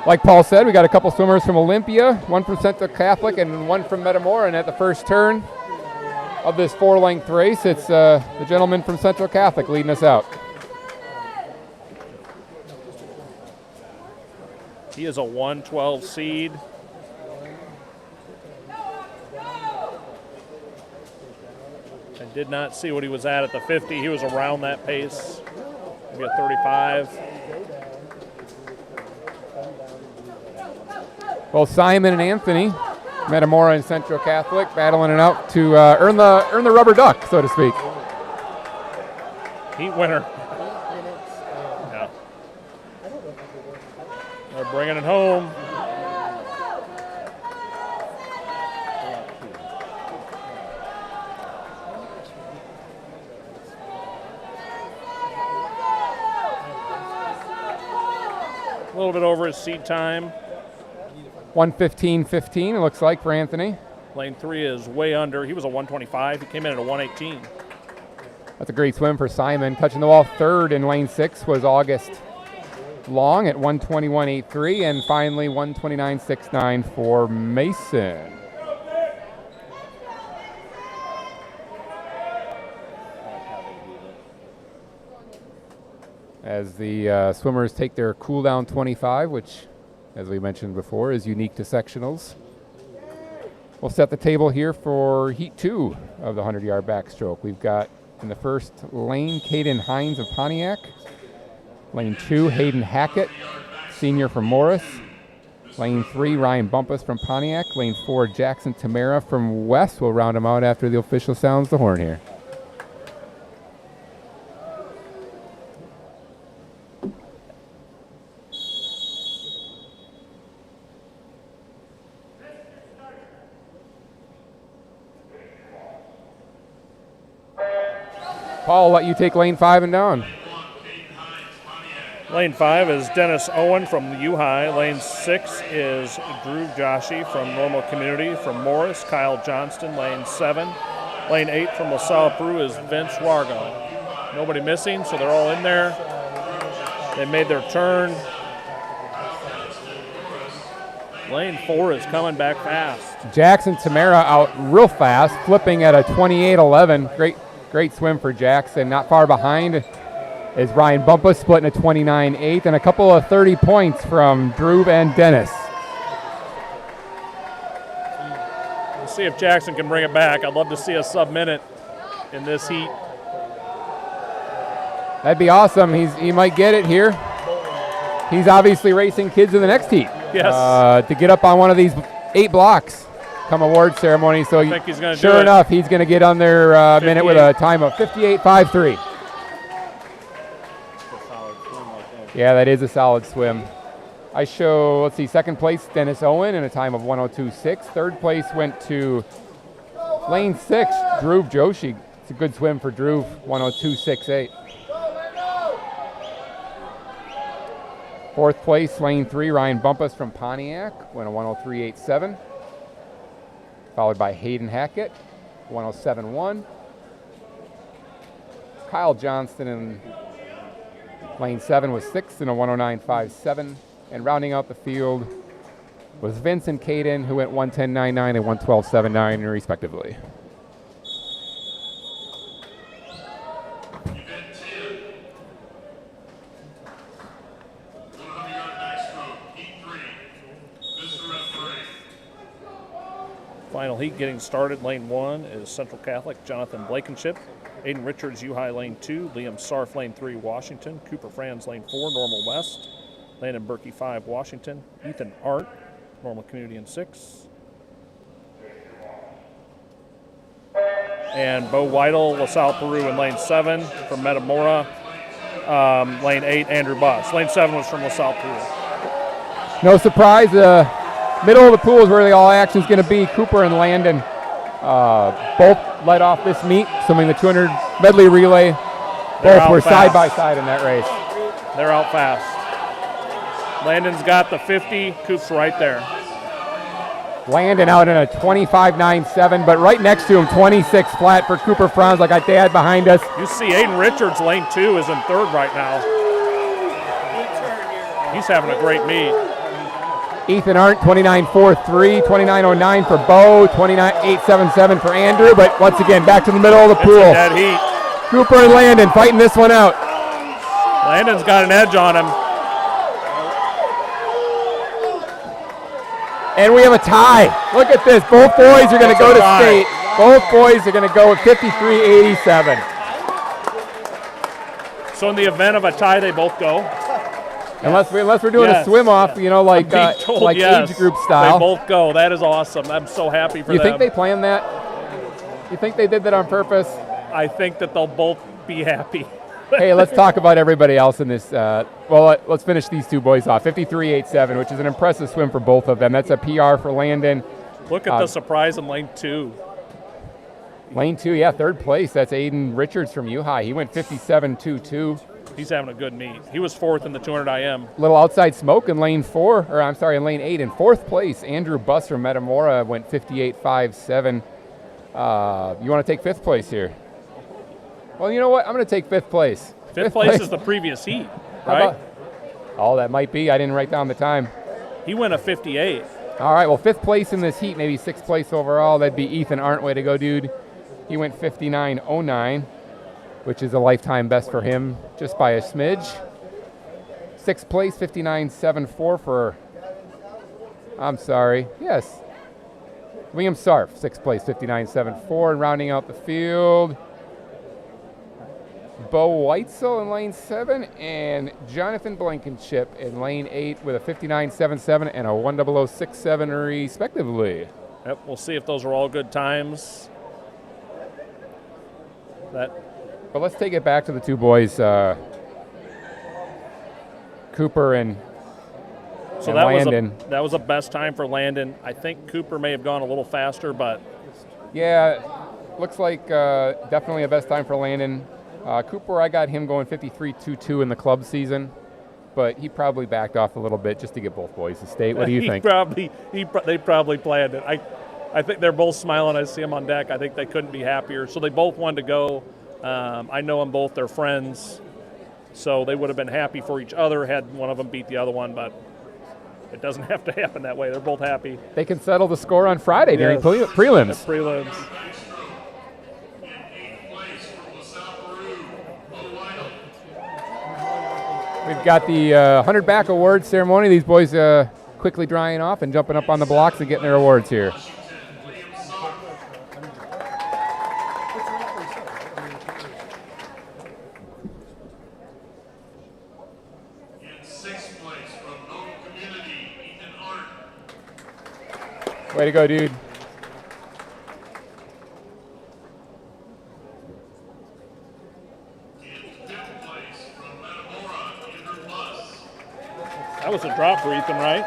Like Paul said, we got a couple swimmers from Olympia, 1 from Central Catholic and 1 from Metamora. And at the first turn of this 4-length race, it's the gentleman from Central Catholic leading us out. He is a 112 seed. I did not see what he was at the 50. He was around that pace, maybe a 35. Well, Simon and Anthony, Metamora and Central Catholic, battling it out to earn the rubber duck, so to speak. Heat winner. Yeah. They're bringing it home. seed time. 1:15.15, it looks like, for Anthony. Lane 3 is way under. He was a 125. He came in at a 118. That's a great swim for Simon. Touching the wall third in lane 6 was August Long at 1:21.83, and finally 1:29.69 for Mason. As the swimmers take their cool down 25, which, as we mentioned before, is unique to sectionals. We'll set the table here for heat 2 of the 100-yard backstroke. We've got in the first lane, Caden Hines of Pontiac. Lane 2, Hayden Hackett, senior from Morris. Lane 3, Ryan Bumpus from Pontiac. Lane 4, Jackson Tamara from West. We'll round them out after the official sounds the horn here. Paul, I'll let you take lane 5 and down. Lane 5 is Dennis Owen from U-High. Lane 6 is Drew Joshi from Normal Community. From Morris, Kyle Johnston. Lane 7. Lane 8 from LaSalle, Peru is Vince Wargo. Nobody missing, so they're all in there. They made their turn. Lane 4 is coming back fast. Jackson Tamara out real fast, flipping at a 28.11. Great swim for Jackson. Not far behind is Ryan Bumpus, splitting a 29.8, and a couple of 30 points from Drew and Dennis. We'll see if Jackson can bring it back. I'd love to see a sub-minute in this heat. That'd be awesome. He might get it here. He's obviously racing kids in the next heat. Yes. To get up on one of these 8 blocks come award ceremony. So I think he's gonna sure do it. enough, he's going to get under minute with a time of 58.53. Yeah, that is a solid swim. I show, let's see, second place, Dennis Owen, in a time of 102.6. Third place went to lane 6, Drew Joshi. It's a good swim for Drew, 102.68. Fourth place, lane 3, Ryan Bumpus from Pontiac, went a 103.87. Followed by Hayden Hackett, 107.1. Kyle Johnston in lane 7 was 6th in a 109.57. And rounding out the field was Vince and Caden, who went 110.99 and 112.79 respectively. Final heat getting started. Lane 1 is Central Catholic, Jonathan Blankenship. Aiden Richards, U-High, lane 2. Liam Sarf, lane 3, Washington. Cooper Franz, lane 4, Normal West. Landon Berkey, 5, Washington. Ethan Art, Normal Community in 6. And Bo Weidel, LaSalle, Peru in lane 7 from Metamora. Lane 8, Andrew Buss. Lane 7 was from LaSalle, Peru. No surprise, middle of the pool is where the all action is going to be. Cooper and Landon both led off this meet, swimming the 200 medley relay. Both were side by side in that race. They're out fast. Landon's got the 50. Coop's right there. Landon out in a 25.97, but right next to him, 26 flat for Cooper Franz. Like I dad behind us. You see Aiden Richards, lane 2, is in 3rd right now. He's having a great meet. Ethan Arndt, 29.43, 29.09 for Bo, 29.877 for Andrew, but once again, back to the middle of the pool. It's a dead heat. Cooper and Landon fighting this one out. Landon's got an edge on him. And we have a tie. Look at this. Both boys are going to go to state. Both boys are going to go at 53.87. So in the event of a tie, they both go? Unless we're doing a swim off, you know, like yes, age group style. They both go. That is awesome. I'm so happy for them. You think they planned that? You think they did that on purpose? I think that they'll both be happy. Hey, let's talk about everybody else in this. Let's finish these two boys off. 53.87, which is an impressive swim for both of them. That's a PR for Landon. Look at the surprise in lane 2. Lane 2, yeah, 3rd place. That's Aiden Richards from U-High. He went 57.22. He's having a good meet. He was 4th in the 200 IM. Little outside smoke in lane 4, or I'm sorry, in lane 8. In 4th place, Andrew Buss from Metamora went 58.57. You want to take 5th place here? Well, you know what? I'm going to take 5th place. 5th place is the previous heat, right? Oh, that might be. I didn't write down the time. He went a 58. All right, well, 5th place in this heat, maybe 6th place overall. That'd be Ethan Arndt. Way to go, dude. He went 59.09, which is a lifetime best for him, just by a smidge. 6th place, 59.74 for, I'm sorry, yes, Liam Sarf, 6th place, 59.74. And rounding out the field, Bo Weitzel in lane 7 and Jonathan Blankenship in lane 8 with a 59.77 and a 100.67 respectively. Yep, we'll see if those are all good times. But let's take it back to the two boys, Cooper and Landon. That was a best time for Landon. I think Cooper may have gone a little faster, but yeah, looks like definitely a best time for Landon. Cooper, I got him going 53.22 in the club season, but he probably backed off a little bit just to get both boys to state. What do you think? They probably planned it. I think they're both smiling. I see them on deck. I think they couldn't be happier. So they both wanted to go. I know them both. They're friends. So they would have been happy for each other had one of them beat the other one, but it doesn't have to happen that way. They're both happy. They can settle the score on Friday during prelims. The prelims. We've got the 100 back award ceremony. These boys quickly drying off and jumping up on the blocks and getting their awards here. Way to go, dude. That was a drop for Ethan, right?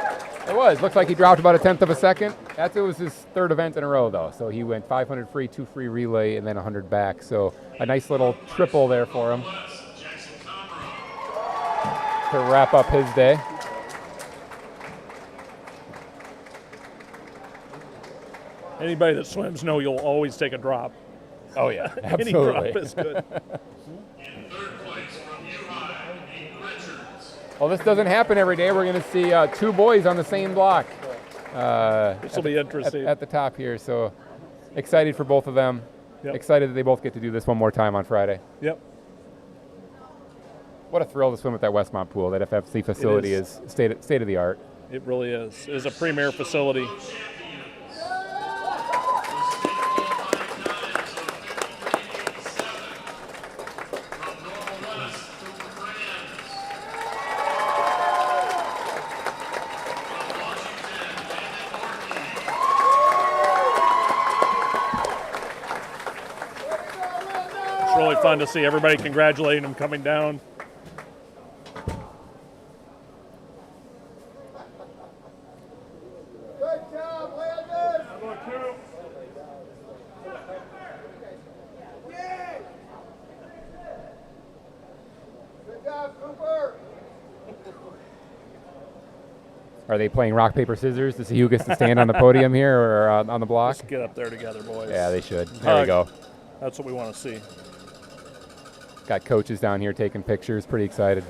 It was. Looks like he dropped about 1/10 of a second. It was his 3rd event in a row, though. So he went 500 free, 2 free relay, and then 100 back. So a nice little triple there for him to wrap up his day. Anybody that swims know you'll always take a drop. Oh, yeah, Any absolutely. drop is good. Well, this doesn't happen every day. We're going to see 2 boys on the same block. This will be interesting. At the top here, so excited for both of them. Yep. Excited that they both get to do this one more time on Friday. Yep. What a thrill to swim at that Westmont pool. That FFC facility is state of the art. It really is. It is a premier facility. Fun to see everybody congratulating him coming down. Good job, Landon! Good job, Cooper! Are they playing rock, paper, scissors to see who gets to stand on the podium here or on the block? Let's get up there together, boys. Yeah, they should. There we go. That's what we want to see. Got coaches down here taking pictures. Pretty excited.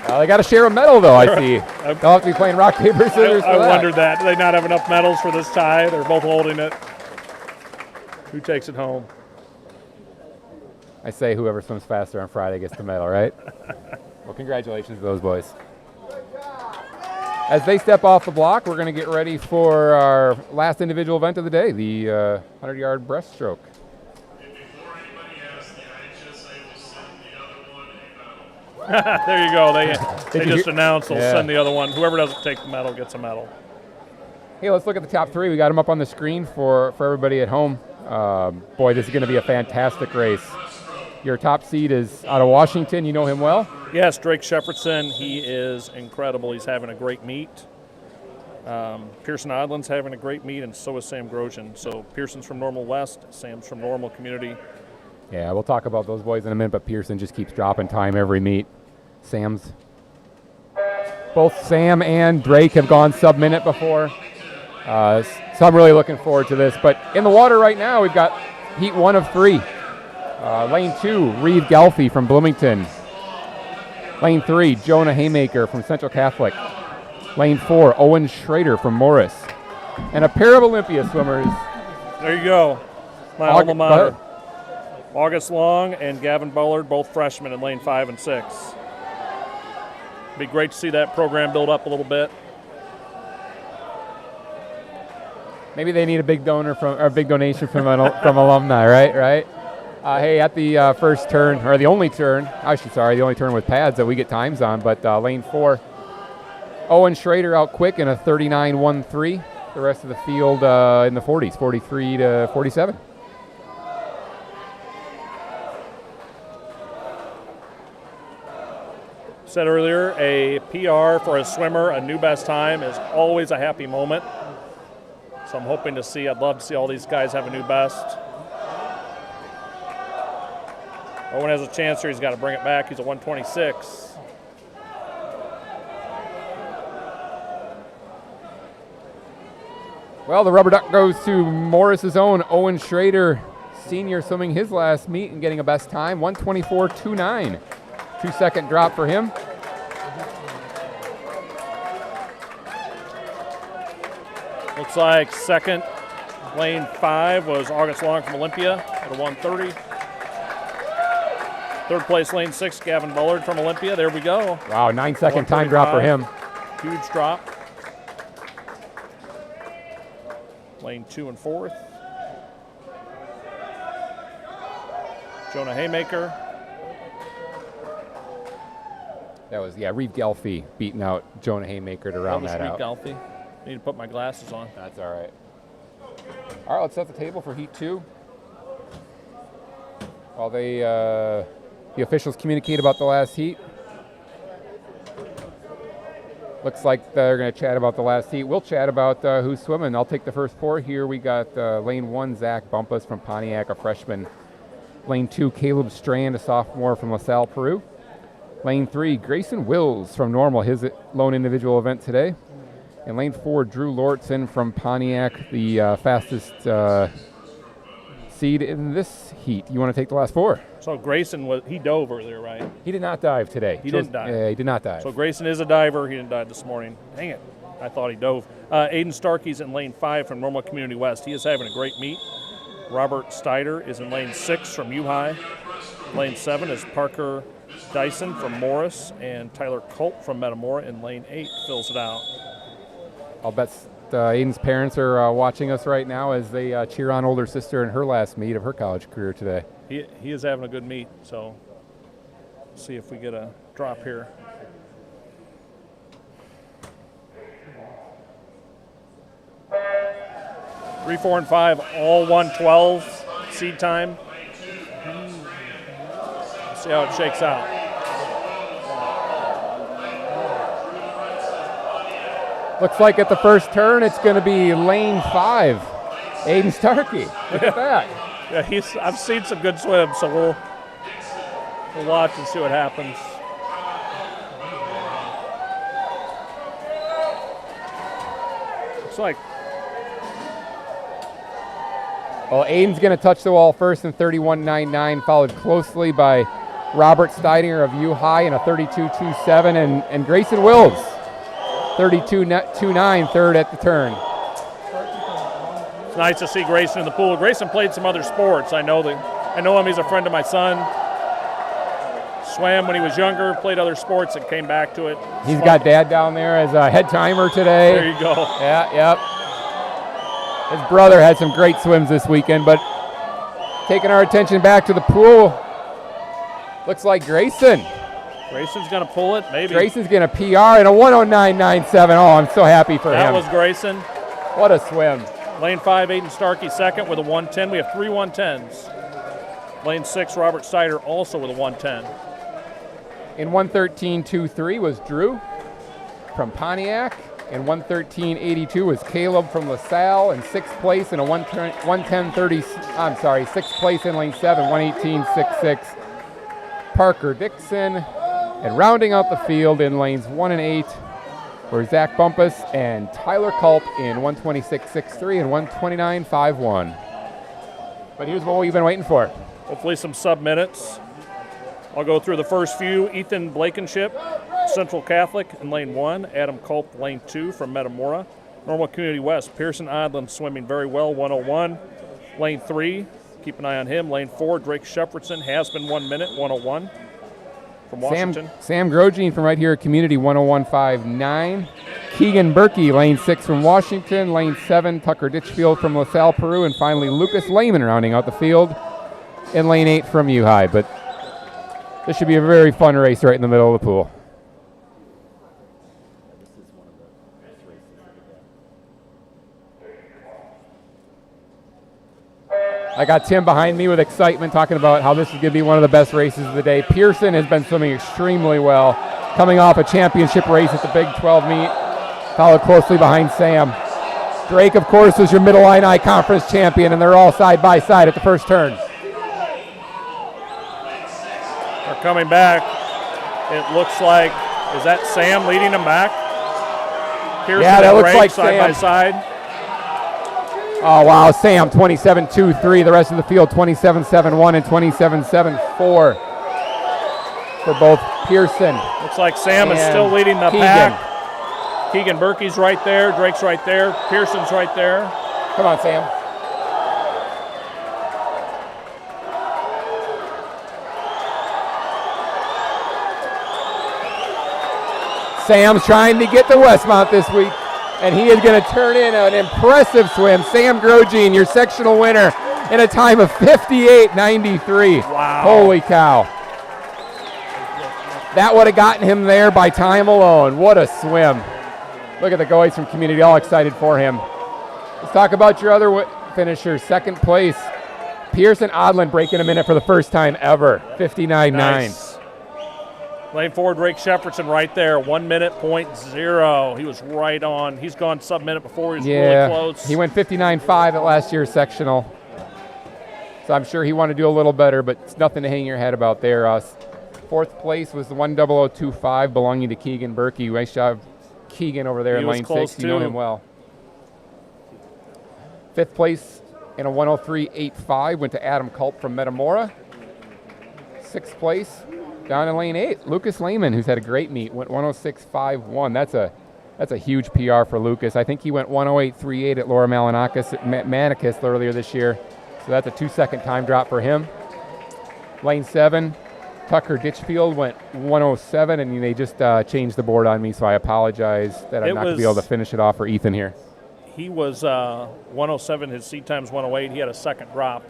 They got to share a medal, though, I see. They'll have to be playing rock, paper, scissors for I that. wondered that. Do they not have enough medals for this tie? They're both holding it. Who takes it home? I say whoever swims faster on Friday gets the medal, right? Well, congratulations to those boys. As they step off the block, we're going to get ready for our last individual event of the day, the 100-yard breaststroke. There you go. They just announced they'll send the other one. Whoever doesn't take the medal gets a medal. Hey, let's look at the top 3. We got them up on the screen for everybody at home. Boy, this is going to be a fantastic race. Your top seed is out of Washington. You know him well? Yes, Drake Shepardson. He is incredible. He's having a great meet. Pearson Odlin's having a great meet, and so is Sam Grosjean. So Pearson's from Normal West. Sam's from Normal Community. Yeah, we'll talk about those boys in a minute, but Pearson just keeps dropping time every meet. Both Sam and Drake have gone sub-minute before, so I'm really looking forward to this. But in the water right now, we've got heat 1 of 3. Lane 2, Reeve Gelfi from Bloomington. Lane 3, Jonah Haymaker from Central Catholic. Lane 4, Owen Schrader from Morris. And a pair of Olympia swimmers. There you go. My alma mater. August Long and Gavin Bullard, both freshmen in lane 5 and 6. Be great to see that program build up a little bit. Maybe they need a big donation from alumni, right? Hey, at the first turn, or the only turn with pads that we get times on, but lane 4, Owen Schrader out quick in a 39.13. The rest of the field in the 40s, 43 to 47. Said earlier, a PR for a swimmer, a new best time, is always a happy moment. So I'm hoping to see, I'd love to see all these guys have a new best. Owen has a chance here. He's got to bring it back. He's a 126. Well, the rubber duck goes to Morris's own Owen Schrader, senior, swimming his last meet and getting a best time, 124.29. 2-second drop for him. Looks like second, lane 5 was August Long from Olympia at a 130. Third place, lane 6, Gavin Bullard from Olympia. There we go. Wow, 9-second time drop for him. Huge drop. Lane 2 and 4th. Jonah Haymaker. That was, Reeve Gelfi beating out Jonah Haymaker to round that out. Gelfi. Need to put my glasses on. That's all right. All right, let's set the table for Heat 2. While the officials communicate about the last heat. Looks like they're going to chat about the last heat. We'll chat about who's swimming. I'll take the first 4 here. We got lane 1, Zach Bumpus from Pontiac, a freshman. Lane 2, Caleb Strand, a sophomore from LaSalle, Peru. Lane 3, Grayson Wills from Normal, his lone individual event today. And lane 4, Drew Lortzen from Pontiac, the fastest seed in this heat. You want to take the last 4? So Grayson, he dove earlier, right? He did not dive today. He didn't dive. Yeah, he did not dive. So Grayson is a diver. He didn't dive this morning. Dang it. I thought he dove. Aiden Starkey's in lane 5 from Normal Community West. He is having a great meet. Robert Steiner is in lane 6 from U-High. Lane 7 is Parker Dyson from Morris, and Tyler Colt from Metamora in lane 8 fills it out. I'll bet Aiden's parents are watching us right now as they cheer on older sister in her last meet of her college career today. He is having a good meet, so see if we get a drop here. Three, 4, and 5, all 112 seed time. See how it shakes out. Looks like at the first turn it's going to be lane 5, Aiden Starkey. Look at that. Yeah, I've seen some good swims, so we'll watch and see what happens. Looks like. Well, Aiden's going to touch the wall first in 31.99, followed closely by Robert Steiner of U-High in a 32.27, and Grayson Wills, 32.29, third at the turn. It's nice to see Grayson in the pool. Grayson played some other sports. I know him. He's a friend of my son. Swam when he was younger, played other sports, and came back to it. He's got Dad down there as a head timer today. There you go. Yeah, yep. His brother had some great swims this weekend, but taking our attention back to the pool, looks like Grayson. Grayson's going to pull it, maybe. Grayson's going to PR in a 109.97. Oh, I'm so happy for him. That was Grayson. What a swim. Lane 5, Aiden Starkey second with a 110. We have 3 110s. Lane 6, Robert Steiner also with a 110. In 113.23 was Drew from Pontiac. in 1:13.82 was Caleb from LaSalle, in 6th place in a 1:10.30. I'm sorry, 6th place in lane 7, 1:18.66. Parker Dixon, and rounding out the field in lanes 1 and 8 were Zach Bumpus and Tyler Culp in 1:26.63 and 1:29.51. But here's what we've been waiting for. Hopefully some sub minutes. I'll go through the first few. Ethan Blankenship, Central Catholic in lane 1. Adam Culp, lane 2 from Metamora. Normal Community West, Pearson Odland swimming very well, 101. Lane 3, keep an eye on him. Lane 4, Drake Shepardson has been 1 minute, 101 from Washington. Sam Grogine from right here at Community, 101.59. Keegan Berkey, lane 6 from Washington. Lane 7, Tucker Ditchfield from LaSalle, Peru. And finally, Lucas Lehman rounding out the field in lane 8 from U-High. But this should be a very fun race right in the middle of the pool. I got Tim behind me with excitement talking about how this is going to be one of the best races of the day. Pearson has been swimming extremely well, coming off a championship race at the Big 12 meet, followed closely behind Sam. Drake, of course, was your Middle Illini Conference champion, and they're all side by side at the first turn. They're coming back. It looks like, is that Sam leading them back? Pearson yeah, that looks Drake, like side Sam. by side. Oh, wow, Sam, 27.23. The rest of the field, 27.71 and 27.74 for both Pearson. Looks like Sam is still leading the pack. Keegan Berkey's right there. Drake's right there. Pearson's right there. Come on, Sam. Sam's trying to get to Westmont this week, and he is going to turn in an impressive swim. Sam Grogine, your sectional winner, in a time of 58.93. Wow. Holy cow. That would have gotten him there by time alone. What a swim. Look at the guys from Community, all excited for him. Let's talk about your other finisher, second place. Pearson Odland breaking a minute for the first time ever, 59.9. Nice. Lane 4, Drake Shepardson right there, 1 minute, 0.0. He was right on. He's gone sub-minute before. He was really close. He went 59.5 at last year's sectional. So I'm sure he wanted to do a little better, but it's nothing to hang your head about there. Fourth place was the 1:00.25 belonging to Keegan Berkey. Nice job, Keegan, over there in lane 6. You know him well. Fifth place in a 1:03.85 went to Adam Culp from Metamora. Sixth place down in lane 8, Lucas Lehman, who's had a great meet, went 1:06.51. That's a huge PR for Lucas. I think he went 1:08.38 at Laura Manicus earlier this year. So that's a 2-second time drop for him. Lane 7, Tucker Ditchfield went 1:07, and they just changed the board on me, so I apologize that I'm not going to be able to finish it off for Ethan here. He was 1:07. His seed time's 1:08. He had a second drop.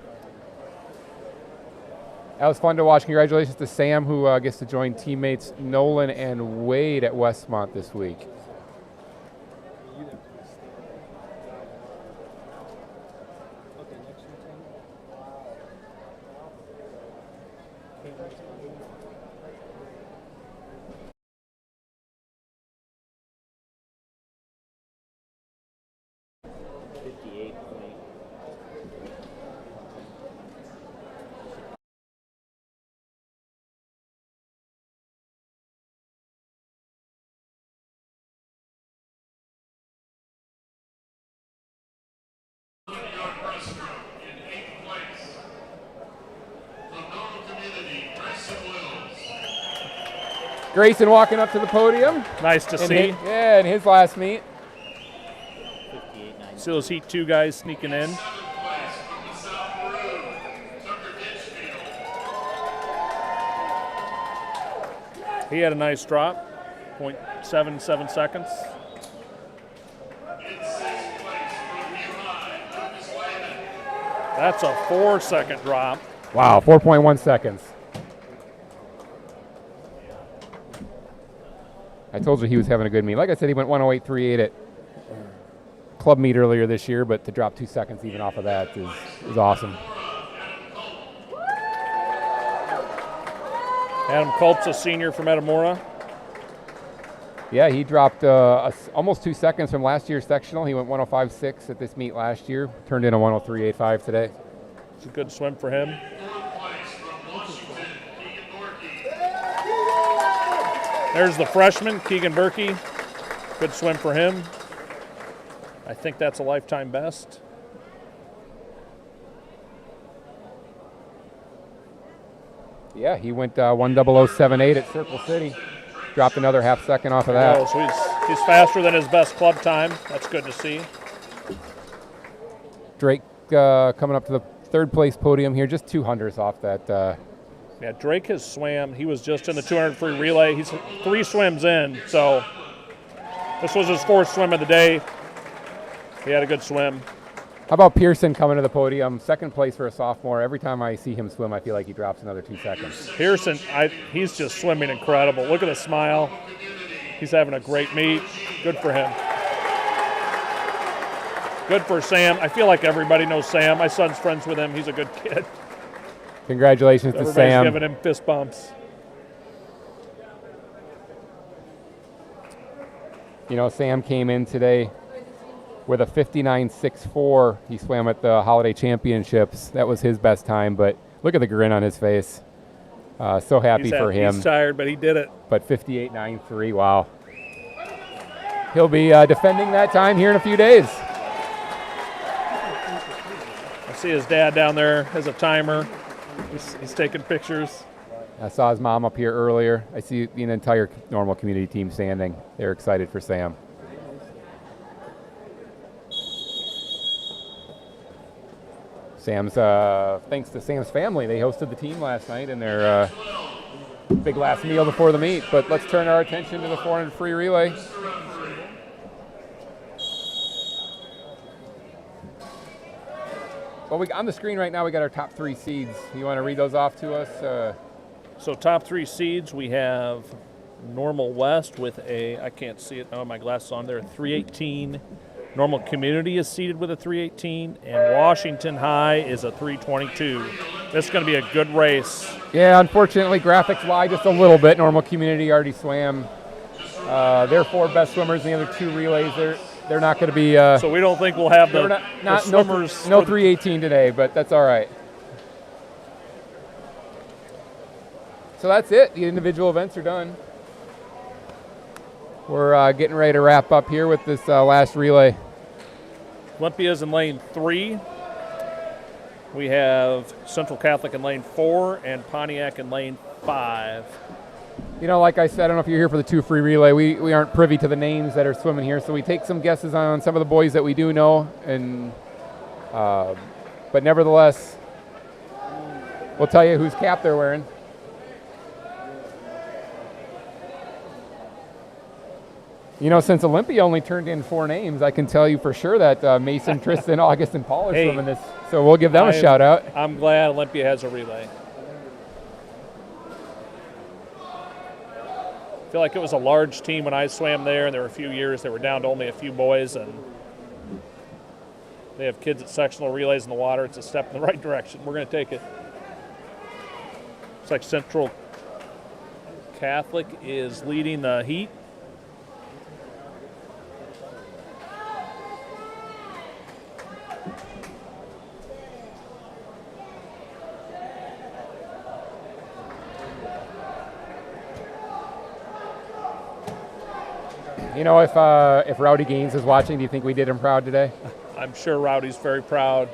That was fun to watch. Congratulations to Sam, who gets to join teammates Nolan and Wade at Westmont this week. Grayson walking up to the podium. Nice to see. In his last meet. See those Heat 2 guys sneaking in. He had a nice drop, 0.77 seconds. That's a 4-second drop. Wow, 4.1 seconds. I told you he was having a good meet. Like I said, he went 1:08.38 at club meet earlier this year, but to drop 2 seconds even off of that is awesome. Adam Culp's a senior from Metamora. Yeah, he dropped almost 2 seconds from last year's sectional. He went 105.6 at this meet last year. Turned in a 103.85 today. It's a good swim for him. There's the freshman, Keegan Berkey. Good swim for him. I think that's a lifetime best. Yeah, he went 1:00.78 at Circle City. Dropped another half second off of that. Oh, so he's faster than his best club time. That's good to see. Drake coming up to the third place podium here, just 200s off that. Yeah, Drake has swam. He was just in the 200 free relay. He's 3 swims in, so this was his 4th swim of the day. He had a good swim. How about Pearson coming to the podium? 2nd place for a sophomore. Every time I see him swim, I feel like he drops another 2 seconds. Pearson, he's just swimming incredible. Look at the smile. He's having a great meet. Good for him. Good for Sam. I feel like everybody knows Sam. My son's friends with him. He's a good kid. Congratulations to Sam. Everybody's giving him fist bumps. You know, Sam came in today with a 59.64. He swam at the Holiday Championships. That was his best time, but look at the grin on his face. So happy for him. He's tired, but he did it. But 58.93, wow. He'll be defending that time here in a few days. I see his dad down there as a timer. He's taking pictures. I saw his mom up here earlier. I see the entire normal community team standing. They're excited for Sam. Thanks to Sam's family, they hosted the team last night in their big last meal before the meet. But let's turn our attention to the 400 free relay. Well, on the screen right now, we got our top 3 seeds. You want to read those off to us? So top 3 seeds, we have Normal West with I can't see it, my glasses on there, 318. Normal Community is seated with a 318, and Washington High is a 322. This is going to be a good race. Yeah, unfortunately, graphics lie just a little bit. Normal Community already swam. Their 4 best swimmers in the other 2 relays. They're not going to be. So we don't think we'll have the swimmers. No 318 today, but that's all right. So that's it. The individual events are done. We're getting ready to wrap up here with this last relay. Olympia's in lane 3. We have Central Catholic in lane 4 and Pontiac in lane 5. You know, like I said, I don't know if you're here for the 2 free relay. We aren't privy to the names that are swimming here, so we take some guesses on some of the boys that we do know. And but nevertheless, we'll tell you whose cap they're wearing. You know, since Olympia only turned in 4 names, I can tell you for sure that Mason, Tristan, August, and Paul are swimming this. So we'll give them a shout out. I'm glad Olympia has a relay. I feel like it was a large team when I swam there, and there were a few years they were down to only a few boys, and they have kids at sectional relays in the water. It's a step in the right direction. We're going to take it. Looks like Central Catholic is leading the heat. You know, if Rowdy Gaines is watching, do you think we did him proud today? I'm sure Rowdy's very proud.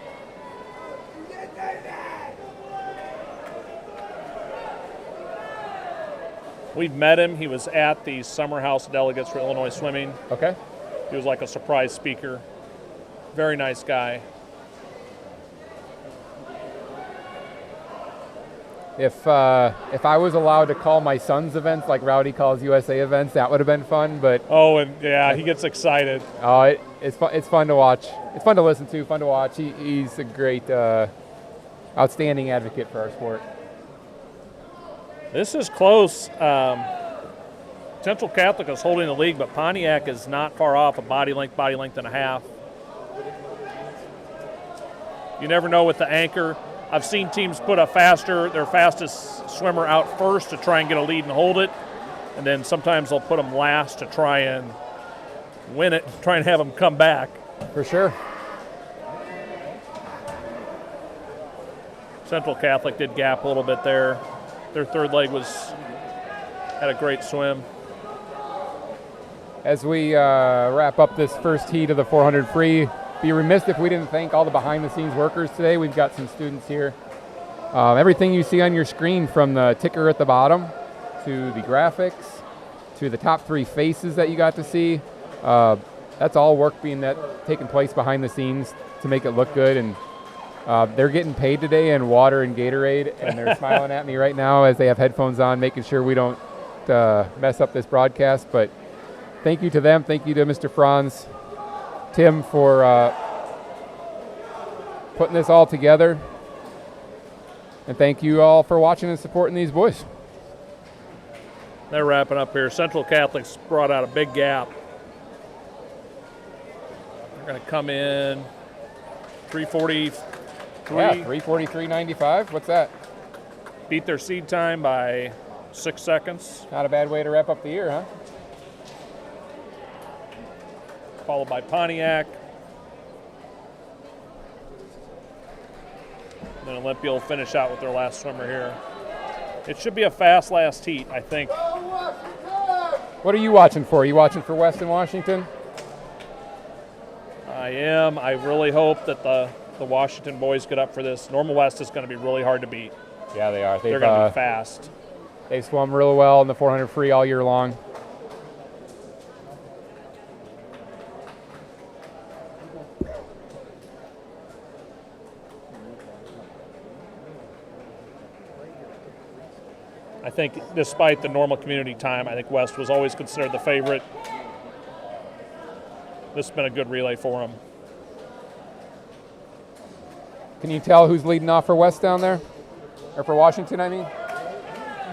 We've met him. He was at the Summer House Delegates for Illinois Swimming. Okay. He was like a surprise speaker. Very nice guy. If I was allowed to call my son's events like Rowdy calls USA events, that would have been fun. But he gets excited. Oh, it's fun. It's fun to watch. It's fun to listen to. Fun to watch. He's a great, outstanding advocate for our sport. This is close. Central Catholic is holding the league, but Pontiac is not far off, a body length and a half. You never know with the anchor. I've seen teams put their fastest swimmer out first to try and get a lead and hold it. and then sometimes they'll put them last to try and win it, try and have them come back. For sure. Central Catholic did gap a little bit there. Their third leg had a great swim. As we wrap up this first heat of the 400 free, be remiss if we didn't thank all the behind-the-scenes workers today. We've got some students here. Everything you see on your screen, from the ticker at the bottom to the graphics to the top 3 faces that you got to see, that's all work taking place behind the scenes to make it look good. And they're getting paid today in water and Gatorade, and they're smiling at me right now as they have headphones on, making sure we don't mess up this broadcast. But thank you to them. Thank you to Mr. Franz, Tim, for putting this all together. And thank you all for watching and supporting these boys. They're wrapping up here. Central Catholic's brought out a big gap. They're going to come in 3:43. Yeah, 3:43.95. What's that? Beat their seed time by 6 seconds. Not a bad way to wrap up the year, huh? Followed by Pontiac. Then Olympia will finish out with their last swimmer here. It should be a fast last heat, I think. What are you watching for? Are you watching for West and Washington? I am. I really hope that the Washington boys get up for this. Normal West is going to be really hard to beat. Yeah, they are. They're going to be fast. They've swum really well in the 400 free all year long. I think despite the normal community time, I think West was always considered the favorite. This has been a good relay for them. Can you tell who's leading off for West down there? Or for Washington, I mean?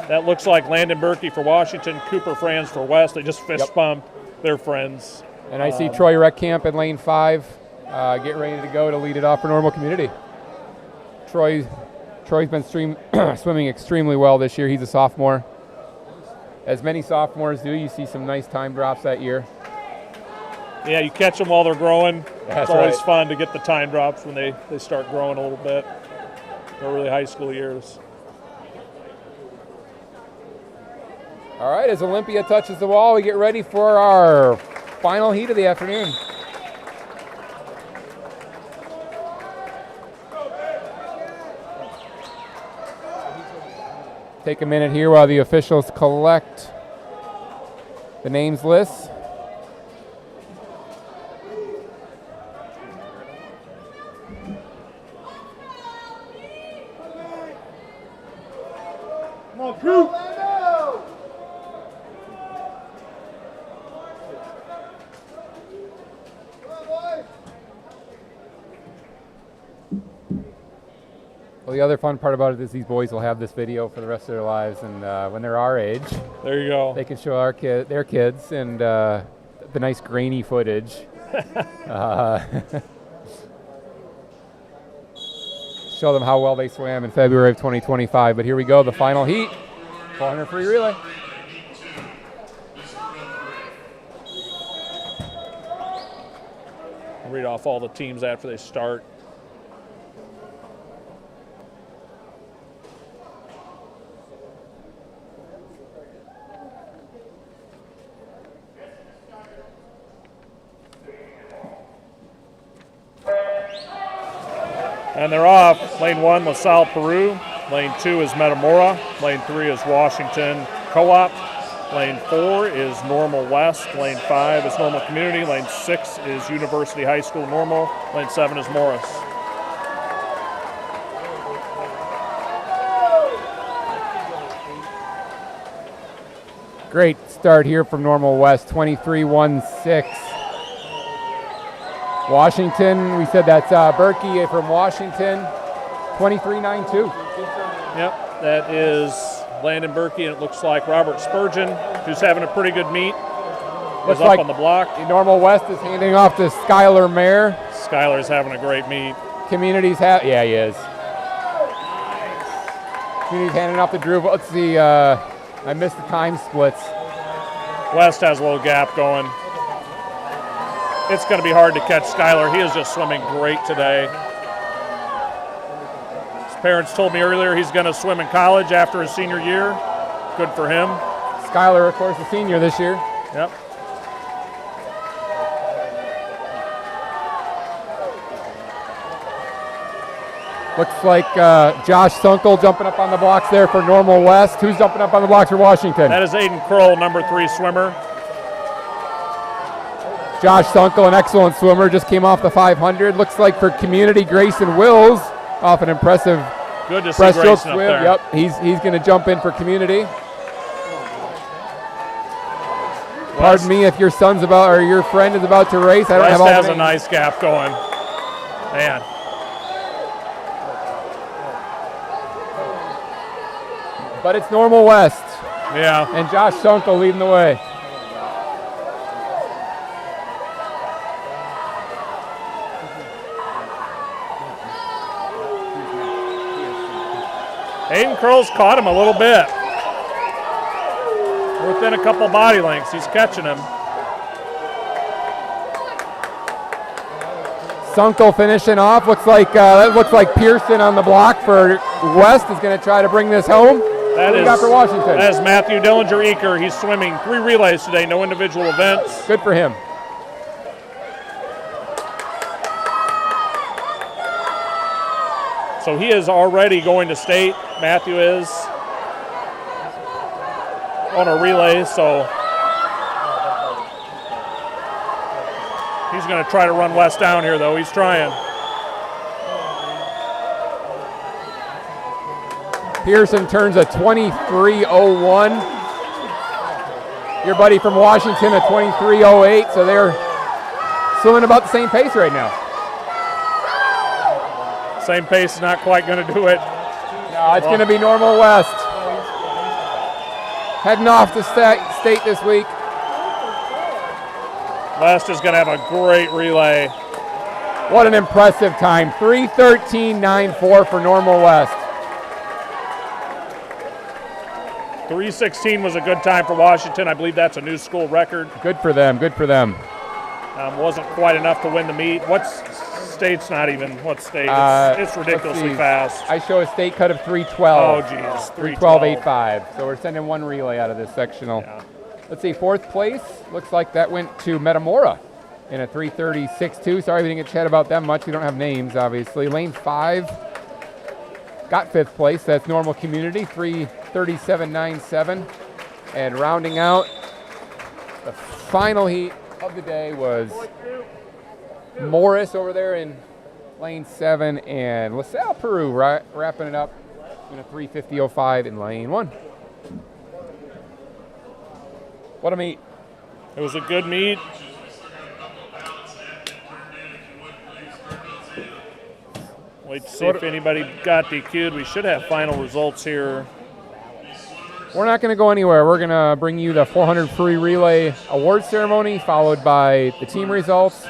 That looks like Landon Berkey for Washington, Cooper Franz for West. They just fist bumped their friends. And I see Troy Reckcamp in lane 5 get ready to go to lead it off for normal community. Troy's been swimming extremely well this year. He's a sophomore. As many sophomores do, you see some nice time drops that year. Yeah, you catch them while they're growing. That's it's always right. fun to get the time drops when they start growing a little bit. They're really high school years. All right, as Olympia touches the wall, we get ready for our final heat of the afternoon. Take a minute here while the officials collect the names lists. Come on, crew! Well, the other fun part about it is these boys will have this video for the rest of their lives, and when they're our age, there you go. They can show their kids and the nice grainy footage. Show them how well they swam in February of 2025. But here we go, the final heat, 400 free relay. I'll read off all the teams after they start. And they're off. Lane 1, LaSalle, Peru. Lane 2 is Metamora. Lane 3 is Washington Co-op. Lane 4 is Normal West. Lane 5 is Normal Community. Lane 6 is University High School Normal. Lane 7 is Morris. Great start here from Normal West, 23.16. Washington, we said that's Berkey from Washington, 23.92. Yep, that is Landon Berkey, and it looks like Robert Spurgeon, who's having a pretty good meet, is up on the block. Normal West is handing off to Skylar Mayer. Skylar's having a great meet. Community's yeah, he is. Community's handing off to Drew. Let's see, I missed the time splits. West has a little gap going. It's going to be hard to catch Skylar. He is just swimming great today. His parents told me earlier he's going to swim in college after his senior year. Good for him. Skylar, of course, a senior this year. Yep. Looks like Josh Sunkel jumping up on the blocks there for Normal West. Who's jumping up on the blocks for Washington? That is Aiden Kroll, number 3 swimmer. Josh Sunkel, an excellent swimmer, just came off the 500. Looks like for community, Grayson Wills off an impressive Good to see breaststroke Grayson up swim. there. Yep, he's going to jump in for community. Pardon me if your son's about or your friend is about to race. I don't West have all the has a names. nice gap going. Man. But it's Normal West, Yeah. and Josh Sunkel leading the way. Aiden Kroll's caught him a little bit. Within a couple body lengths, he's catching him. Sunkel finishing off. That looks like Pearson on the block for West is going to try to bring this home. What do you got for Washington? That is Matthew Dillinger-Eaker. He's swimming 3 relays today, no individual events. Good for him. So he is already going to state. Matthew is on a relay, so he's going to try to run West down here, though. He's trying. Pearson turns a 23:01. Your buddy from Washington a 23:08, so they're swimming about the same pace right now. Same pace is not quite going to do it. No, it's going to be Normal West. Heading off to state this week. West is going to have a great relay. What an impressive time. 3:13.94 for Normal West. 3:16 was a good time for Washington. I believe that's a new school record. Good for them, good for them. Wasn't quite enough to win the meet. What's state's not even? What state? It's ridiculously fast. I show a state cut of 3:12. Oh, geez. 3:12.85. So we're sending one relay out of this sectional. Yeah. Let's see, 4th place. Looks like that went to Metamora in a 3:36.2. Sorry we didn't get chat about them much. We don't have names, obviously. Lane 5 got 5th place. That's Normal Community, 3:37.97. And rounding out the final heat of the day was Morris over there in lane 7 and LaSalle, Peru, wrapping it up in a 3:50.05 in lane 1. What a meet. It was a good meet. Wait to see if anybody got DQ'd. We should have final results here. We're not going to go anywhere. We're going to bring you the 400 free relay award ceremony followed by the team results.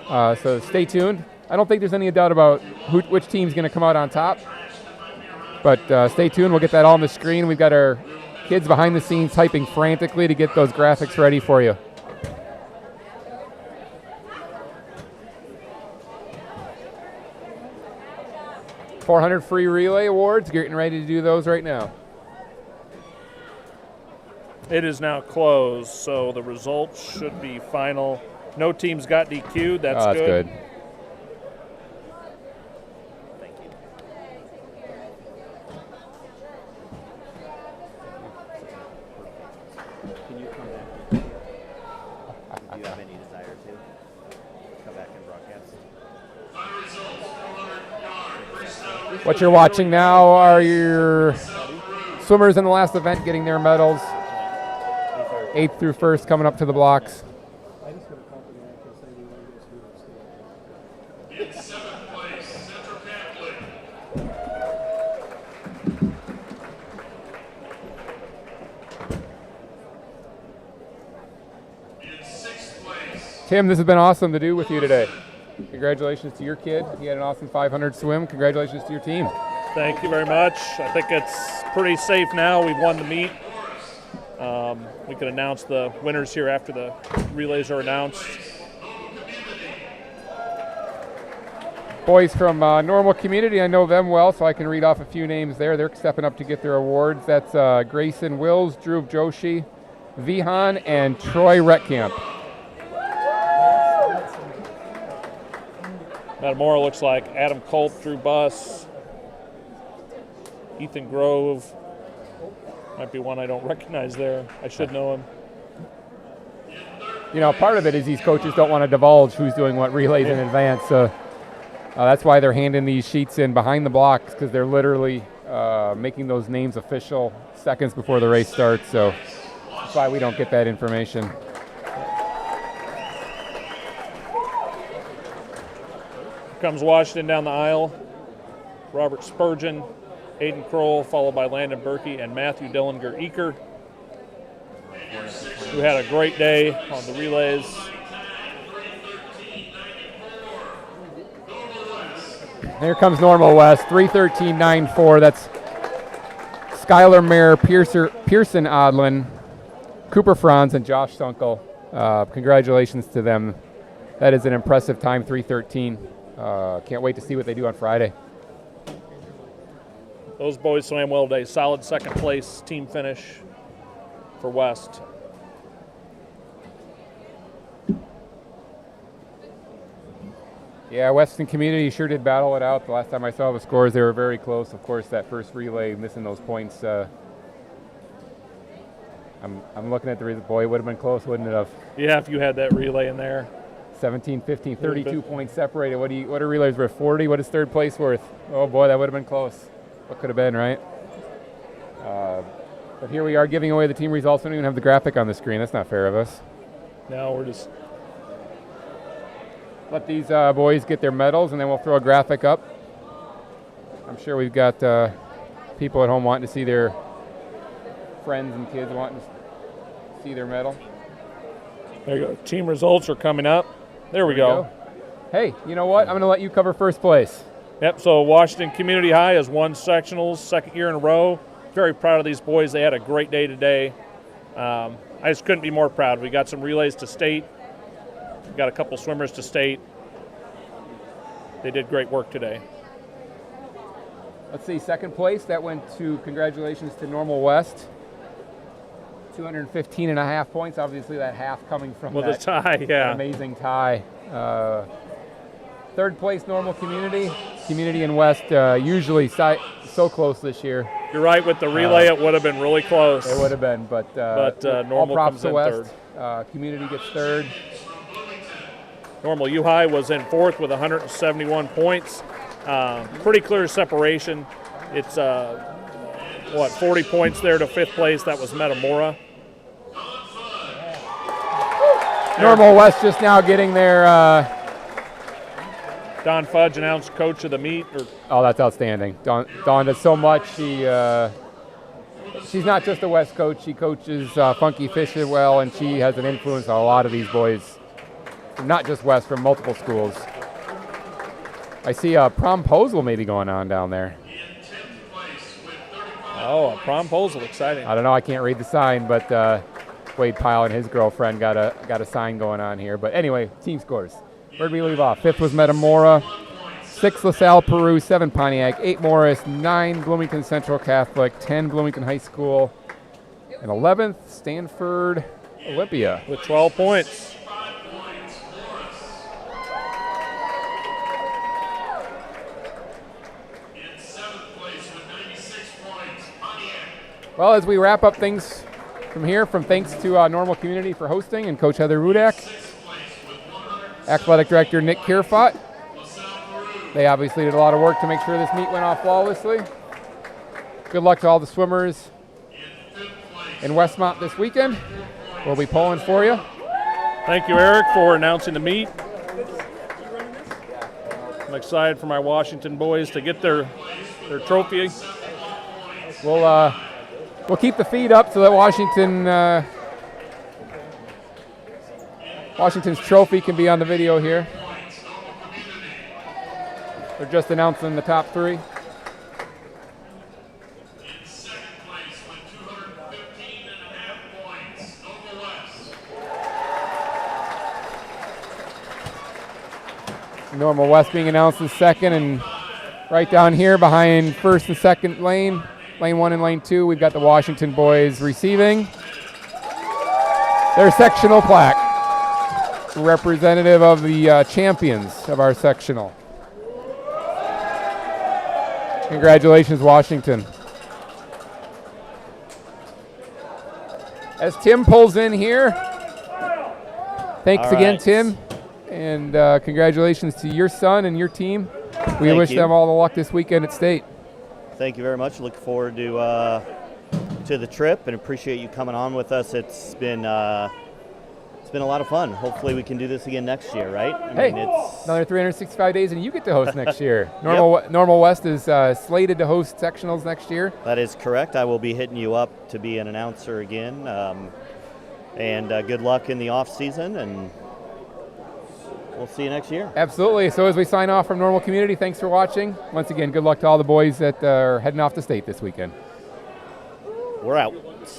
So stay tuned. I don't think there's any doubt about which team's going to come out on top. But stay tuned. We'll get that all on the screen. We've got our kids behind the scenes typing frantically to get those graphics ready for you. $400 free relay awards. Getting ready to do those right now. It is now closed, so the results should be final. No teams got DQ'd. That's good. Thank you. Can you come back? Do you have any desire to come back and broadcast? What you're watching now are your swimmers in the last event getting their medals. 8th through 1st coming up to the blocks. In 7th place, Central Catholic. In 6th place, Tim, this has been awesome to do with you today. Congratulations to your kid. He had an awesome 500 swim. Congratulations to your team. Thank you very much. I think it's pretty safe now. We've won the meet. We can announce the winners here after the relays are announced. Boys from Normal Community, I know them well, so I can read off a few names there. They're stepping up to get their awards. That's Grayson Wills, Dhruv Joshi, Vihan, and Troy Retkamp. Metamora looks like Adam Colt, Drew Buss, Ethan Grove. Might be one I don't recognize there. I should know him. You know, part of it is these coaches don't want to divulge who's doing what relays in advance. That's why they're handing these sheets in behind the blocks, because they're literally making those names official seconds before the race starts. So that's why we don't get that information. Comes Washington down the aisle. Robert Spurgeon, Aiden Kroll, followed by Landon Berkey and Matthew Dillinger-Eaker, who had a great day on the relays. Here comes Normal West, 3:13.94. That's Skylar Mayer, Pearson Odlin, Cooper Franz, and Josh Sunkel. Congratulations to them. That is an impressive time, 3:13. Can't wait to see what they do on Friday. Those boys swam well today. Solid second place team finish for West. Yeah, Western Community sure did battle it out. The last time I saw the scores, they were very close. Of course, that first relay, missing those points. I'm looking at the result. Boy, it would have been close, wouldn't it have? Yeah, if you had that relay in there. 17, 15, 32 points separated. What are relays worth? 40? What is third place worth? Oh boy, that would have been close. What could have been, right? But here we are giving away the team results. We don't even have the graphic on the screen. That's not fair of us. No, we're just... Let these boys get their medals, and then we'll throw a graphic up. I'm sure we've got people at home wanting to see their friends and kids wanting to see their medal. There you go. Team results are coming up. There we go. Hey, you know what? I'm going to let you cover first place. Yep, so Washington Community High has won sectionals second year in a row. Very proud of these boys. They had a great day today. I just couldn't be more proud. We got some relays to state. We got a couple swimmers to state. They did great work today. Let's see, second place, that went to, congratulations to Normal West. 215.5 points. Obviously that half coming from the tie, yeah. Amazing tie. Third place, Normal Community. Community and West, usually so close this year. You're right, with the relay it would have been really close. It would have been, but Normal all props comes to in West. third. Community gets third. Normal U-High was in fourth with 171 points. Pretty clear separation. It's 40 points there to fifth place. That was Metamora. Normal West just now getting their... Don Fudge announced coach of the meet. Oh, that's outstanding. Dawn does so much. She's not just a West coach. She coaches Funky Fish as well, and she has an influence on a lot of these boys. Not just West, from multiple schools. I see a promposal maybe going on down there. Oh, a promposal, exciting. I don't know, I can't read the sign, but Wade Pyle and his girlfriend got a sign going on here. But anyway, team scores. Where'd we leave off? Fifth was Metamora, 6 LaSalle Peru, 7 Pontiac, 8 Morris, 9 Bloomington Central Catholic, 10 Bloomington High School, and 11th Stanford Olympia. With 12 points. Well, as we wrap up things from here, thanks to Normal Community for hosting and Coach Heather Rudak, Athletic Director Nick Kierfot. They obviously did a lot of work to make sure this meet went off flawlessly. Good luck to all the swimmers in Westmont this weekend. We'll be pulling for you. Thank you, Eric, for announcing the meet. I'm excited for my Washington boys to get their trophy. We'll keep the feed up so that Washington's trophy can be on the video here. They're just announcing the top 3. Normal West being announced as second, and right down here behind first and second lane, lane 1 and lane 2, we've got the Washington boys receiving their sectional plaque, representative of the champions of our sectional. Congratulations, Washington. As Tim pulls in here, thanks All again, right. Tim, and congratulations to your son and your team. We Thank wish you. them all the luck this weekend at state. Thank you very much. Look forward to the trip and appreciate you coming on with us. It's been a lot of fun. Hopefully we can do this again next year, right? I Hey, mean, it's another 365 days, and you get to host next year. Normal West is slated to host sectionals next year. that is correct. I will be hitting you up to be an announcer again. And good luck in the off season, and we'll see you next year. Absolutely. So as we sign off from Normal Community, thanks for watching. Once again, good luck to all the boys that are heading off to state this weekend. We're out.